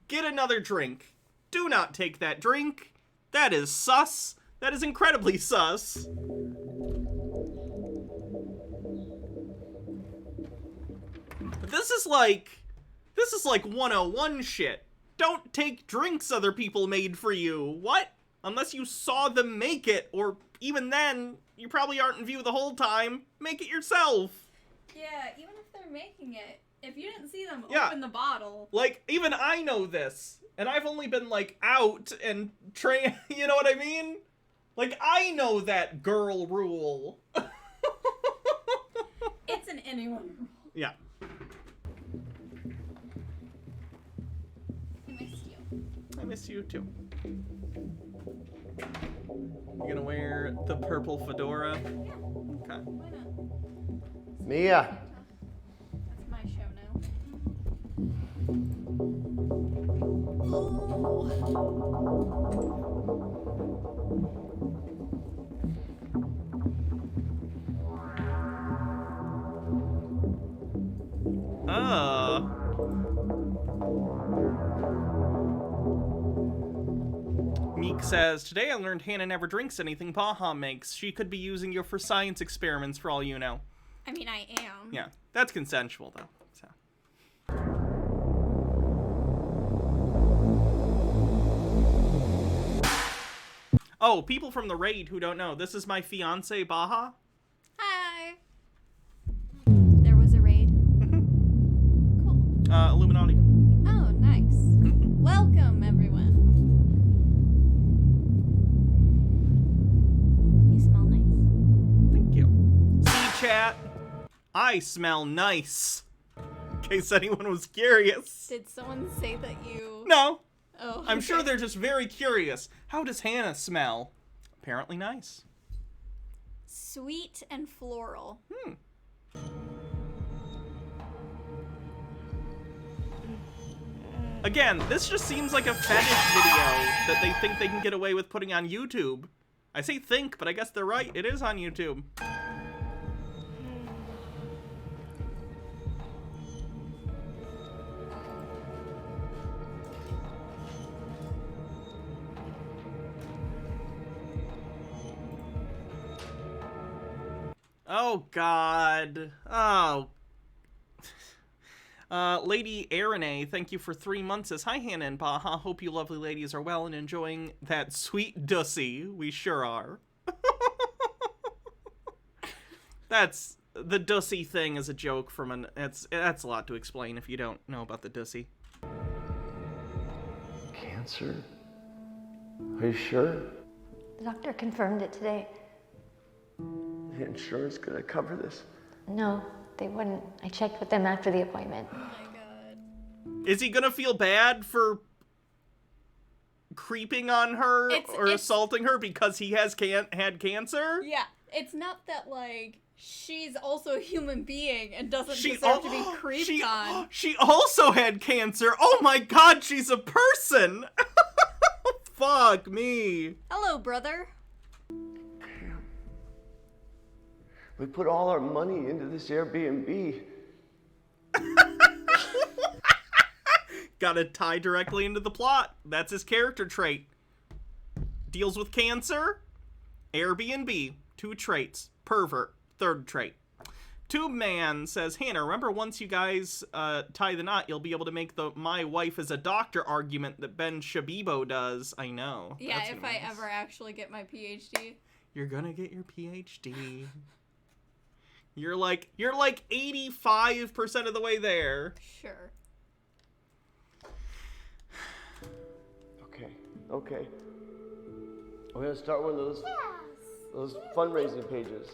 Get another drink. Do not take that drink. That is sus. That is incredibly sus. But this is like 101 shit. Don't take drinks other people made for you. What? Unless you saw them make it, or even then, you probably aren't in view the whole time. Make it yourself. Yeah, even if they're making it, if you didn't see them Yeah. open the bottle. Like, even I know this, and I've only been, like, out and you know what I mean? Like, I know that girl rule. It's an anyone rule. Yeah. I missed you. I miss you, too. You gonna wear the purple fedora? Yeah. Okay. Why not? Mia. That's my show now. Meek says, today I learned Hannah never drinks anything Baha makes. She could be using you for science experiments for all you know. I mean, I am. Yeah, that's consensual though. So. Oh, people from the raid who don't know, this is my fiance Baha. Hi. There was a raid. Illuminati. Oh, nice. Welcome, everyone. You smell nice. Thank you. See, chat? I smell nice. In case anyone was curious. Did someone say that you... No. Oh, I'm sure okay. they're just very curious. How does Hannah smell? Apparently nice. Sweet and floral. Again, this just seems like a fetish video that they think they can get away with putting on YouTube. I say think, but I guess they're right. It is on YouTube. Oh, God. Oh. Lady Arene, thank you for 3 months. Says, hi, Hannah and Baha. Hope you lovely ladies are well and enjoying that sweet dussy. We sure are. That's... The dussy thing is a joke from an... That's a lot to explain if you don't know about the dussy. Cancer? Are you sure? The doctor confirmed it today. The insurance gonna cover this? No, they wouldn't. I checked with them after the appointment. Is he gonna feel bad for creeping on her or assaulting her because he has had cancer? Yeah, it's not that, like, she's also a human being and doesn't deserve to be creeped on. She also had cancer. Oh my God, she's a person. Fuck me. Hello, brother. We put all our money into this Airbnb. Gotta tie directly into the plot. That's his character trait. Deals with cancer, Airbnb, 2 traits. Pervert, 3rd trait. Tube Man says, Hannah, remember once you guys tie the knot, you'll be able to make the "my wife is a doctor" argument that Ben Shabibo does. I know. Yeah, That's if nice. I ever actually get my PhD. You're gonna get your PhD. You're like 85% of the way there. Sure. Okay. We're gonna start one of those fundraising pages.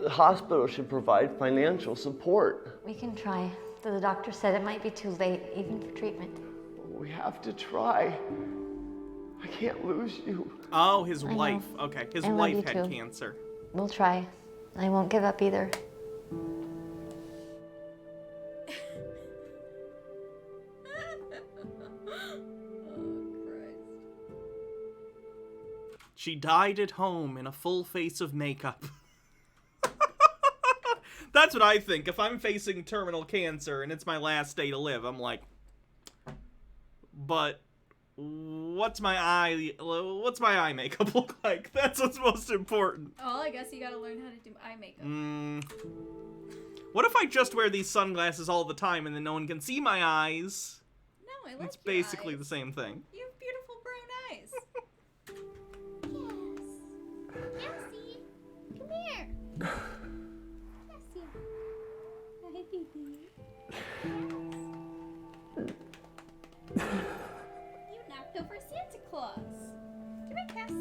The hospital should provide financial support. We can try, though the doctor said it might be too late, even for treatment. We have to try. I can't lose you. Oh, his I know. wife. Okay, his I love wife you had too. cancer. We'll try. I won't give up either. She died at home in a full face of makeup. That's what I think. If I'm facing terminal cancer and it's my last day to live, I'm like, but what's my eye makeup look like? That's what's most important. Well, I guess you gotta learn how to do eye makeup. What if I just wear these sunglasses all the time and then no one can see my eyes? No, I like It's your basically eyes. the same thing. You have beautiful brown eyes. Elsie, come here. Elsie. Hi, baby. You knocked over Santa Claus. Give me a kiss.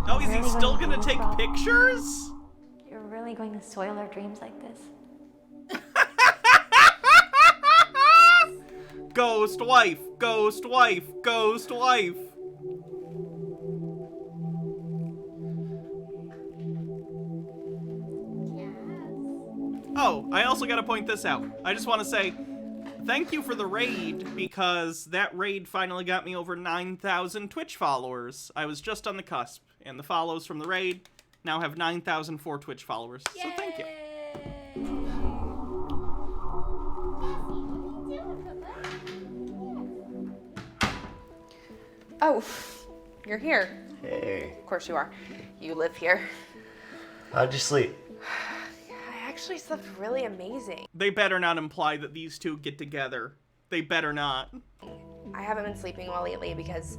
Oh, is he Really still gonna gonna take fall? pictures? You're really going to soil our dreams like this? Ghost wife, ghost wife, ghost wife. Oh, I also gotta point this out. I just want to say thank you for the raid, because that raid finally got me over 9,000 Twitch followers. I was just on the cusp, and the follows from the raid now have 9,004 Twitch followers. So thank you. Oh, you're here. Hey. Of course you are. You live here. How'd you sleep? I actually slept really amazing. They better not imply that these two get together. They better not. I haven't been sleeping well lately because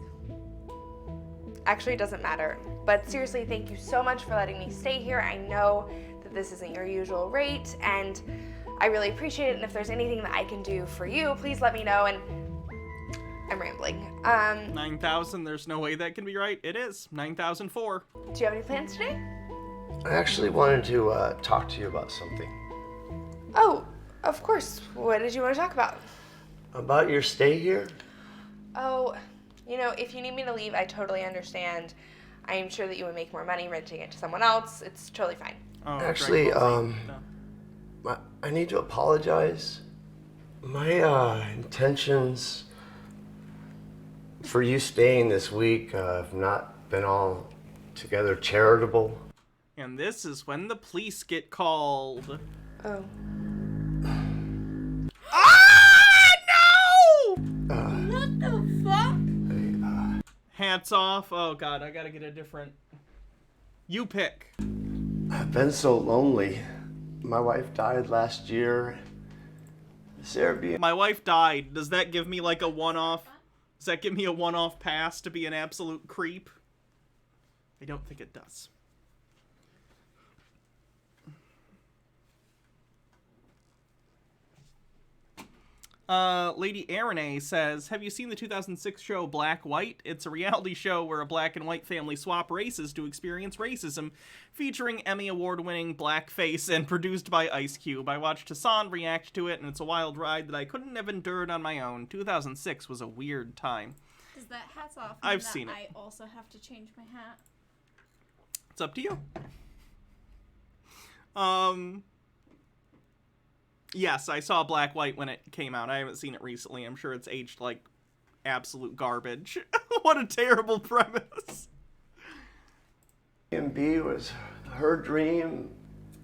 actually it doesn't matter. But seriously, thank you so much for letting me stay here. I know that this isn't your usual rate and I really appreciate it. And if there's anything that I can do for you, please let me know. And I'm rambling. 9,000, there's no way that can be right. It is. 9,004. Do you have any plans today? I actually wanted to talk to you about something. Oh, of course. What did you want to talk about? About your stay here? Oh, you know, if you need me to leave, I totally understand. I am sure that you would make more money renting it to someone else. It's totally fine. Oh, Actually, I need to apologize. My intentions for you staying this week have not been all together charitable. And this is when the police get called. Oh. Ah, no! What the fuck? Hats off. Oh god, I gotta get a different. You pick. I've been so lonely. My wife died last year. Sarah, My wife died. Does that give me like a one-off? Does that give me a one-off pass to be an absolute creep? I don't think it does. Lady Arene says, have you seen the 2006 show Black White? It's a reality show where a black and white family swap races to experience racism, featuring Emmy Award-winning blackface and produced by Ice Cube. I watched Hassan react to it, and it's a wild ride that I couldn't have endured on my own. 2006 was a weird time. Does that hats off? I've that seen it. I also have to change my hat. It's up to you. Yes, I saw Black White when it came out. I haven't seen it recently. I'm sure it's aged like absolute garbage. What a terrible premise. B was her dream,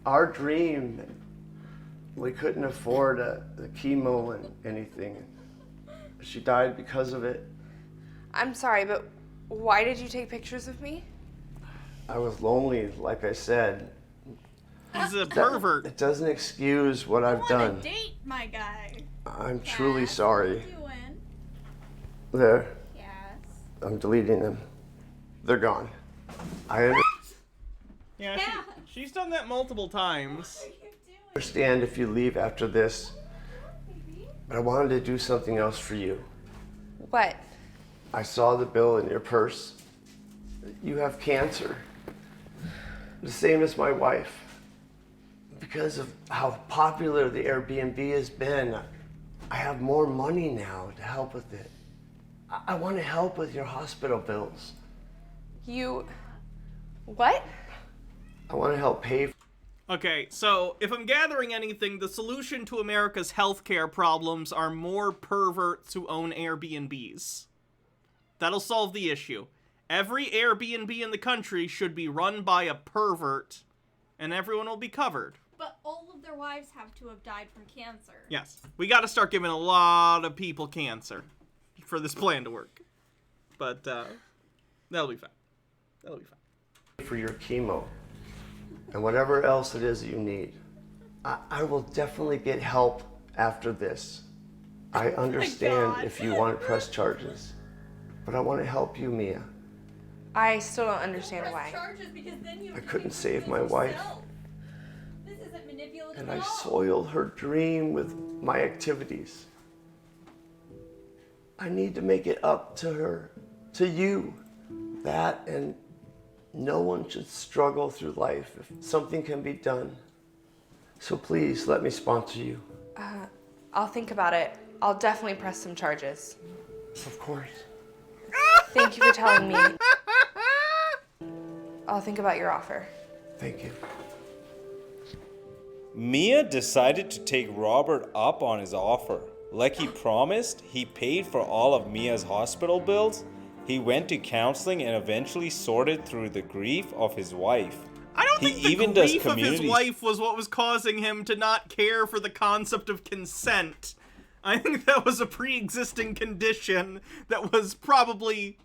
our dream. We couldn't afford the chemo and anything. She died because of it. I'm sorry, but why did you take pictures of me? I was lonely, like I said. He's a pervert. It doesn't excuse what I've done. Date my guy. I'm truly sorry. What are you doing? There. Yes. I'm deleting them. They're gone. Yeah, she's done that multiple times. Understand if you leave after this, but I wanted to do something else for you. What? I saw the bill in your purse. You have cancer. The same as my wife. Because of how popular the Airbnb has been, I have more money now to help with it. I want to help with your hospital bills. What? I want to help pay. Okay, so if I'm gathering anything, the solution to America's healthcare problems are more perverts who own Airbnbs. That'll solve the issue. Every Airbnb in the country should be run by a pervert, and everyone will be covered. But all of their wives have to have died from cancer. Yes, we gotta start giving a lot of people cancer for this plan to work. But, that'll be fine. That'll be fine. For your chemo and whatever else it is that you need. I will definitely get help after this. I understand if you want to press charges, but I want to help you, Mia. I still don't understand why. I couldn't save my wife, This isn't manipulative and at I all. soiled her dream with my activities. I need to make it up to her, to you. That and no one should struggle through life if something can be done. So please let me sponsor you. I'll think about it. I'll definitely press some charges. Of course. Thank you for telling me. I'll think about your offer. Thank you. Mia decided to take Robert up on his offer. Like he promised, he paid for all of Mia's hospital bills. He went to counseling and eventually sorted through the grief of his wife. I don't think the grief of his wife was what was causing him to not care for the concept of consent. I think that was a pre-existing condition that was probably,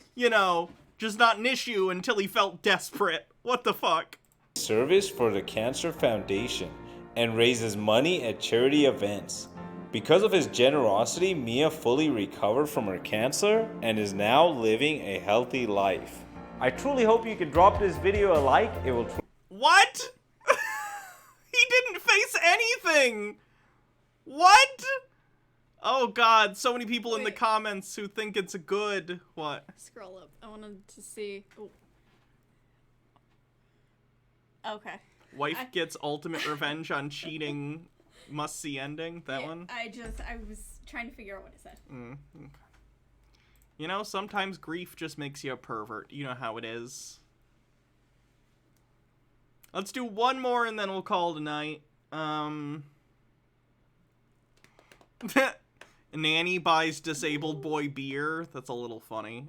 just not an issue until he felt desperate. What the fuck? Service for the Cancer Foundation and raises money at charity events. Because of his generosity, Mia fully recovered from her cancer and is now living a healthy life. I truly hope you can drop this video a like. It will. What? He didn't face anything. What? Oh god, so many people in the comments who think it's a good. What? Scroll up. I wanted to see. Ooh. Okay. Wife gets ultimate revenge on cheating. Must see ending. That one. I was trying to figure out what it said. Okay. Sometimes grief just makes you a pervert. You know how it is. Let's do one more and then we'll call tonight. Nanny buys disabled boy beer. That's a little funny.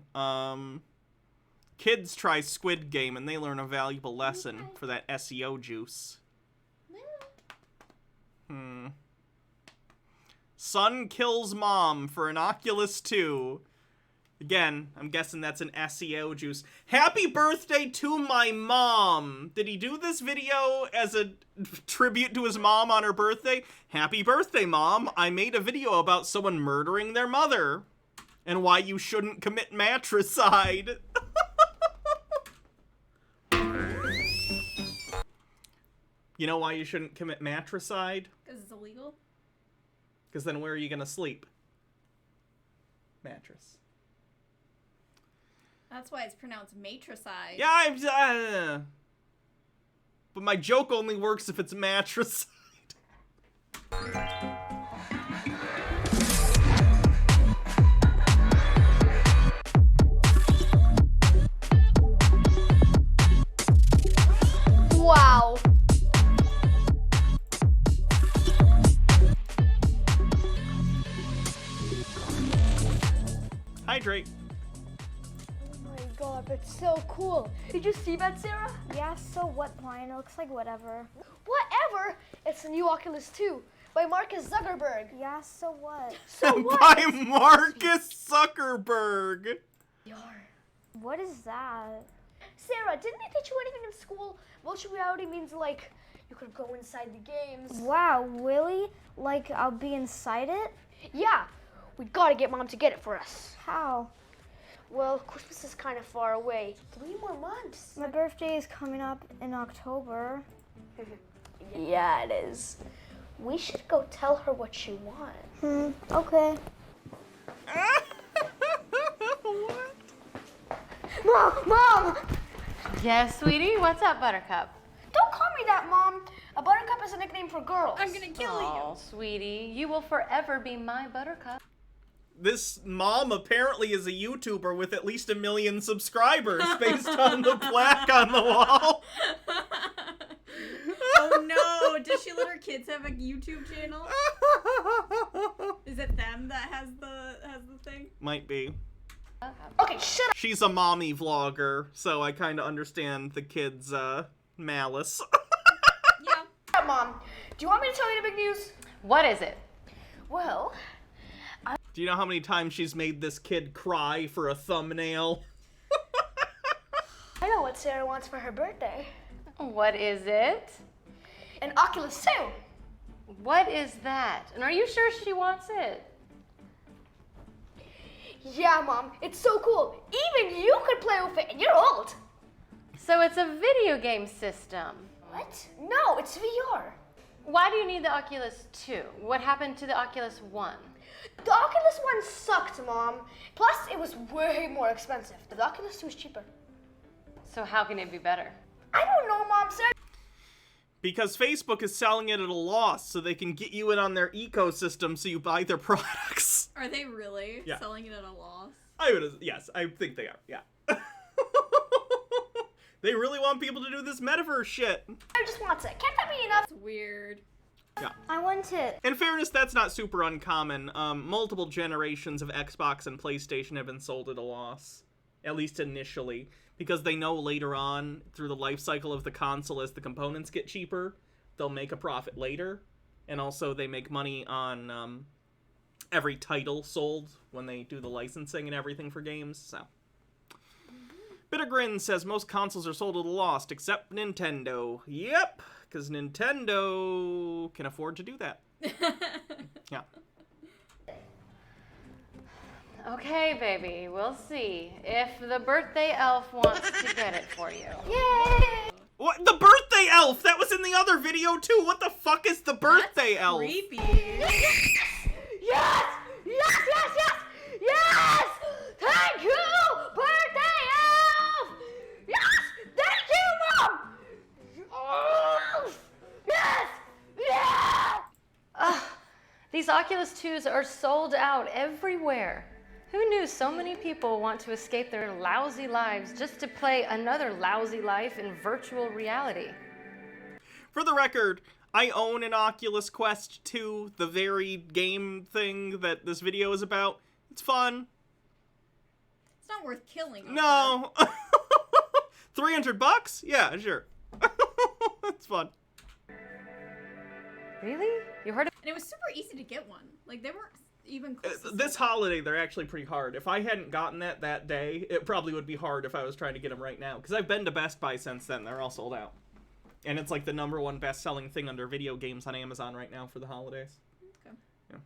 Kids try Squid Game and they learn a valuable lesson for that SEO juice. Son kills mom for an Oculus 2. Again, I'm guessing that's an SEO juice. Happy birthday to my mom. Did he do this video as a tribute to his mom on her birthday? Happy birthday, Mom. I made a video about someone murdering their mother and why you shouldn't commit matricide. You know why you shouldn't commit matricide? Because it's illegal? Because then where are you going to sleep? Mattress. That's why it's pronounced matricide. Yeah, but my joke only works if it's matricide. Wow. Hydrate. Oh my god, that's so cool. Did you see that, Sarah? Yeah, so what, Brian? It looks like whatever. Whatever? It's the new Oculus 2 by Marcus Zuckerberg. Yeah, so what? So what? By Marcus Zuckerberg. What is that? Sarah, didn't they teach you anything in school? Virtual reality means like you could go inside the games. Wow, really? Like I'll be inside it? Yeah. We gotta get Mom to get it for us. How? Well, Christmas is kind of far away. 3 more months. My birthday is coming up in October. Yeah, it is. We should go tell her what you want. Okay. Mom! Yes, sweetie? What's up, Buttercup? Don't call me that, Mom. A buttercup is a nickname for girls. I'm gonna kill Oh, sweetie, you will forever be my Buttercup. This mom apparently is a YouTuber with at least 1 million subscribers based on the plaque on the wall. Oh no, does she let her kids have a YouTube channel? Is it them that has the thing? Might be. Okay, shut up. She's a mommy vlogger, so I kind of understand the kids' malice. Yeah, Mom. Do you want me to tell you the big news? What is it? Well, Do you know how many times she's made this kid cry for a thumbnail? I know what Sarah wants for her birthday. What is it? An Oculus 2. What is that? And are you sure she wants it? Yeah, Mom. It's so cool. Even you could play with it, and you're old. So it's a video game system. What? No, it's VR. Why do you need the Oculus 2? What happened to the Oculus 1? The Oculus 1 sucked, Mom. Plus, it was way more expensive. The Oculus 2 is cheaper. So how can it be better? I don't know, Mom. Sarah. Because Facebook is selling it at a loss so they can get you in on their ecosystem so you buy their products. Are they really Yeah. selling it at a loss? Yes, I think they are, yeah. They really want people to do this metaverse shit. I just want it. Can't that be enough? It's weird. Yeah. I want it. In fairness, that's not super uncommon. Multiple generations of Xbox and PlayStation have been sold at a loss, at least initially, because they know later on, through the life cycle of the console, as the components get cheaper, they'll make a profit later. And also, they make money on every title sold when they do the licensing and everything for games, so. Bittergrin says most consoles are sold at a loss, except Nintendo. Yep, because Nintendo can afford to do that. Yeah. Okay, baby, we'll see if the birthday elf wants to get it for you. Yay! What? The birthday elf! That was in the other video, too! What the fuck is the birthday elf? Creepy. Yes! Yes! Yes! Yes! Yes! Thank you, birthday elf! Yes! Thank you, Mom! Oh! Yes! Yeah! These Oculus 2s are sold out everywhere. Who knew so many people want to escape their lousy lives just to play another lousy life in virtual reality? For the record, I own an Oculus Quest 2, the very game thing that this video is about. It's fun. It's not worth killing over. No. $300? Yeah, sure. It's fun. Really? You heard of And it was super easy to get one. Like, they weren't even close to This holiday, they're actually pretty hard. If I hadn't gotten that day, it probably would be hard if I was trying to get them right now. Because I've been to Best Buy since then. They're all sold out. And it's like the #1 best-selling thing under video games on Amazon right now for the holidays. Okay. Yeah.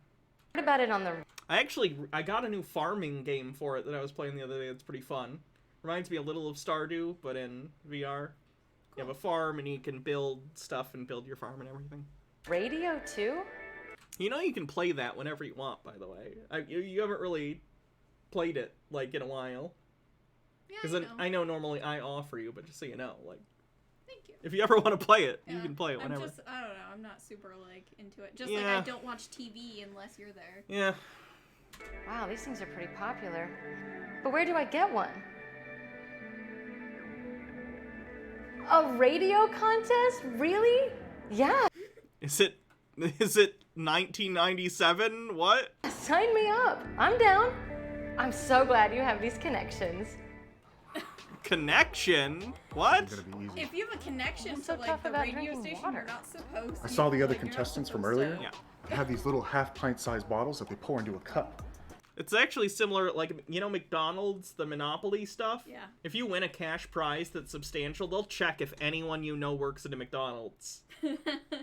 What about it on the... I got a new farming game for it that I was playing the other day. It's pretty fun. Reminds me a little of Stardew, but in VR. You have a farm and you can build stuff and build your farm and everything. Radio too? You know you can play that whenever you want, by the way. You haven't really played it, like, in a while. Yeah, Because I know normally I offer you, but just so you know, like... Thank you. If you ever want to play it, Yeah. you can play it whenever. I don't know. I'm not super, like, into it. Just Yeah. like I don't watch TV unless you're there. Yeah. Wow, these things are pretty popular. But where do I get one? A radio contest? Really? Yeah. Is it 1997? What? Sign me up. I'm down. I'm so glad you have these connections. Connection? What? If you have a connection to so like tough the about radio drinking station, water. you're not supposed to. I saw the other like, you're not contestants from supposed to- earlier. They have these little half-pint-sized bottles that they pour into a cup. It's actually similar, like, you know, McDonald's, the Monopoly stuff? Yeah. If you win a cash prize that's substantial, they'll check if anyone you know works at a McDonald's.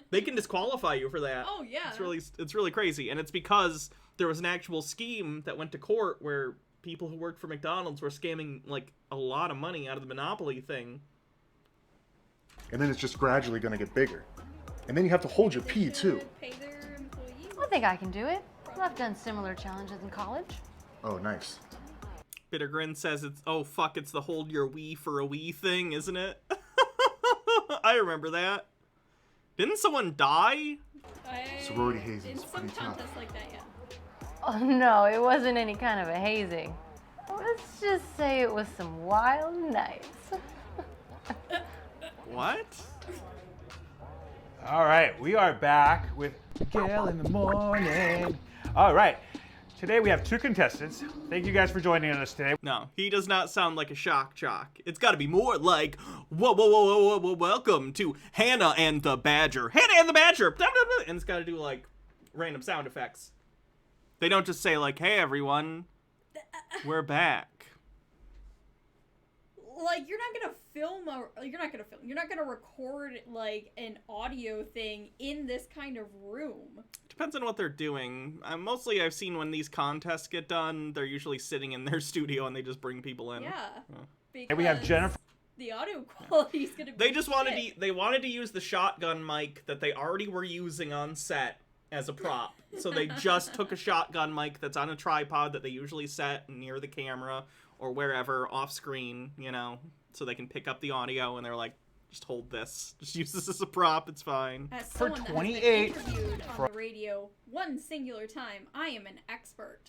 They can disqualify you for that. Oh, yeah. It's really crazy. And it's because there was an actual scheme that went to court where people who worked for McDonald's were scamming, like, a lot of money out of the Monopoly thing. And then it's just gradually going to get bigger. And then you have to hold your pee, too. Pay their employees. I think I can do it. I've done similar challenges in college. Oh, nice. Bittergrin says it's, oh fuck, it's the hold your Wii for a Wii thing, isn't it? I remember that. Didn't someone die? Sorority hazing In is some pretty tough. contests like that, yeah. Oh no, it wasn't any kind of a hazing. Let's just say it was some wild nights. What? All right, we are back with Gail in the morning. All right, today we have two contestants. Thank you guys for joining us today. No, he does not sound like a shock jock. It's got to be more like, whoa, whoa, whoa, whoa, whoa, whoa, welcome to Hannah and the Badger. Hannah and the Badger! And it's got to do, like, random sound effects. They don't just say, like, hey, everyone, we're back. Like, you're not gonna you're not gonna record, like, an audio thing in this kind of room. Depends on what they're doing. Mostly I've seen when these contests get done, they're usually sitting in their studio and they just bring people in. Yeah. And we have Jennifer. The audio quality is gonna be They just wanted shit. they wanted to use the shotgun mic that they already were using on set as a prop. So they just took a shotgun mic that's on a tripod that they usually set near the camera or wherever off screen, you know, so they can pick up the audio, and they're like, just hold this. Just use this as a prop, it's fine. As For someone that has 28 been interviewed on the radio one singular time, I am an expert.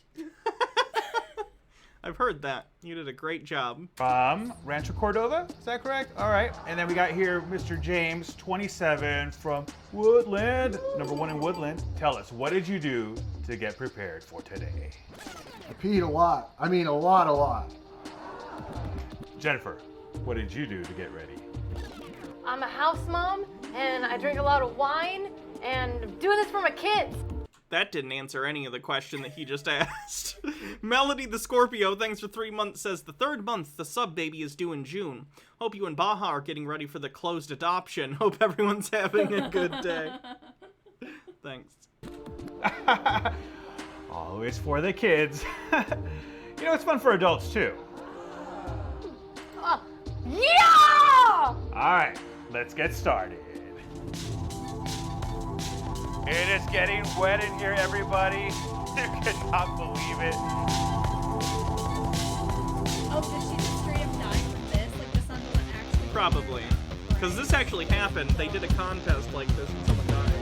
I've heard that. You did a great job. From Rancho Cordova, is that correct? All right, and then we got here Mr. James, 27, from Woodland, #1 in Woodland. Tell us, what did you do to get prepared for today? I peed a lot. I mean, a lot. Jennifer, what did you do to get ready? I'm a house mom, and I drink a lot of wine, and I'm doing this for my kids. That didn't answer any of the question that he just asked. Melody the Scorpio, thanks for 3 months, says the 3rd month, the sub baby is due in June. Hope you and Baja are getting ready for the closed adoption. Hope everyone's having a good day. Thanks. Always for the kids. You know, it's fun for adults too. Yeah! All right, let's get started. It is getting wet in here, everybody. You cannot believe it. Oh, did she just straight up die from this? Like, the sun doesn't actually... Probably. Because this actually happened. They did a contest like this and someone died.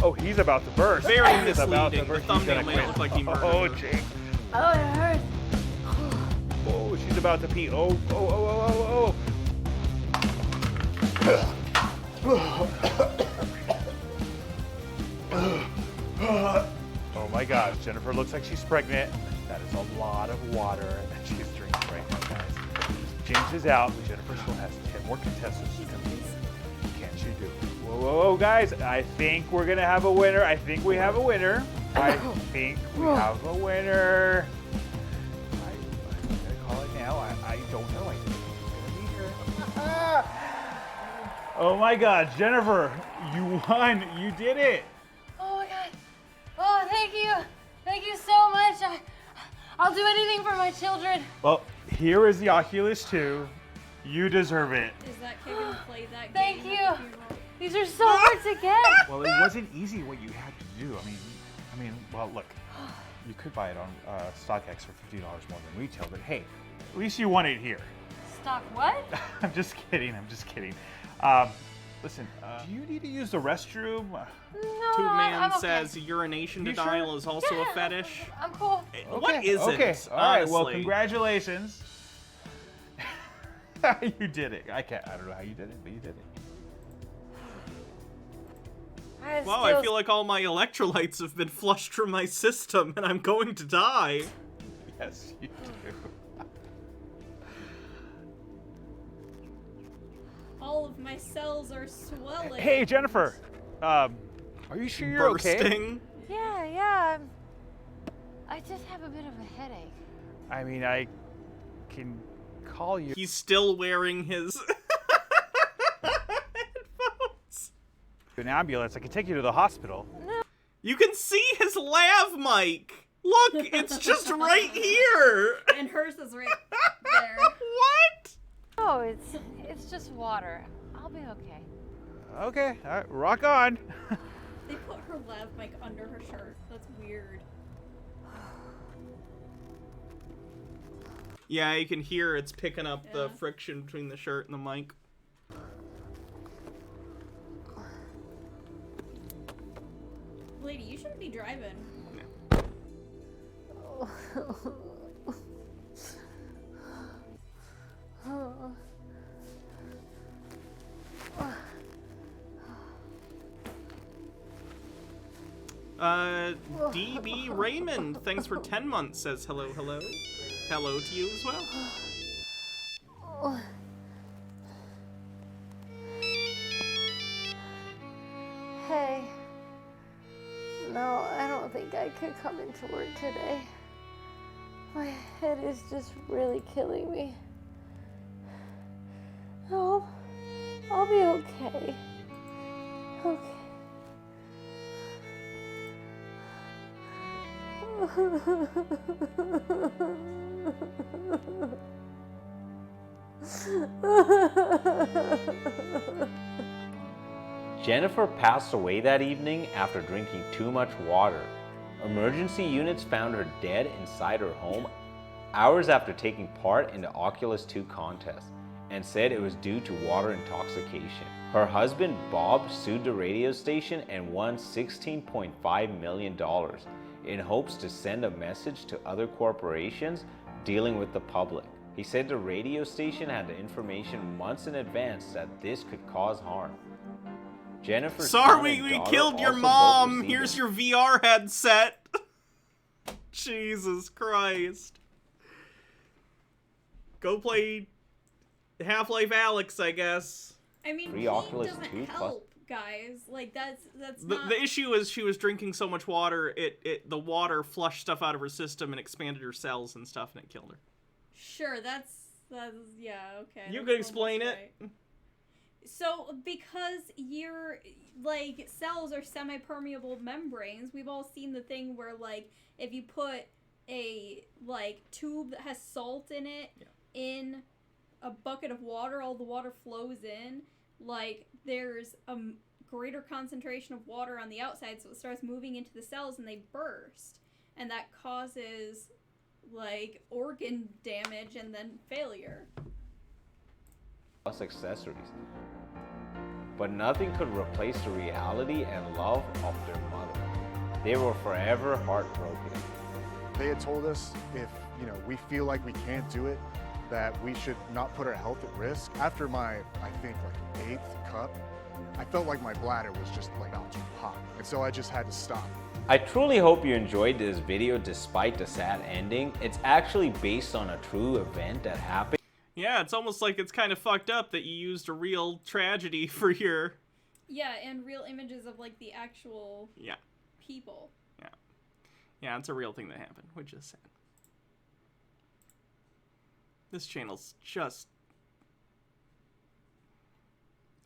Oh, he's about to burst. Very He's about to misleading. The burst. He's thumbnail gonna made it look like he murdered Oh, her. Jake. Oh, it hurts. Oh, she's about to pee. Oh. Oh my gosh, Jennifer looks like she's pregnant. That is a lot of water that she's drinking right now, guys. James is out, but Jennifer still has 10 more contestants to compete. Can she do it? Whoa, guys. I think we're going to have a winner. I think we have a winner. I'm going to call it now. I don't know. I think it's going to be her. Oh my God, Jennifer, you won. You did it. Oh my God. Oh, thank you. Thank you so much. I'll do anything for my children. Well, here is the Oculus 2. You deserve it. Is that kid gonna play that Thank game? you. These are so hard to get. Well, it wasn't easy what you had to do. I mean, well, look, you could buy it on StockX for $50 more than retail, but hey, at least you won it here. Stock what? I'm just kidding. Listen, do you need to use the restroom? No, Two-Man I'm okay. says urination You denial sure? is also a fetish. I'm cool. What is it? Okay, all right. Well, honestly? congratulations. You did it. I don't know how you did it, but you did it. Wow, I feel like all my electrolytes have been flushed from my system and I'm going to die. Yes, you do. All of my cells are swelling. Hey, Jennifer. Are you sure you're okay? Bursting. Yeah. I just have a bit of a headache. I mean, I can call you. He's still wearing his headphones. An ambulance. I can take you to the hospital. No. You can see his lav mic. Look, it's just right here. And hers is right there. What? Oh, it's just water. I'll be okay. Okay, all right, rock on. They put her lav mic under her shirt. That's weird. Yeah, you can hear it's picking up the friction between the shirt and the mic. Lady, you shouldn't be driving. DB Raymond, thanks for 10 months, says hello. Hello to you as well. Hey. No, I don't think I could come into work today. My head is just really killing me. No, I'll be okay. Okay. Jennifer passed away that evening after drinking too much water. Emergency units found her dead inside her home hours after taking part in the Oculus 2 contest and said it was due to water intoxication. Her husband Bob sued the radio station and won $16.5 million in hopes to send a message to other corporations dealing with the public. He said the radio station had the information months in advance that this could cause harm. Jennifer's Sorry, we killed your mom. Here's your VR headset. Jesus Christ. Go play Half-Life Alyx, I guess. I mean, Free he Oculus doesn't 2 help, guys. Like, that's not... The issue is she was drinking so much water, the water flushed stuff out of her system and expanded her cells and stuff, and it killed her. Sure, that's yeah, okay. You that's could explain it. right. So, because your, like, cells are semi-permeable membranes, we've all seen the thing where, like, if you put a, like, tube that has salt in it in a bucket of water, all the water flows in. Like, there's a greater concentration of water on the outside, so it starts moving into the cells and they burst. And that causes, like, organ damage and then failure. Plus accessories. But nothing could replace the reality and love of their mother. They were forever heartbroken. They had told us if, we feel like we can't do it, that we should not put our health at risk. After my, I think, like 8th cup, I felt like my bladder was just like about to pop. And so I just had to stop. I truly hope you enjoyed this video despite the sad ending. It's actually based on a true event that happened. Yeah, it's almost like it's kind of fucked up that you used a real tragedy for your... Yeah, and real images of, like, the actual people. Yeah, it's a real thing that happened, which is sad. This channel's just...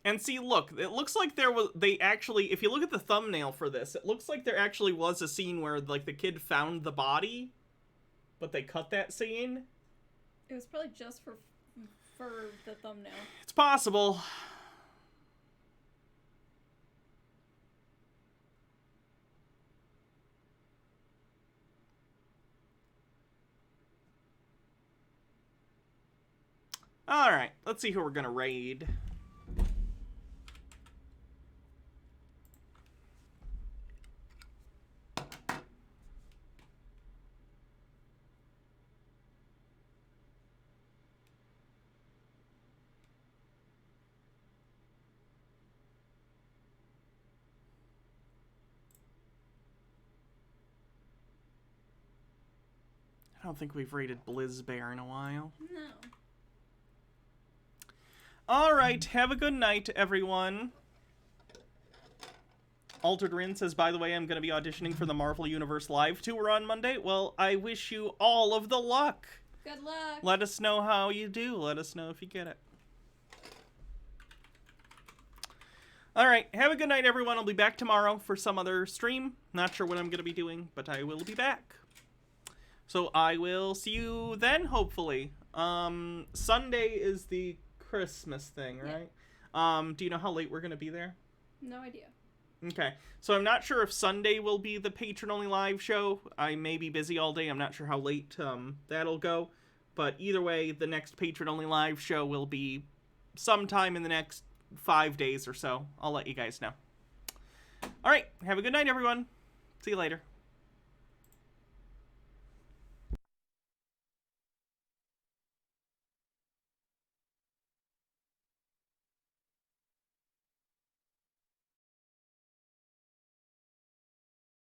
And see, look, it looks like they actually, if you look at the thumbnail for this, it looks like there actually was a scene where, like, the kid found the body, but they cut that scene. It was probably just for the thumbnail. It's possible. Alright, let's see who we're gonna raid. I don't think we've rated Blizzbear in a while. No. Alright, have a good night, everyone. Altered Rin says, by the way, I'm going to be auditioning for the Marvel Universe Live Tour on Monday. Well, I wish you all of the luck. Good luck. Let us know how you do. Let us know if you get it. Alright, have a good night, everyone. I'll be back tomorrow for some other stream. Not sure what I'm going to be doing, but I will be back. So I will see you then, hopefully. Sunday is the Christmas thing, right? Yeah. Do you know how late we're going to be there? No idea. Okay, so I'm not sure if Sunday will be the patron-only live show. I may be busy all day. I'm not sure how late that'll go. But either way, the next patron-only live show will be sometime in the next 5 days or so. I'll let you guys know. All right, have a good night, everyone. See you later.